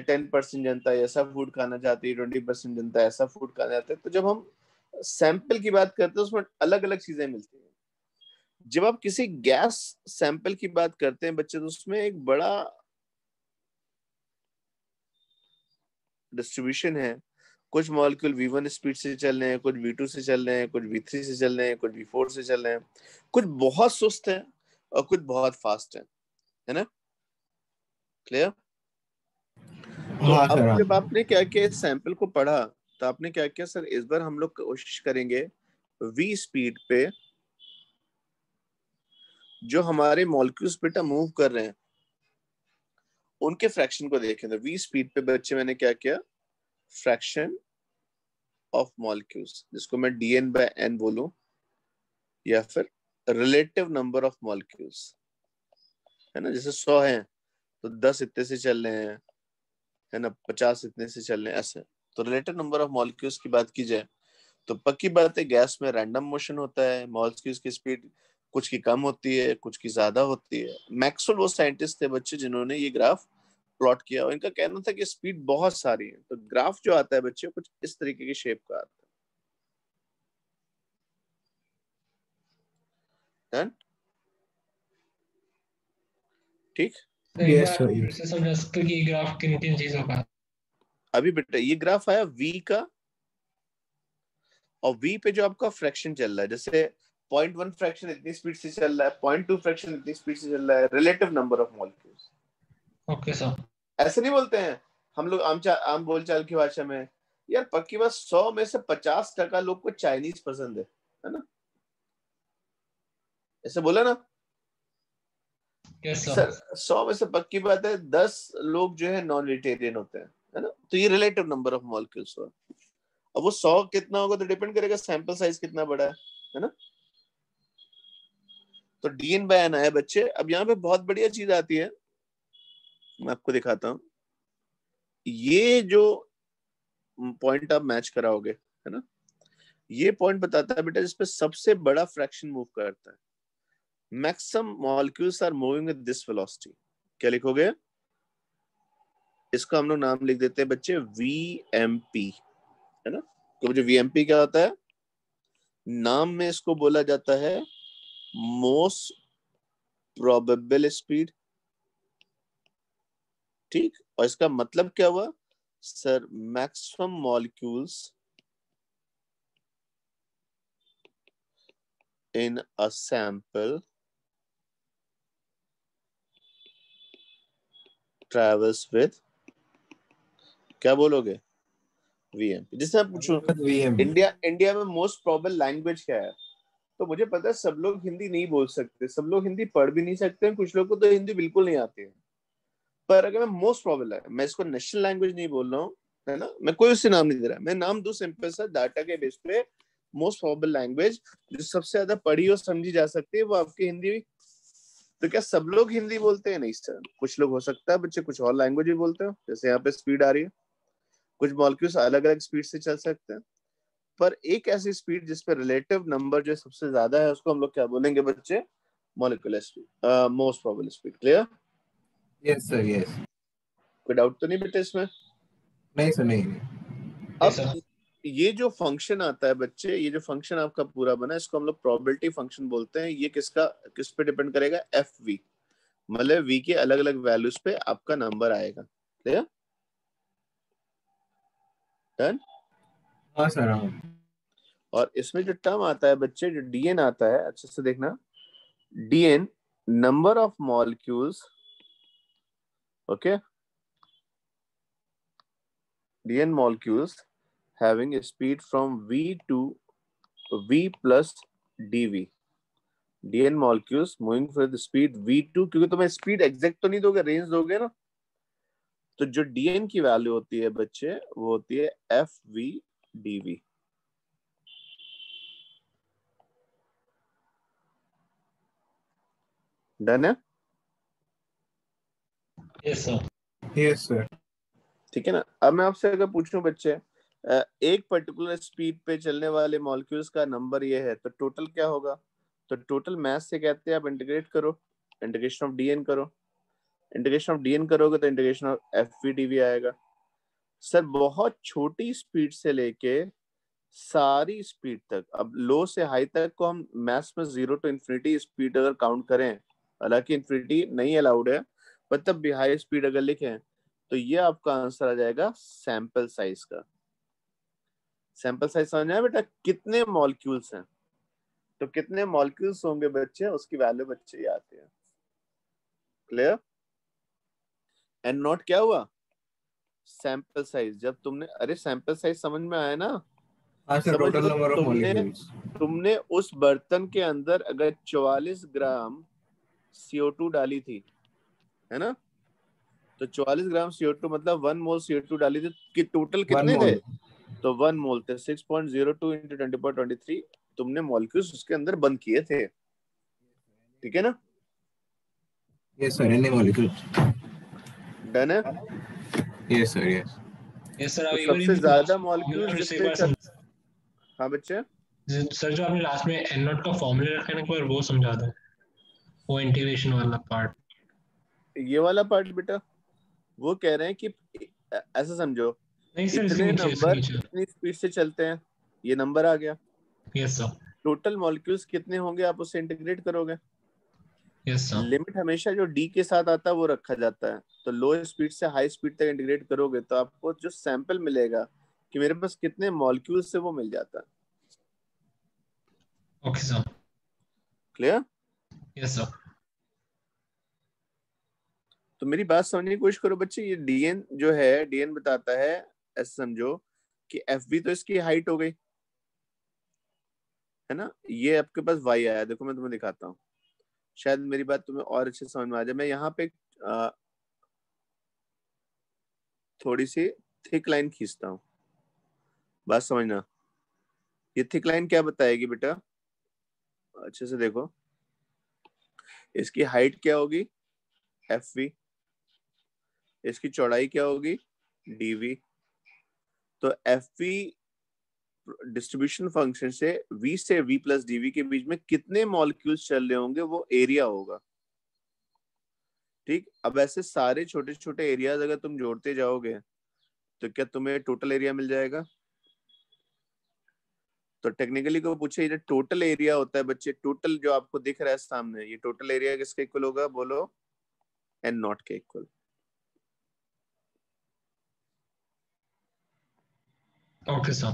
10% जनता ऐसा फूड खाना चाहती है, 20% जनता ऐसा फूड खाना चाहती है। तो जब हम सैंपल की बात करते हैं उसमें अलग अलग चीजें मिलती हैं। जब आप किसी गैस सैंपल की बात करते हैं बच्चे तो उसमें एक बड़ा डिस्ट्रीब्यूशन है। कुछ मॉलिक्यूल V1 स्पीड से चल रहे हैं, कुछ V2 से चल रहे हैं, कुछ V3 से चल रहे हैं, कुछ V4 से चल रहे हैं, कुछ बहुत सुस्त है और कुछ बहुत फास्ट है ना? क्लियर? तो हाँ अब सर। जब आपने क्या किया इस सैंपल को पढ़ा तो आपने क्या किया, सर इस बार हम लोग कोशिश करेंगे V स्पीड पे जो हमारे मॉलिक्यूल्स बेटा मूव कर रहे हैं उनके फ्रैक्शन को देखें। तो V स्पीड पे बच्चे मैंने क्या किया, फ्रैक्शन ऑफ मॉलिक्यूल्स, जिसको मैं dn/n बोलूं, या फिर रिलेटिव नंबर ऑफ मॉलिक्यूल्स, है ना? जैसे 100 है तो 10 इतने से चल रहे हैं, है ना, 50 इतने से चल रहे हैं, ऐसे। तो रिलेटिव नंबर ऑफ मॉलिक्यूल्स की बात की जाए तो पक्की बात है गैस में रैंडम मोशन होता है, मॉलिक्यूल्स की स्पीड कुछ की कम होती है, कुछ की ज्यादा होती है। मैक्सवेल वो साइंटिस्ट थे बच्चे जिन्होंने ये ग्राफ प्लॉट किया और इनका कहना था कि स्पीड बहुत सारी है। तो ग्राफ जो आता है बच्चे कुछ इस तरीके की शेप का आता है। ठीक। तो एक यस बार सर, फिर यस। से समझा सकते कि ग्राफ किन किन चीजों का। अभी बेटा ये ग्राफ आया V का, और V पे जो आपका फ्रैक्शन चल रहा है, जैसे 0.1 फ्रैक्शन इतनी स्पीड से चल रहा है, 0.2 फ्रैक्शन इतनी स्पीड से चल रहा है, relative number of molecules. Okay sir. ऐसे नहीं बोलते हैं हम लोग आम बोलचाल की भाषा में, यार पक्की बात 100 में से 50% लोग को चाइनीज पसंद है ना? ऐसे बोला ना यस कि सर। सर 100 में से पक्की बात है 10 लोग जो है नॉन वेजिटेरियन होते हैं, है ना? तो ये रिलेटिव नंबर ऑफ मॉलिक्यूल्स हुआ। अब वो 100 कितना होगा तो डिपेंड करेगा सैंपल साइज कितना बड़ा है ना? तो dn/n आया बच्चे। अब यहाँ पे बहुत बढ़िया चीज आती है, मैं आपको दिखाता हूँ। ये जो पॉइंट आप मैच कराओगे, है ना, ये पॉइंट बताता है बेटा जिसपे सबसे बड़ा फ्रैक्शन मूव करता है। Maximum molecules are moving with this velocity. क्या लिखोगे? इसका हम लोग नाम लिख देते हैं बच्चे VMP, है ना? तो मुझे VMP क्या होता है? नाम में इसको बोला जाता है मोस्ट प्रोबेबल स्पीड। ठीक। और इसका मतलब क्या हुआ sir? Maximum molecules in a sample travels with, क्या बोलोगे? VMP। जैसे आप पूछो VMP। इंडिया में मोस्ट प्रोबेबल लैंग्वेज क्या है, तो मुझे पता है सब लोग हिंदी नहीं बोल सकते, सब लोग हिंदी पढ़ भी नहीं सकते हैं, कुछ लोग को तो हिंदी बिल्कुल नहीं आती है। पर अगर मैं मोस्ट प्रोबेबल है, मैं इसको नेशनल लैंग्वेज नहीं बोल रहा हूँ, है ना, मैं कोई उससे नाम नहीं दे रहा, मैं नाम दूं सिंपल सा डाटा के बेस पे। मोस्ट प्रोबेबल लैंग्वेज जो सबसे ज्यादा पढ़ी और समझी जा सकती है वो आपकी हिंदी। तो क्या सब लोग हिंदी बोलते हैं? नहीं सर, कुछ लोग हो सकता है बच्चे कुछ और लैंग्वेज भी बोलते हो, जैसे यहाँ पे स्पीड आ रही है, कुछ मॉलिक्यूल्स अलग अलग स्पीड से चल सकते हैं। पर एक ऐसी स्पीड जिसपे रिलेटिव नंबर जो सबसे ज्यादा है उसको हम लोग क्या बोलेंगे बच्चे? Molecular speed, most probable speed. Clear? Yes sir, yes. कोई डाउट तो नहीं बेटे इसमें? नहीं सर, नहीं। यस अब सर। ये जो फंक्शन आता है बच्चे, ये जो फंक्शन आपका पूरा बना है इसको हम लोग प्रोबेबिलिटी फंक्शन बोलते हैं। ये किस पे डिपेंड करेगा? FV, मतलब V के अलग अलग वैल्यूज पे आपका नंबर आएगा। क्लियर? डन? हाँ सर, हाँ। और इसमें जो टर्म आता है बच्चे, जो DN आता है, अच्छे से देखना, DN number of molecules, okay, DN molecules having a speed from V to V plus dV। DN molecules moving with the speed V2, क्योंकि तुम्हें स्पीड एग्जैक्ट तो नहीं दोगे, रेंज दोगे ना। तो जो DN की वैल्यू होती है बच्चे वो होती है FV dV। डन है? Yes sir. Yes sir. ठीक है ना। अब मैं आपसे अगर पूछूं बच्चे, एक पर्टिकुलर स्पीड पे चलने वाले मॉलिक्यूल्स का नंबर ये है, तो टोटल क्या होगा? तो टोटल मास से कहते हैं आप इंटीग्रेट करो, इंटीग्रेशन ऑफ डीएन करो, इंटीग्रेशन ऑफ डीएन करोगे तो इंटीग्रेशन ऑफ एफवीडीवी आएगा। सर बहुत छोटी स्पीड से लेके सारी स्पीड तक, अब लो से हाई तक को हम मैथ्स में 0 to infinity स्पीड अगर काउंट करें, हालांकि इन्फिनिटी नहीं अलाउड है, पर तब भी हाई स्पीड अगर लिखें तो ये आपका आंसर आ जाएगा सैंपल साइज का। सैंपल साइज समझ आया बेटा? कितने मॉलिक्यूल्स हैं, तो कितने मॉलिक्यूल्स होंगे बच्चे, उसकी वैल्यू बच्चे ये आती है। क्लियर? एंड नॉट क्या हुआ? Sample size. जब तुमने, अरे सैंपल साइज समझ में आया ना? हाँ सर, समझ टोटल लो नंबर ऑफ तुमने मॉलिक्यूल्स। तुमने उस बर्तन के अंदर अगर 44 ग्राम CO2 डाली थी, है ना, तो 44 ग्राम CO2 मतलब 1 मोल CO2 डाली थी, कि टोटल 1 कितने थे? मोल। तो 1 मोल थे, 6.02 into 10^23 तुमने मॉलिक्यूल्स उसके अंदर बंद किए थे। ठीक है ना? Yes sir, any molecules. Done है? Yes sir, yes. Yes sir. तो अब एक सबसे बार ज्यादा मॉलिक्यूल्स फिर से एक जितने बार चल... हाँ बच्चे, सर जो आपने लास्ट में एन नॉट का फॉर्मूला रखा है ना, एक बार वो समझा दो, वो इंटीग्रेशन वाला पार्ट। ये वाला पार्ट बेटा, वो कह रहे हैं कि ऐसा समझो, नहीं सर, इसके इतने नीचे, इसके नंबर नीचे। इतनी स्पीड से चलते हैं, ये नंबर आ गया। Yes sir. टोटल मॉलिक्यूल्स कितने होंगे आप उससे इंटीग्रेट करोगे। Yes sir. लिमिट हमेशा जो डी के साथ आता है वो रखा जाता है, तो लो स्पीड से हाई स्पीड तक इंटीग्रेट करोगे तो आपको जो सैंपल मिलेगा कि मेरे पास कितने मॉलिक्यूल्स से, वो मिल जाता है। Okay sir. Clear? Yes sir. तो मेरी बात समझने की कोशिश करो बच्चे, ये डीएन जो है, डीएन बताता है, ऐसे समझो कि एफ बी तो इसकी हाइट हो गई, है ना, ये आपके पास वाई आया, देखो मैं तुम्हें दिखाता हूँ, शायद मेरी बात तुम्हें और अच्छे समझ में आ जाए। मैं यहाँ पे थोड़ी सी थिक लाइन खींचता हूँ, बात समझना। ये थिक लाइन क्या बताएगी बेटा, अच्छे से देखो, इसकी हाइट क्या होगी, एफ वी, इसकी चौड़ाई क्या होगी, डीवी। तो एफ वी डिस्ट्रीब्यूशन फंक्शन से v से v प्लस डीवी के बीच में कितने मॉलिक्यूल्स चल रहे होंगे, वो एरिया होगा। ठीक, अब ऐसे सारे छोटे छोटे एरियाज अगर तुम जोड़ते जाओगे तो क्या तुम्हें टोटल एरिया मिल जाएगा? तो टेक्निकली को पूछे, ये टोटल एरिया होता है बच्चे, टोटल जो आपको दिख रहा है सामने, ये टोटल एरिया किसके इक्वल होगा, बोलो? एन नॉट के इक्वल। Okay sir.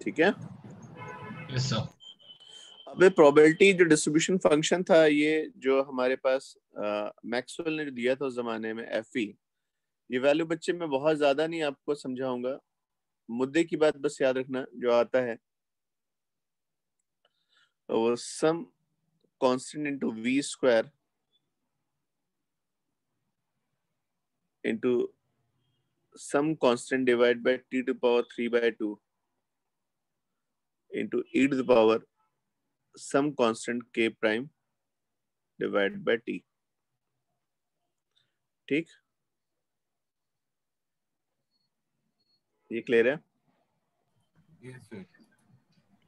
ठीक है? Yes sir. अब प्रोबेबिलिटी जो डिस्ट्रीब्यूशन फंक्शन था, ये जो हमारे पास मैक्सवेल ने जो दिया था उस जमाने में, एफ ई, ये वैल्यू बच्चे मैं बहुत ज्यादा नहीं आपको समझाऊंगा, मुद्दे की बात बस याद रखना जो आता है वो some constant into V square into some constant divide by t to power 3/2 into e to the power some constant k prime divided by t। ठीक, ये क्लियर है? Yes sir.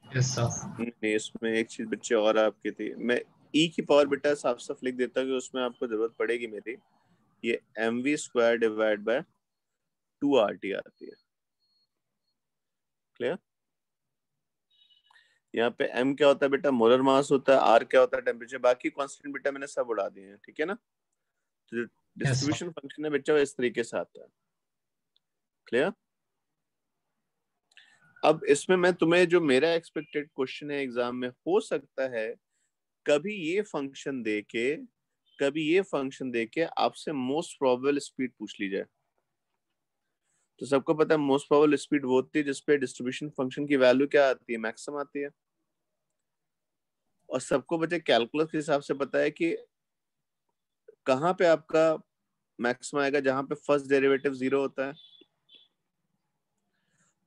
Yes sir. इसमें एक चीज बच्चे और आपकी थी, मैं e की पावर बेटा साफ साफ लिख देता हूँ कि उसमें आपको जरूरत पड़ेगी मेरी, ये mv square divide by 2RT आती है। क्लियर? यहाँ पे m क्या होता है बेटा, मोलर मास होता है, r क्या होता है, टेम्परेचर, बाकी कांस्टेंट बेटा मैंने सब उड़ा दिए हैं। ठीक है ना? तो जो डिस्ट्रीब्यूशन फंक्शन है बेटा वो इस तरीके से आता है। क्लियर? अब इसमें मैं तुम्हें, जो मेरा एक्सपेक्टेड क्वेश्चन है एग्जाम में, हो सकता है कभी ये फंक्शन देके, कभी ये फंक्शन देके आपसे मोस्ट प्रोबेबल स्पीड पूछ ली जाए। तो सबको पता है मोस्ट प्रोबेबल स्पीड वो होती है जिसपे डिस्ट्रीब्यूशन फंक्शन की वैल्यू क्या आती है, मैक्सिमम आती है। और सबको बच्चे कैलकुलस के हिसाब से पता है कि कहाँ पे आपका मैक्सिमम आएगा, जहां पे फर्स्ट डेरिवेटिव 0 होता है।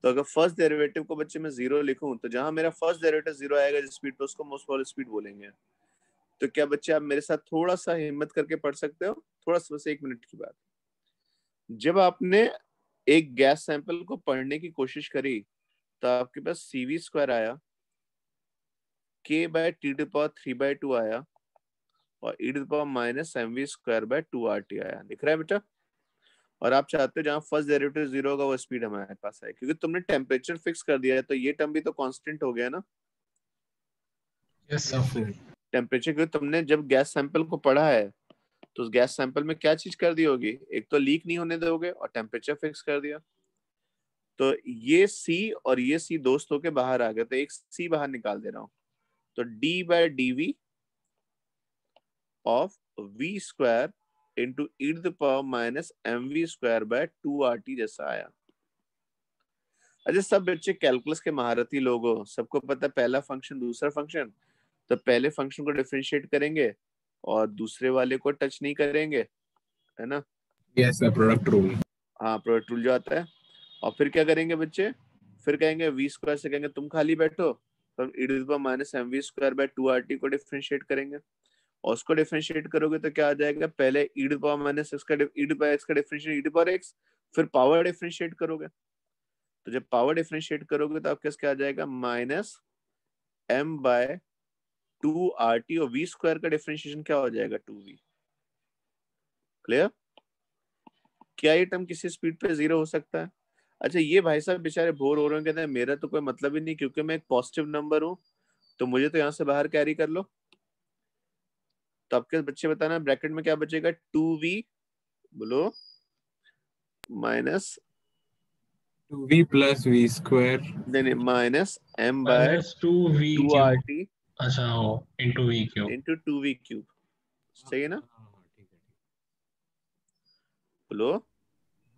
तो अगर फर्स्ट डेरिवेटिव को बच्चे मैं 0 लिखूं, तो जहां मेरा फर्स्ट डेरिवेटिव 0 आएगा जिस स्पीड पे, उसको मोस्ट प्रोबेबल स्पीड बोलेंगे। तो क्या बच्चे आप मेरे साथ थोड़ा सा हिम्मत करके पढ़ सकते हो? थोड़ा सा, बस 1 मिनट की बात। जब आपने एक गैस सैंपल को पढ़ने की कोशिश करी तो आपके पास CV स्क्वायर आया, K/T⁻3/2 आया और e⁻−mv² RT आया। दिख रहा है बेटा? और आप चाहते हो जहां फर्स्ट डेरिवेटिव 0 होगा वो स्पीड हमारे पास है, क्योंकि तुमने टेम्परेचर फिक्स कर दिया है, तो ये टर्म भी तो कांस्टेंट हो गया ना। Yes Yes, sir. sir. Temperature, क्योंकि तुमने जब गैस सैंपल को पढ़ा है तो उस गैस सैंपल में क्या चीज कर दी होगी? एक तो लीक नहीं होने दोगे और टेम्परेचर फिक्स कर दिया। तो ये C और ये C दोस्त होके बाहर आ गए, तो एक C बाहर निकाल दे रहा हूं। तो d/dv of v² into e⁻−mv² 2RT जैसा आया। अच्छा, सब बच्चे कैलकुलस के महारथी लोग हो, सबको पता है पहला फंक्शन दूसरा फंक्शन, तो पहले फंक्शन को डिफरेंशिएट करेंगे और दूसरे वाले को टच नहीं करेंगे, है ना? Yes, sir. Product rule. हाँ, प्रोडक्ट रूल जो आता है। और फिर क्या करेंगे बच्चे? फिर कहेंगे v² से कहेंगे तुम खाली बैठो, तो हम e⁻−mv²/2RT को डिफरेंशिएट करेंगे। और उसको डिफरेंशिएट करोगे तो क्या आ जाएगा? पहले e⁻−x का डिफरेंशिएट e⁻x, फिर पावर डिफरेंशिएट करोगे। तो जब पावर डिफरेंशिएट करोगे तो आपके क्या आ जाएगा? -m/2RT और v² का डिफरेंशिएशन क्या हो जाएगा? 2v। क्लियर? क्या ये टर्म किसी स्पीड पे 0 हो सकता है? अच्छा, ये भाई साहब बेचारे बोर हो रहे हैं, कहते हैं मेरा तो कोई मतलब ही नहीं, क्योंकि मैं एक पॉजिटिव नंबर हूं, तो मुझे तो यहाँ से बाहर कैरी कर लो। तो आपके बच्चे बताना ब्रैकेट में क्या बचेगा? 2v, बोलो, minus 2v plus v square. नहीं, -2v³ -m/2RT अच्छा हो इंटू v³ इंटू 2v³। सही है ना? ठीक है। बोलो।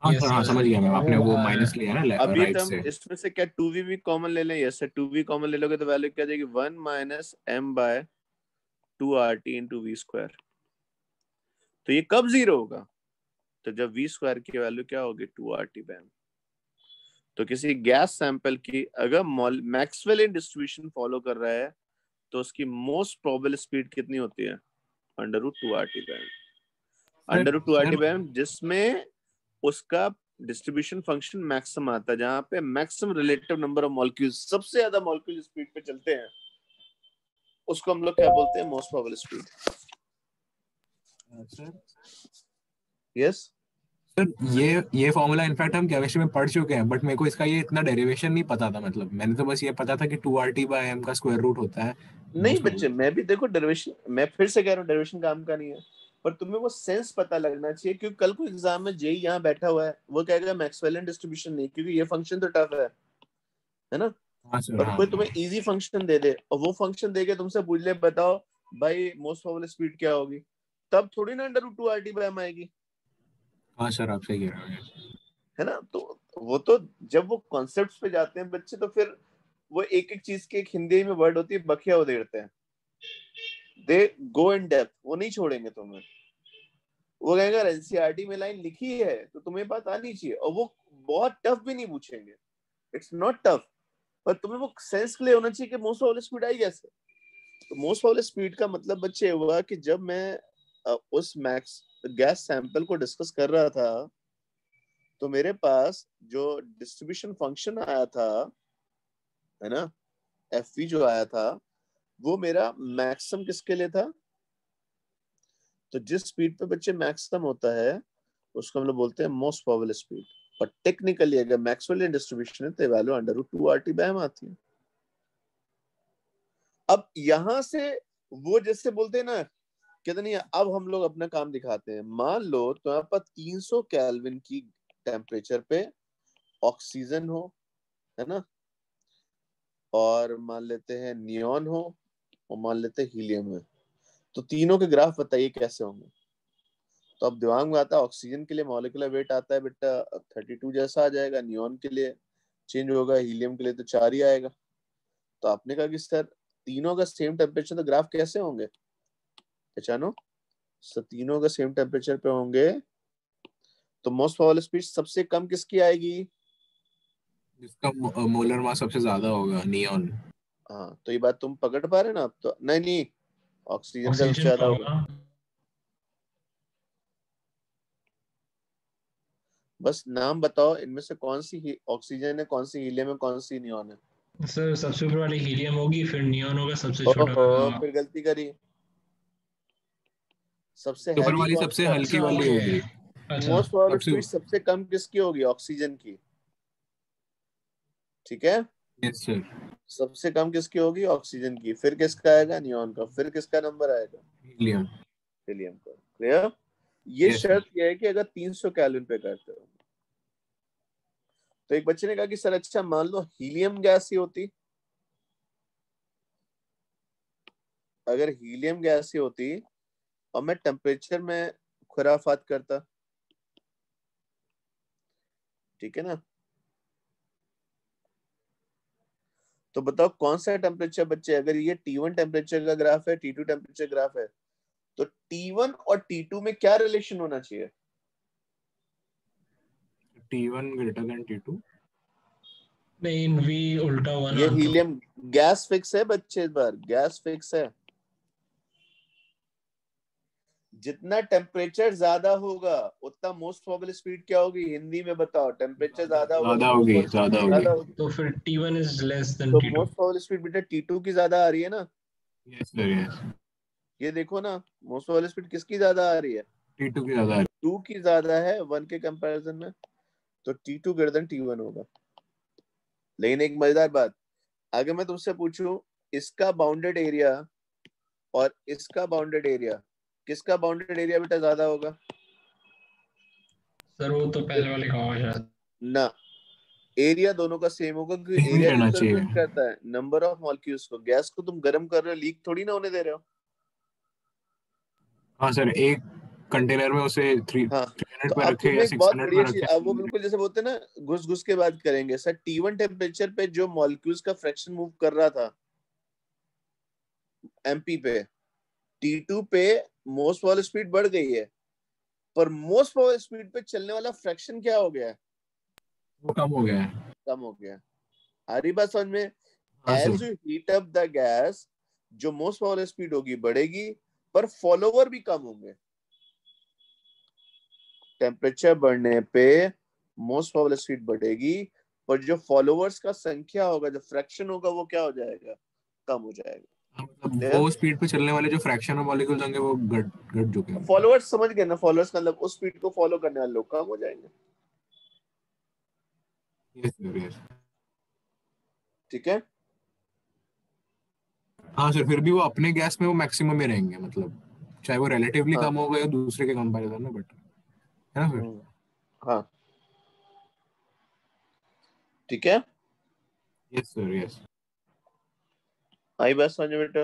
हाँ यस सर, हाँ सर। समझ गया मैं, आपने वो आ रहा माइनस है। लिया ना अब ये राइट टर्म से। इसमें से क्या 2v भी कॉमन ले लें? यस सर, 2v कॉमन ले लोगे तो वैल्यू क्या जाएगी? 1-m/2RT into v²। तो ये कब 0 होगा? तो जब v² की वैल्यू क्या होगी? 2RT/m। तो किसी गैस सैंपल की अगर मैक्सवेल डिस्ट्रीब्यूशन फॉलो कर रहा है तो उसकी मोस्ट प्रोबेबल स्पीड कितनी होती है? √2RT/m। सर √2RT/m जिसमें उसका डिस्ट्रीब्यूशन फंक्शन मैक्सिमम आता है, जहां पे maximum relative number of molecules, सबसे ज्यादा मॉलिक्यूल स्पीड पे चलते हैं, उसको हम लोग क्या बोलते हैं? Most probable speed. Sir yes. Sir ये फॉर्मूला इनफैक्ट हम केमिस्ट्री में पढ़ चुके हैं, बट मेरे को इसका ये इतना डेरिवेशन नहीं पता था। मतलब मैंने तो बस ये पता था कि 2RT/m का स्क्वायर रूट होता है नहीं मोस्ट बच्चे, प्रोबेबली। मैं भी देखो डेरिवेशन, मैं फिर से कह रहा हूँ डेरिवेशन काम का नहीं है, पर तुम्हें वो सेंस पता लगना चाहिए, क्योंकि कल को एग्जाम में जेई यहाँ बैठा हुआ है, वो कहेगा मैक्सवेलियन डिस्ट्रीब्यूशन नहीं, क्योंकि ये फंक्शन तो टफ है ना? हाँ सर, पर हाँ कोई तुम्हें इजी फंक्शन दे दे और वो फंक्शन देके तुमसे पूछ ले बताओ भाई मोस्ट प्रोबेबल स्पीड क्या होगी, तब थोड़ी ना √2RT/m आएगी, हाँ सर, आप सही कह रहे हैं। है ना? तो वो तो जब वो कॉन्सेप्ट्स पे जाते हैं बच्चे, तो फिर वो एक एक चीज की एक हिंदी में वर्ड होती है, बखिया उधेड़ते हैं। दे गो इन डेप्थ, वो नहीं छोड़ेंगे तुम्हें। वो कहेंगे एनसीईआरटी में लाइन लिखी है तो तुम्हें बात आनी चाहिए, और वो बहुत टफ भी नहीं पूछेंगे, इट्स नॉट टफ, पर तुम्हें वो सेंस के लिए होना चाहिए कि मोस्ट प्रोबेबल स्पीड आई कैसे। तो मोस्ट प्रोबेबल स्पीड का मतलब बच्चे हुआ कि जब मैं उस मैक्स गैस सैंपल को डिस्कस कर रहा था, तो मेरे पास जो डिस्ट्रीब्यूशन फंक्शन आया था, है ना, एफ जो आया था, वो मेरा मैक्सिमम किसके लिए था? तो जिस स्पीड पे बच्चे मैक्सिमम होता है उसको हम लोग बोलते हैं मोस्ट प्रोबेबल स्पीड। और टेक्निकली अगर मैक्सवेलियन डिस्ट्रीब्यूशन है तो वैल्यू √2RT/m आती है। अब यहां से वो जैसे बोलते हैं ना, कहते नहीं, अब हम लोग अपना काम दिखाते हैं। मान लो तो यहाँ पर 300 केल्विन की टेम्परेचर पे ऑक्सीजन हो, है ना, और मान लेते हैं नियॉन हो, और मान लेते हैं हीलियम है, तो तीनों के ग्राफ बताइए कैसे होंगे? तो अब दिमाग में आता है ऑक्सीजन के लिए मॉलिक्यूलर वेट आता है बेटा 32 जैसा आ जाएगा, नियॉन के लिए चेंज होगा, हीलियम के लिए तो 4 ही आएगा। तो आपने कहा कि सर तीनों का सेम टेम्परेचर, तो ग्राफ कैसे होंगे? पहचानो, सर तीनों का सेम टेम्परेचर पे होंगे तो मोस्ट प्रोबेबल स्पीड सबसे कम किसकी आएगी? जिसका मोलर मास सबसे ज्यादा होगा, नियॉन। हाँ, तो ये बात तुम पकड़ पा रहे ना? अब तो नहीं नहीं, ऑक्सीजन का सबसे ज्यादा होगा। बस नाम बताओ इनमें से कौन सी ऑक्सीजन है, कौन सी हीलियम है, कौन सी नियॉन है। सर सबसे ऊपर वाली हीलियम होगी, फिर नियॉन होगा, सबसे छोटा ओहो, फिर गलती करी। सबसे ऊपर हैवी वाली कौन सबसे सा है? हल्की अच्छा वाली ओके। होगी। अच्छा मोस्ट प्रोबेबल सबसे स्पीड सबसे कम किसकी होगी? ऑक्सीजन की। ठीक है, यस सर। सबसे कम किसकी होगी? ऑक्सीजन की। फिर किसका आएगा? नियॉन का। फिर किसका नंबर आएगा? हीलियम। हीलियम का। क्लियर? ये यस सर। शर्त यह है कि अगर 300 केल्विन पे करते हो। तो एक बच्चे ने कहा कि सर अच्छा मान लो हीलियम गैस ही होती, अगर हीलियम गैस ही होती और मैं टेम्परेचर में खुराफात करता, ठीक है ना, तो बताओ कौन सा टेम्परेचर बच्चे, अगर ये T1 टेम्परेचर का ग्राफ है, T2 टेम्परेचर ग्राफ है, तो T1 और T2 में क्या रिलेशन होना चाहिए? T1 greater than T2। नहीं, वी उल्टा हुआ ये ना तो। हीलियम गैस फिक्स है बच्चे, इस बार गैस फिक्स है। जितना टेम्परेचर ज्यादा होगा उतना मोस्ट प्रोबेबल स्पीड क्या होगी? हिंदी में बताओ। टेम्परेचर ज्यादा होगा तो ज्यादा मोस्ट होगी, प्रोबेबल ज्यादा स्पीड होगी। ज्यादा होगी। तो फिर T1 इज लेस देन तो T2। मोस्ट प्रोबेबल स्पीड बेटा T2 की ज्यादा आ रही है ना। Yes sir, yes. ये देखो ना, मोस्ट प्रोबेबल स्पीड किसकी ज्यादा आ रही है? T2 की ज्यादा है। 2 की ज्यादा है 1 के कंपैरिजन में। तो T2 ग्रेटर देन T1 होगा। लेकिन एक मजेदार बात, अगर मैं तुमसे पूछूं इसका बाउंडेड एरिया और इसका बाउंडेड एरिया, किसका बाउंडेड एरिया बेटा ज्यादा होगा? सर वो तो पहले वाले का होगा शायद। ना, एरिया दोनों का सेम होगा क्योंकि सेम ही एरिया रहना चाहिए। रिप्रेजेंट करता है नंबर ऑफ मॉलिक्यूल्स को। गैस को तुम गर्म कर रहे हो, लीक थोड़ी ना होने दे रहे हो। हाँ सर, एक कंटेनर में उसे हाँ, 300 तो पे अब रखे तुम्हें या एक बहुत 600 बढ़िया पे चीज, रखे। अब वो बिल्कुल जैसे बोलते हैं ना, घुस घुस के बात करेंगे सर। T1 टेम्परेचर पे जो मॉलिक्यूल्स का फ्रैक्शन मूव कर रहा था MP पे, T2 पे मोस्ट प्रोबेबल स्पीड बढ़ गई है, पर मोस्ट प्रोबेबल स्पीड पे चलने वाला फ्रैक्शन क्या हो गया है? वो कम हो गया है। कम हो गया। आ रही बात समझ में? हाँ सर। As you heat up the gas, जो मोस्ट प्रोबेबल स्पीड होगी बढ़ेगी, पर फॉलोवर भी कम होंगे। टेम्परेचर बढ़ने पे मोस्ट प्रोबेबल स्पीड बढ़ेगी, पर जो फॉलोवर्स का संख्या होगा, जो फ्रैक्शन होगा, वो क्या हो जाएगा? कम हो जाएगा। हाँ, मतलब वो स्पीड पे चलने वाले जो फ्रैक्शन ऑफ मॉलिक्यूल्स होंगे वो घट घट चुके हैं। फॉलोअर्स समझ गए ना? फॉलोअर्स का मतलब उस स्पीड को फॉलो करने वाले लोग कम हो जाएंगे। Yes sir, yes. ठीक है, हाँ सर, फिर भी वो अपने गैस में वो मैक्सिमम में रहेंगे, मतलब चाहे वो रिलेटिवली हाँ। कम हो गए दूसरे के कंपैरिजन में, बट है ना सर। हाँ, ठीक है। Yes sir, yes. आई बात समझ में बेटा?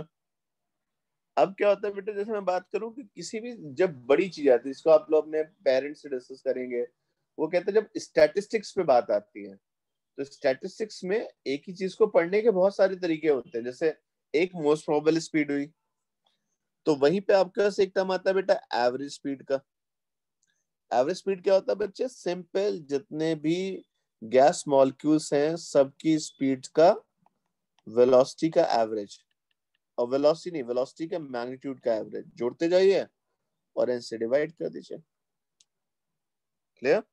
अब क्या होता है बेटा, जैसे मैं बात करूं कि किसी भी जब बड़ी चीज आती है, इसको आप लोग अपने पेरेंट्स से डिस्कस करेंगे, वो कहते हैं जब स्टैटिस्टिक्स पे बात आती है, तो स्टैटिस्टिक्स में एक ही चीज को पढ़ने के बहुत सारे तरीके होते हैं। जैसे एक मोस्ट प्रोबेबल स्पीड हुई, तो वहीं पे आपके पास एक टर्म आता है बेटा एवरेज स्पीड का। एवरेज स्पीड क्या होता है बच्चे? सिंपल, जितने भी गैस मॉलिक्यूल्स हैं सबकी स्पीड का वेलोसिटी का एवरेज, और वेलोसिटी नहीं, वेलोसिटी का मैग्नीट्यूड का एवरेज जोड़ते जाइए और n से डिवाइड कर दीजिए। Clear?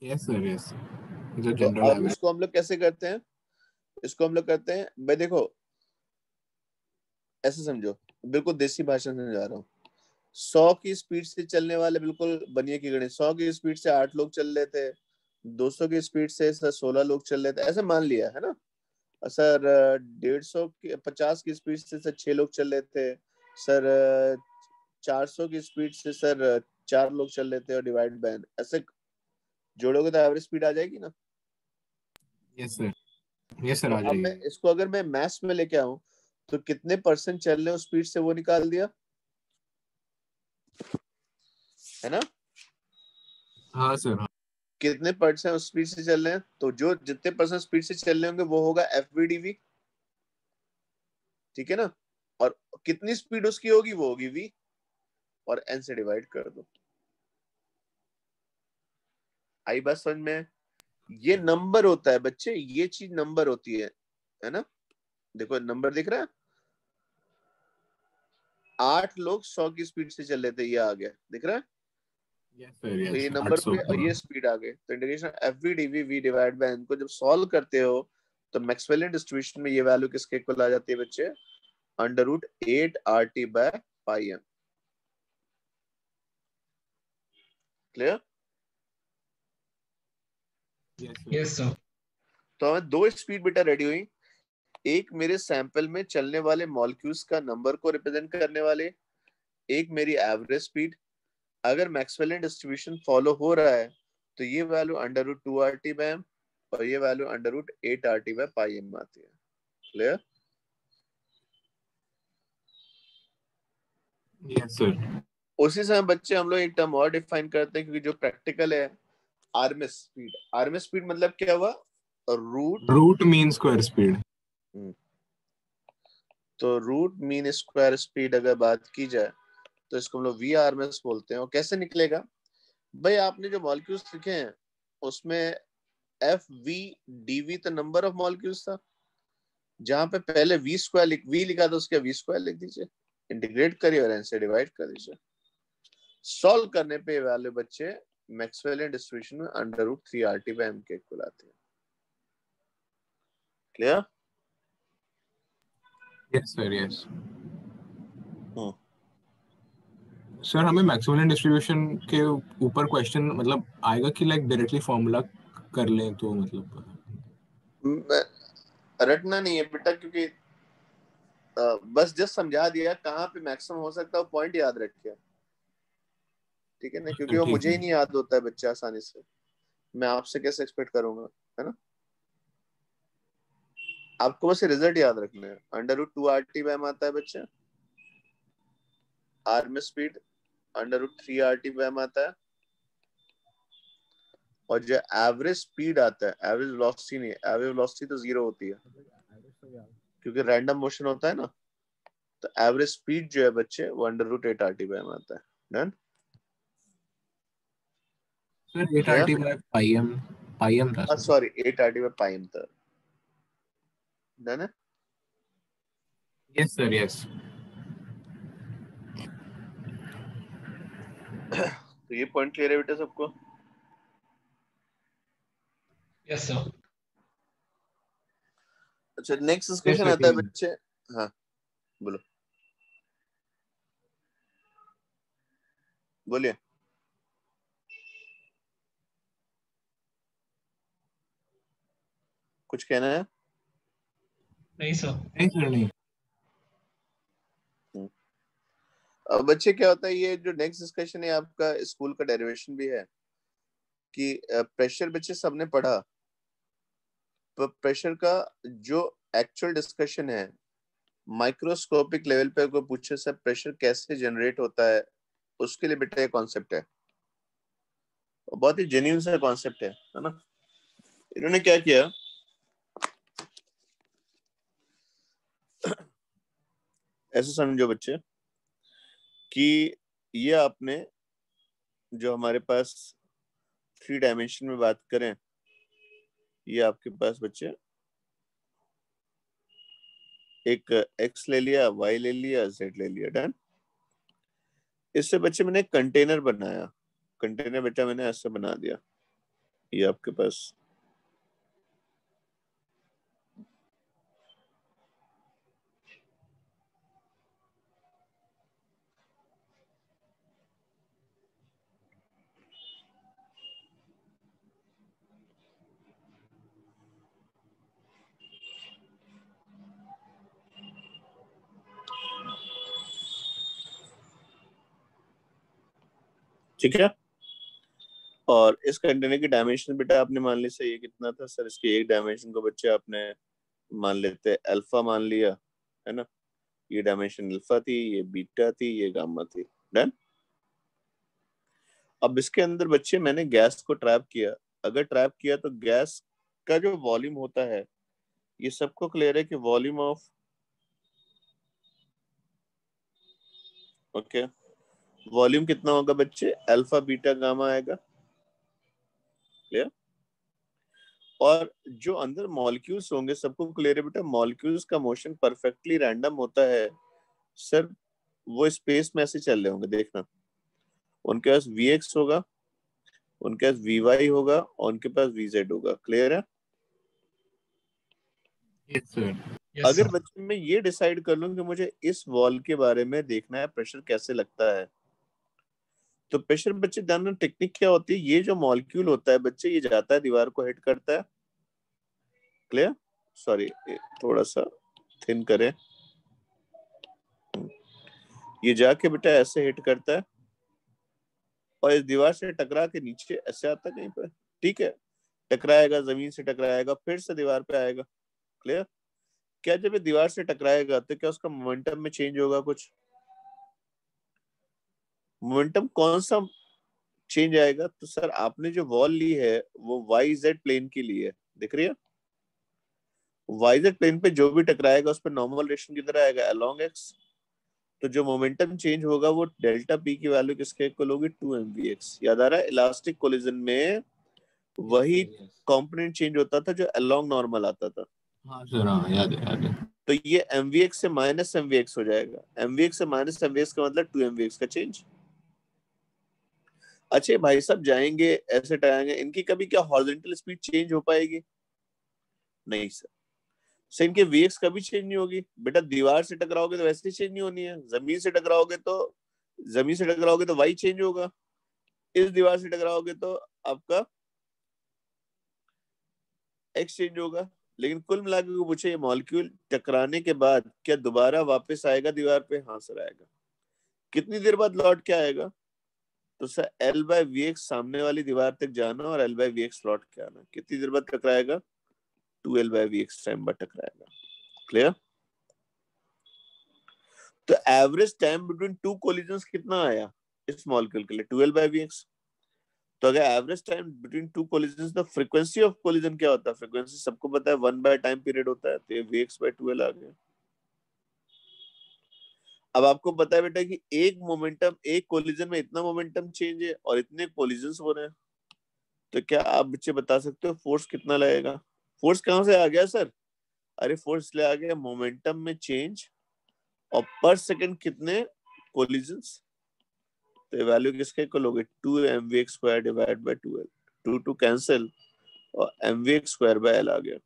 Yes sir, yes. Is a तो जनरल अब एवरेज। इसको हम लोग कैसे करते हैं? इसको हम लोग करते हैं भाई, देखो ऐसे समझो, बिल्कुल देसी भाषा में समझा रहा हूँ। 100 की स्पीड से चलने वाले, बिल्कुल बनिए की गणित, 100 की स्पीड से 8 लोग चल रहे थे, 200 की स्पीड से सर 16 लोग चल रहे थे, ऐसे मान लिया है ना। सर 150 की 50 की स्पीड से सर 6 लोग चल रहे थे, सर 400 की स्पीड से सर 4 लोग चल रहे थे, और डिवाइड बाय n, ऐसे जोड़ोगे तो एवरेज स्पीड आ जाएगी ना। यस सर, यस सर, तो आ अब मैं जाएगी। इसको अगर मैं मैथ्स में लेके आऊं, तो कितने परसेंट चल रहे हैं उस स्पीड से, वो निकाल दिया, है ना? हाँ सर, हाँ। कितने परसेंट उस स्पीड से चल रहे हैं, तो जो जितने परसेंट स्पीड से चल रहे होंगे वो होगा FVDV। ठीक है ना? और कितनी स्पीड उसकी होगी, वो होगी v, और n से डिवाइड कर दो। आई बात समझ में? ये नंबर होता है बच्चे, ये चीज नंबर होती है ना? देखो नंबर दिख रहा है, 8 लोग 100 की स्पीड से चल रहे थे, ये आ गया, दिख रहा है? यस सर, तो ये यस, नंबर 800 पे ये स्पीड आ गई। तो integration F V D V V divide by N को जब सॉल्व करते हो तो मैक्सवेलियन डिस्ट्रीब्यूशन में ये वैल्यू किसके इक्वल आ जाती है बच्चे? Under root 8 RT by pi M. Clear? Yes sir. तो हमें दो स्पीड बेटा रेडी हुई, एक मेरे सैंपल में चलने वाले मॉलिक्यूल्स का नंबर को रिप्रेजेंट करने वाले, एक मेरी एवरेज स्पीड। अगर मैक्सवेलियन डिस्ट्रीब्यूशन फॉलो हो रहा है तो ये value under root 2 RT by M और ये value under root 8 RT by pi M आती है। क्लियर? Yes sir. उसी समय बच्चे हम लोग एक टर्म और डिफाइन करते हैं, क्योंकि जो प्रैक्टिकल है आरएमएस स्पीड। आरएमएस स्पीड मतलब क्या हुआ? Root mean square speed. तो रूट मीन स्क्वायर स्पीड अगर बात की जाए तो इसको हम लोग वी आरएमएस बोलते हैं। और कैसे निकलेगा भाई? आपने जो मॉलिक्यूल्स लिखे हैं उसमें एफ वी डी वी तो नंबर ऑफ मॉलिक्यूल्स था, जहां पे पहले वी स्क्वायर वी लिखा था उसके वी स्क्वायर लिख दीजिए, इंटीग्रेट करिए और एन से डिवाइड कर दीजिए। सॉल्व करने पे वैल्यू बच्चे मैक्सवेलियन डिस्ट्रीब्यूशन में under root 3 RT by M के इक्वल आती है। Clear? Yes sir, yes. Sir हमें मैक्सवेलियन डिस्ट्रीब्यूशन के ऊपर क्वेश्चन मतलब आएगा कि लाइक डायरेक्टली फॉर्मूला कर लें तो मतलब रटना नहीं है बेटा, क्योंकि बस जस्ट समझा दिया कहाँ पे मैक्सिमम हो सकता है, पॉइंट याद रखिए। ठीक है ना? क्योंकि वो मुझे ही नहीं याद होता है बच्चा आसानी से, मैं आपसे कैसे एक्सपेक्ट करूंगा, है ना? आपको बस रिजल्ट याद रखना है। Under root 2 RT by M आता है बच्चे, RMS speed under root 3 RT by M आता है, और जो एवरेज स्पीड आता है, एवरेज वेलोसिटी नहीं, एवरेज वेलोसिटी तो जीरो होती है क्योंकि रैंडम मोशन होता है ना। तो एवरेज स्पीड जो है बच्चे वो under root 8 RT by M आता है। Done? Sir 8 RT by pi M था sir. Sorry 8 RT by pi M था। डन है? Yes sir, yes. तो ये पॉइंट क्लियर है बेटा सबको? Yes sir. अच्छा, नेक्स्ट डिस्कशन आता है बच्चे। हाँ बोलो, बोलिए। कुछ कहना है? नहीं सर। नहीं सर, नहीं। अब बच्चे क्या होता है, ये जो नेक्स्ट डिस्कशन है आपका स्कूल का डेरिवेशन भी है कि प्रेशर बच्चे सबने पढ़ा, पर प्रेशर का जो एक्चुअल डिस्कशन है माइक्रोस्कोपिक लेवल पे कोई पूछे सर प्रेशर कैसे जनरेट होता है, उसके लिए बेटा ये कॉन्सेप्ट है, बहुत ही जेन्युइन सा कॉन्सेप्ट है ना? इन्होंने क्या किया, ऐसे समझो बच्चे कि ये आपने जो हमारे पास 3 डायमेंशन में बात करें, ये आपके पास बच्चे एक x ले लिया, y ले लिया, z ले लिया। डन? इससे बच्चे मैंने एक कंटेनर बनाया, कंटेनर बेटा मैंने ऐसे बना दिया, ये आपके पास ठीक है। और इस कंटेनर की डायमेंशन बेटा आपने मान ली सही है कितना था सर? इसकी एक डायमेंशन को बच्चे आपने मान लेते अल्फा मान लिया, है ना? ये डायमेंशन अल्फा थी, ये बीटा थी, ये गामा थी। डन? अब इसके अंदर बच्चे मैंने गैस को ट्रैप किया। अगर ट्रैप किया तो गैस का जो वॉल्यूम होता है, ये सबको क्लियर है कि वॉल्यूम ऑफ, ओके, वॉल्यूम कितना होगा बच्चे? अल्फा बीटा गामा आएगा। क्लियर? और जो अंदर मॉलिक्यूल्स होंगे सबको क्लियर है बेटा, मॉलिक्यूल्स का मोशन परफेक्टली रैंडम होता है सर, वो स्पेस में ऐसे चल रहे होंगे, देखना। उनके पास Vx होगा, उनके पास Vy होगा और उनके पास Vz होगा। क्लियर है? Yes sir. अगर बच्चे मैं ये डिसाइड कर लूं कि मुझे इस वॉल के बारे में देखना है, प्रेशर कैसे लगता है, तो प्रेशर बच्चे जानना टेक्निक क्या होती है। ये जो मॉलिक्यूल होता है बच्चे, ये जाता है दीवार को हिट करता है। क्लियर? सॉरी, थोड़ा सा थिन करें। ये जाके बेटा ऐसे हिट करता है और इस दीवार से टकरा के नीचे ऐसे आता है कहीं पर। ठीक है, टकराएगा, जमीन से टकराएगा, फिर से दीवार पे आएगा। क्लियर? क्या जब ये दीवार से टकराएगा तो क्या उसका मोमेंटम में चेंज होगा? कुछ मोमेंटम कौन सा चेंज आएगा? तो सर आपने जो वॉल ली है वो YZ प्लेन की ली है, दिख रही है? YZ प्लेन पे जो भी टकराएगा उस पर नॉर्मल रेशन किधर आएगा? Along x. तो जो मोमेंटम चेंज होगा वो डेल्टा पी की वैल्यू किसके इक्वल होगी? 2mvx। याद आ रहा है? इलास्टिक कोलिजन में वही कंपोनेंट चेंज होता था जो अलोंग नॉर्मल आता था। हाँ सर, हाँ याद है, याद है। तो ये mvx से माइनस mvx हो जाएगा। mvx से माइनस mvx का मतलब 2mvx का चेंज। अच्छे भाई साहब जाएंगे ऐसे टकराएंगे, इनकी कभी क्या हॉरिजॉन्टल स्पीड चेंज हो पाएगी? नहीं सर। से इनके vx कभी चेंज नहीं होगी बेटा। दीवार से टकराओगे तो वैसे ही चेंज नहीं होनी है। जमीन से टकराओगे तो y चेंज होगा। इस दीवार से टकराओगे तो आपका x चेंज होगा। लेकिन कुल मिलाकर को पूछे, ये मॉलिक्यूल टकराने के बाद क्या दोबारा वापस आएगा दीवार पे? हाँ सर आएगा। कितनी देर बाद लौट के आएगा? तो सर L/Vx सामने वाली दीवार तक जाना और L/Vx लौट के आना। कितनी देर बाद टकराएगा? 2L/Vx टाइम बाद टकराएगा। क्लियर? तो average time between two collisions कितना आया इस मॉलिक्यूल के लिए? 2L/Vx। तो अगर average time between two collisions, तो फ्रीक्वेंसी ऑफ कोलिजन क्या होता है? फ्रीक्वेंसी सबको पता है 1 टाइम पीरियड होता है। तो ये Vx/2L आ गया। अब आपको पता है बेटा कि एक कोलिजन में इतना मोमेंटम चेंज है और इतने कोलिजन्स हो रहे हैं। तो क्या आप बच्चे बता सकते हो फोर्स कितना लगेगा? फोर्स कहां से आ गया सर? अरे फोर्स ले आ गया मोमेंटम में चेंज और पर सेकंड कितने कोलिजन्स। तो वैल्यू किसके इक्वल होगी? 2mvx² divide by 2L। 2 cancel और mvx²/L आ गया।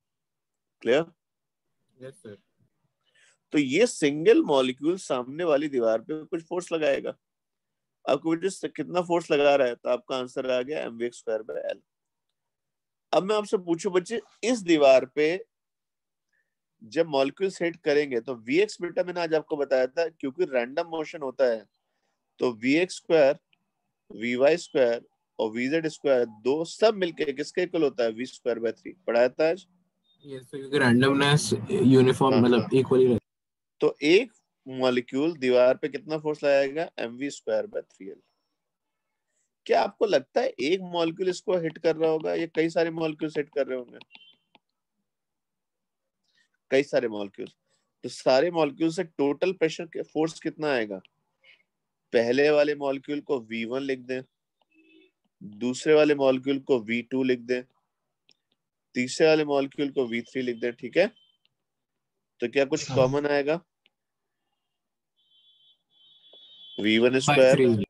क्लियर? Yes sir. तो ये सिंगल मॉलिक्यूल सामने वाली दीवार पे कुछ फोर्स लगाएगा। आपको वजह कितना फोर्स लगा रहा है? तो आपका आंसर आ गया mvx²/L। अब मैं आपसे पूछूं बच्चे, इस दीवार पे जब मॉलिक्यूल्स हिट करेंगे तो Vx बेटा मैंने आज आपको बताया था, क्योंकि रैंडम मोशन होता है तो Vx², Vy² और Vz² दो सब मिलके किसके इक्वल होता है? V²/3। पढ़ाया था आज? यस सर, क्योंकि रैंडमनेस यूनिफॉर्म हाँ, मतलब इक्वली रहता तो एक मॉलिक्यूल दीवार पे कितना फोर्स लगाएगा? mv²/3L। क्या आपको लगता है एक मॉलिक्यूल इसको हिट कर रहा होगा या कई सारे मॉलिक्यूल्स हिट कर रहे होंगे? कई सारे मॉलिक्यूल्स। तो सारे मॉलिक्यूल से टोटल प्रेशर फोर्स कितना आएगा? पहले वाले मॉलिक्यूल को V1 लिख दें, दूसरे वाले मॉलिक्यूल को V2 लिख दें, तीसरे वाले मॉलिक्यूल को V3 लिख दें। ठीक है? तो क्या कुछ कॉमन आएगा? V1² है। 3।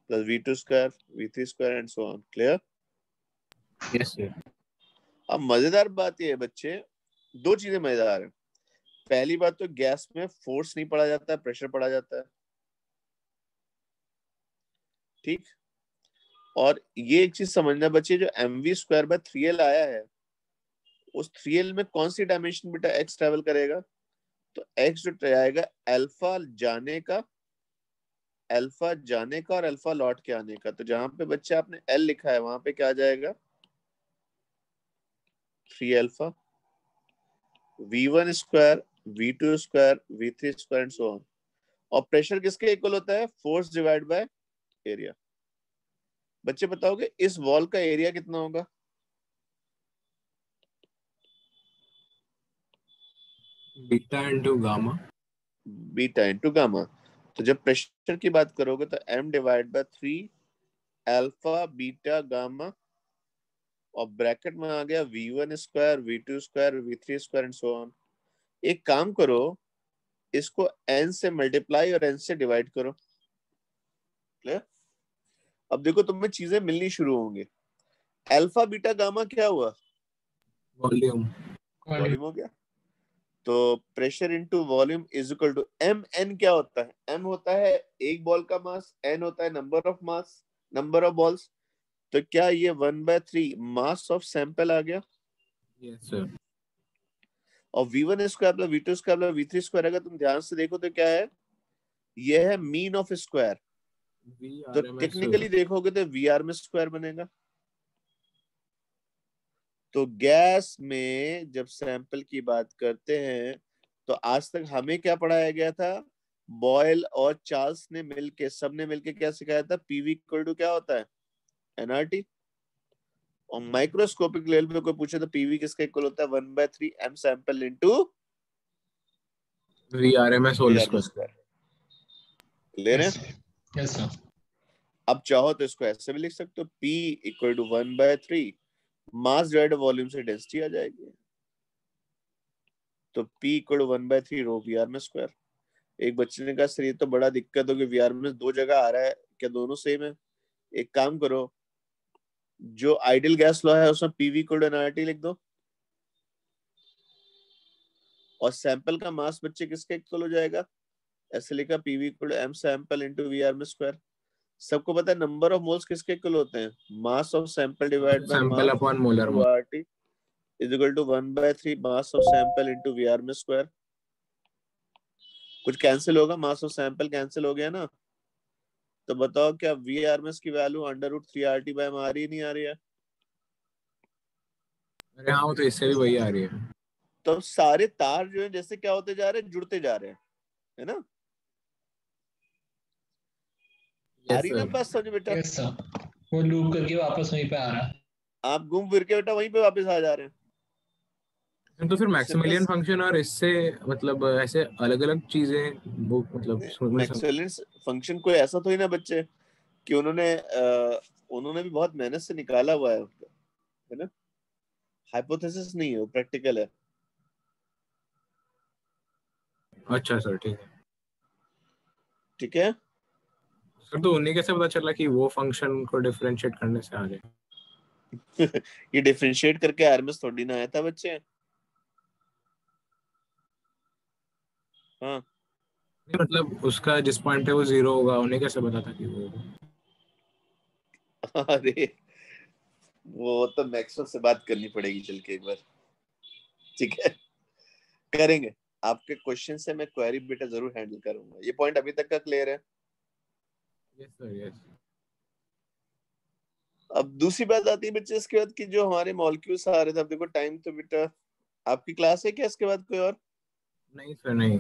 plus V2², V3² and so on. Clear? Yes sir. अब मजेदार बात यह है बच्चे, दो चीजें मजेदार है। पहली बात तो गैस में फोर्स नहीं पड़ा जाता है, प्रेशर पड़ा जाता है। ठीक? और ये एक चीज समझना बच्चे, जो mv²/3L आया है उस 3L में कौन सी डायमेंशन बेटा x ट्रेवल करेगा? तो x जो आएगा अल्फा जाने का और अल्फा लौट के आने का। तो जहां पे बच्चे आपने L लिखा है वहां पे क्या आ जाएगा? 3α, V1², V2², V3² and so on. और प्रेशर किसके इक्वल होता है? Force divide by area. बच्चे बताओगे इस वॉल का एरिया कितना होगा? Beta into gamma. Beta into gamma. तो जब प्रेशर की बात करोगे तो m/3 अल्फा बीटा गामा और ब्रैकेट में आ गया V1², V2², V3² and so on. एक काम करो, इसको n से मल्टीप्लाई और n से डिवाइड करो। क्लियर? अब देखो तुम्हें चीजें मिलनी शुरू होंगी। अल्फा बीटा गामा क्या हुआ? वॉल्यूम। वॉल्यूम हो गया। तो pressure into volume is equal to m। n क्या होता है? m होता है एक बॉल का मास, n होता है number of mass, number of balls. तो क्या ये 1/3 मास ऑफ सैंपल आ गया? Yes sir. और v1 square plus v2 square plus v3 square, अगर तुम ध्यान से देखो तो क्या है? ये है मीन ऑफ स्क्वायर। तो टेक्निकली देखोगे तो वी आर में स्क्वायर बनेगा। तो गैस में जब सैंपल की बात करते हैं तो आज तक हमें क्या पढ़ाया गया था? बॉयल और चार्ल्स ने मिलके, सबने मिलके क्या सिखाया था? पीवी इक्वल टू क्या होता है? एनआरटी। और माइक्रोस्कोपिक लेवल पे कोई पूछे तो पीवी किसका इक्वल होता है? 1/3 m sample into VRMS whole square. Clear है? Yes sir. अब चाहो तो इसको ऐसे भी लिख सकते हो, P equal to 1/3 mass divided volume से डेंसिटी आ जाएगी। तो P equal to 1/3 rho V R में स्क्वायर। एक बच्चे ने कहा सर ये तो बड़ा दिक्कत हो कि वी आर में दो जगह आ रहा है, क्या दोनों सेम है? एक काम करो, जो आइडियल गैस लॉ है उसमें पीवी इक्वल टू एनआरटी लिख दो, और सैंपल का मास बच्चे किसके इक्वल हो जाएगा? ऐसे लिखा PV equal to m sample into V R में स्क्वायर। सबको पता है नंबर ऑफ मोल्स किसके इक्वल होते हैं? Mass of sample divide by sample mass upon molar into RT is equal to 1/3 mass of sample into V R में स्क्वायर। कुछ कैंसिल होगा, मास ऑफ सैंपल कैंसिल हो गया ना। तो बताओ क्या वी आर में की वैल्यू √3 RT बाय m आ रही नहीं आ रही है? अरे हाँ, वो तो इससे भी वही आ रही है। तो सारे तार जो है जैसे क्या होते जा रहे हैं? जुड़ते जा रहे हैं, है ना? आ रही ना बात समझ बेटा? Yes sir. वो लूप करके वापस वहीं पे आ रहा है। आप घूम फिर के बेटा वहीं पे वापस आ जा रहे हैं। तो फिर मैक्सिमिलियन सिंपल। फंक्शन और इससे मतलब ऐसे अलग अलग चीजें वो मतलब मैक्सवेलियन फंक्शन कोई ऐसा तो ही ना बच्चे कि उन्होंने भी बहुत मेहनत से निकाला हुआ है ना? हाइपोथेसिस नहीं है, वो प्रैक्टिकल है। अच्छा सर, ठीक है। ठीक है। सर तो उन्हें कैसे पता चला कि वो फंक्शन को डिफरेंशिएट करने से आ जाए? ये डिफरेंशिएट करके आरएमएस थोड़ी ना आया था बच्चे। हाँ मतलब उसका जिस पॉइंट पे वो 0 होगा, उन्हें कैसे पता था कि वो? अरे वो तो मैक्सवेल से बात करनी पड़ेगी चल के एक बार। ठीक है, करेंगे। आपके क्वेश्चन से मैं क्वेरी बेटा जरूर हैंडल करूंगा। ये पॉइंट अभी तक का क्लियर है? Yes sir, yes. अब दूसरी बात आती है बच्चे इसके बाद कि जो हमारे मॉलिक्यूल्स आ रहे थे। अब देखो टाइम तो बेटा, आपकी क्लास है क्या इसके बाद कोई और? नहीं सर, नहीं।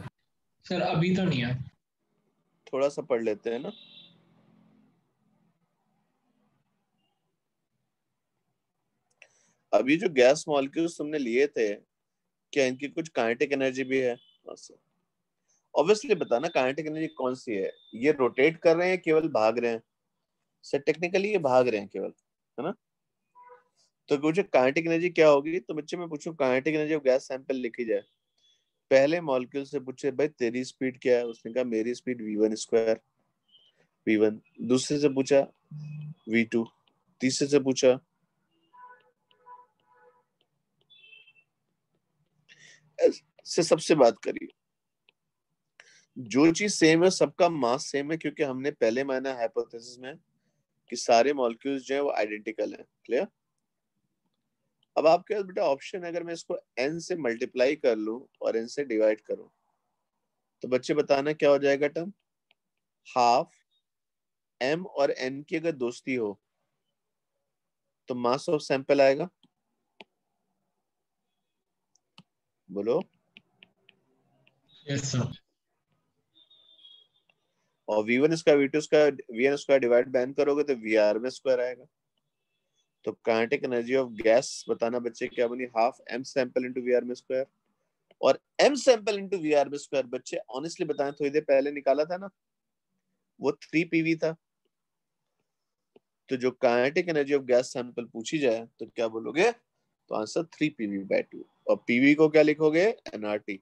सर अभी तो नहीं है। थोड़ा सा पढ़ लेते हैं ना। अभी जो गैस मॉलिक्यूल्स तुमने लिए थे, क्या इनकी कुछ काइनेटिक एनर्जी भी है? ऑब्वियसली बताना काइनेटिक एनर्जी कौन सी है। ये रोटेट कर रहे हैं, केवल भाग रहे हैं? सर टेक्निकली ये भाग रहे हैं केवल, है ना? तो पूछे काइनेटिक एनर्जी क्या होगी, तो बच्चे मैं पूछूं kinetic energy of gas sample लिखी जाए। पहले मॉलिक्यूल से पूछे भाई तेरी स्पीड क्या है? उसने कहा मेरी स्पीड v1 स्क्वायर v1। दूसरे से पूछा v2। तीसरे से पूछा से सबसे बात करी। जो चीज सेम है सबका मास सेम है, क्योंकि हमने पहले माना हाइपोथेसिस में कि सारे मॉलिक्यूल्स जो है वो आइडेंटिकल है। क्लियर? अब आपके पास बेटा ऑप्शन है, अगर मैं इसको n से मल्टीप्लाई कर लूं और n से डिवाइड करूं तो बच्चे बताना क्या हो जाएगा टर्म? हाफ m और n की अगर दोस्ती हो तो मास ऑफ सैंपल आएगा। बोलो। Yes sir. और v1 square v2 square vn square divide by n करोगे तो vr में स्क्वायर आएगा। तो काइनेटिक एनर्जी ऑफ गैस बताना बच्चे क्या बनी? Half m sample into vr में स्क्वायर। और m सैंपल इनटू vr में स्क्वायर बच्चे ऑनेस्टली बताएं थोड़ी देर पहले निकाला था ना, वो 3 pv था। तो जो kinetic energy of gas sample पूछी जाए तो क्या बोलोगे? तो आंसर 3 pv/2। और pv को क्या लिखोगे? nrt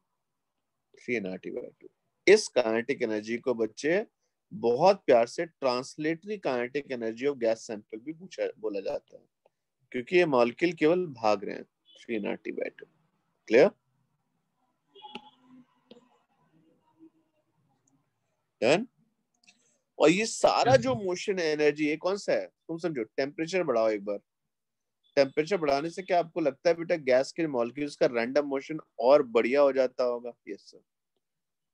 3 nrt/2। इस काइनेटिक एनर्जी को बच्चे बहुत प्यार से translatory kinetic energy of gas sample भी बोला जाता है, क्योंकि ये मॉलिक्यूल केवल भाग रहे हैं फ्री इनर्टी बैठे। क्लियर? डन? और ये सारा जो मोशन है, एनर्जी, ये कौन सा है? तुम समझो, टेम्परेचर बढ़ाओ एक बार। टेम्परेचर बढ़ाने से क्या आपको लगता है बेटा गैस के मॉलिक्यूल्स का रैंडम मोशन और बढ़िया हो जाता होगा? Yes sir.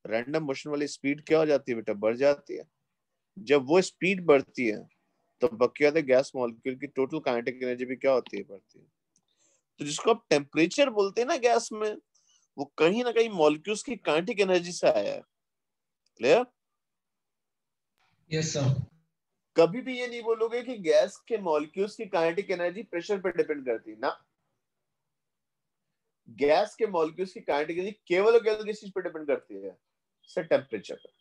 रैंडम मोशन वाली स्पीड क्या हो जाती है बेटा? बढ़ जाती है। जब वो स्पीड बढ़ती है तो बकायदे गैस मॉलिक्यूल की टोटल काइनेटिक एनर्जी भी क्या होती है? बढ़ती है। तो जिसको आप टेम्परेचर बोलते हैं ना गैस में, वो कहीं ना कहीं मॉलिक्यूल्स की काइनेटिक एनर्जी से आया है। क्लियर? Yes sir. कभी भी ये नहीं बोलोगे कि गैस के मॉलिक्यूल्स की काइनेटिक एनर्जी प्रेशर पर डिपेंड करती है ना। गैस के मॉलिक्यूल्स की काइनेटिक एनर्जी केवल और केवल किस चीज पर डिपेंड करती है? सर, टेम्परेचर पर।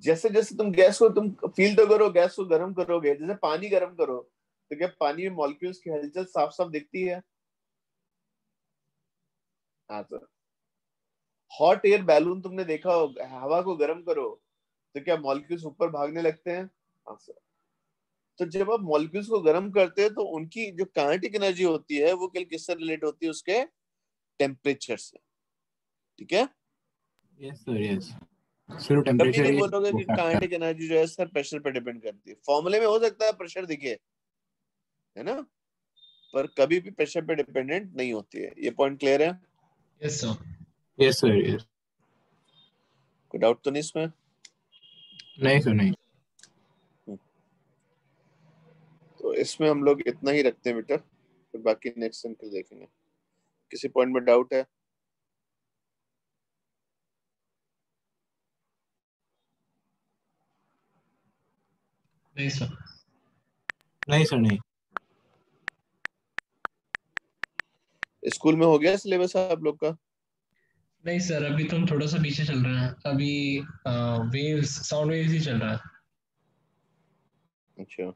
जैसे जैसे तुम गैस को तुम फील तो करो, गैस को गर्म करोगे, जैसे पानी गर्म करो तो क्या पानी में मॉलिक्यूल्स की हलचल साफ साफ दिखती है? हाँ सर। हॉट एयर बैलून तुमने देखा हो, हवा को गर्म करो तो क्या मॉलिक्यूल्स ऊपर भागने लगते हैं? हाँ सर। तो जब आप मॉलिक्यूल्स को गर्म करते हैं तो उनकी जो काइनेटिक एनर्जी होती है वो किससे रिलेट होती है? उसके टेम्परेचर से। ठीक है? Yes sir, yes. सिर्फ कभी टेम्परेचर नहीं ही बोलोगे वो कि फैक्टर। काइनेटिक एनर्जी जो है सर प्रेशर पे डिपेंड करती है। फॉर्मूले में हो सकता है प्रेशर दिखे, है ना, पर कभी भी प्रेशर पे डिपेंडेंट नहीं होती है। ये पॉइंट क्लियर है? Yes sir. Yes sir, yes. कोई डाउट तो नहीं इसमें? नहीं सर, नहीं। तो इसमें हम लोग इतना ही रखते हैं बेटा, फिर बाकी नेक्स्ट दिन के देखेंगे। किसी पॉइंट में डाउट है? नहीं सर। नहीं सर, नहीं। स्कूल में हो गया सिलेबस आप लोग का? नहीं सर, अभी तो हम थोड़ा सा पीछे चल रहे हैं। अभी वेव्स, साउंड वेव्स ही चल रहा है। अच्छा।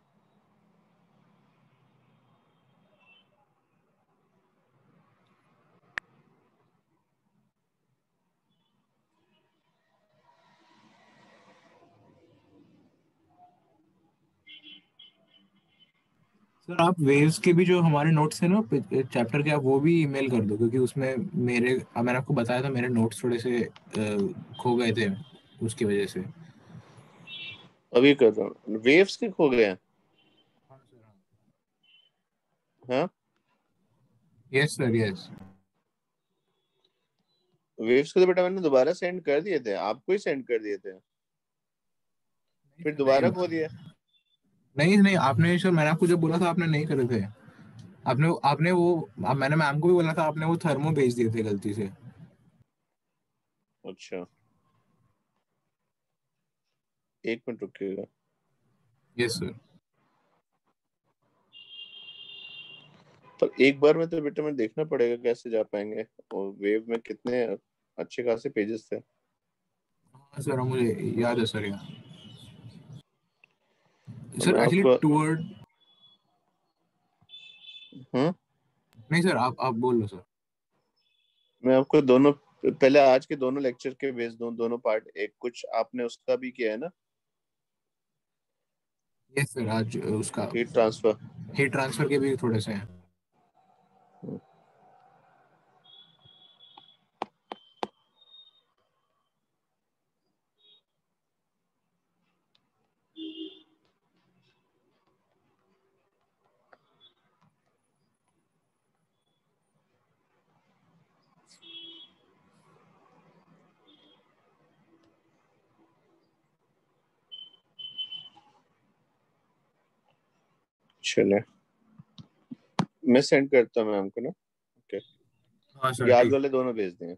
सर आप वेव्स के भी जो हमारे नोट्स है ना चैप्टर के, आप वो भी ईमेल कर दो, क्योंकि उसमें मैंने आपको बताया था मेरे नोट्स थोड़े से खो गए थे उसकी वजह से। अभी कर रहा हूँ। वेव्स के खो गए हैं? हाँ सर, हाँ। हाँ, यस सर, यस। वेव्स को तो बेटा मैंने दोबारा सेंड कर दिए थे, आपको ही सेंड कर दिए थे, नहीं फिर सर, दोबारा खो नहीं। दिया। नहीं नहीं, आपने सर, मैंने आपको जब बोला था आपने नहीं करे थे। आपने आपने वो मैंने मैम को भी बोला था, आपने वो थर्मो भेज दिए थे गलती से। अच्छा, एक मिनट रुकिएगा। Yes sir. पर एक बार में तो बेटा मैं देखना पड़ेगा कैसे जा पाएंगे, और वेव में कितने अच्छे खासे पेजेस थे। हाँ सर, मुझे याद है सर, यार। तो सर मैं एक्चुअली आपको टूवर्ड। हम्म नहीं सर, आप बोल लो सर। मैं आपको दोनों, पहले आज के दोनों लेक्चर के भेज दूं, दोनों पार्ट। एक कुछ आपने उसका भी किया है ना, यस सर, आज उसका हीट ट्रांसफर। हीट ट्रांसफर के भी थोड़े से हैं। चले, मैं सेंड करता हूँ मैम को ना। ओके, हाँ ये सर, आज ठीक। वाले दोनों भेज देंगे।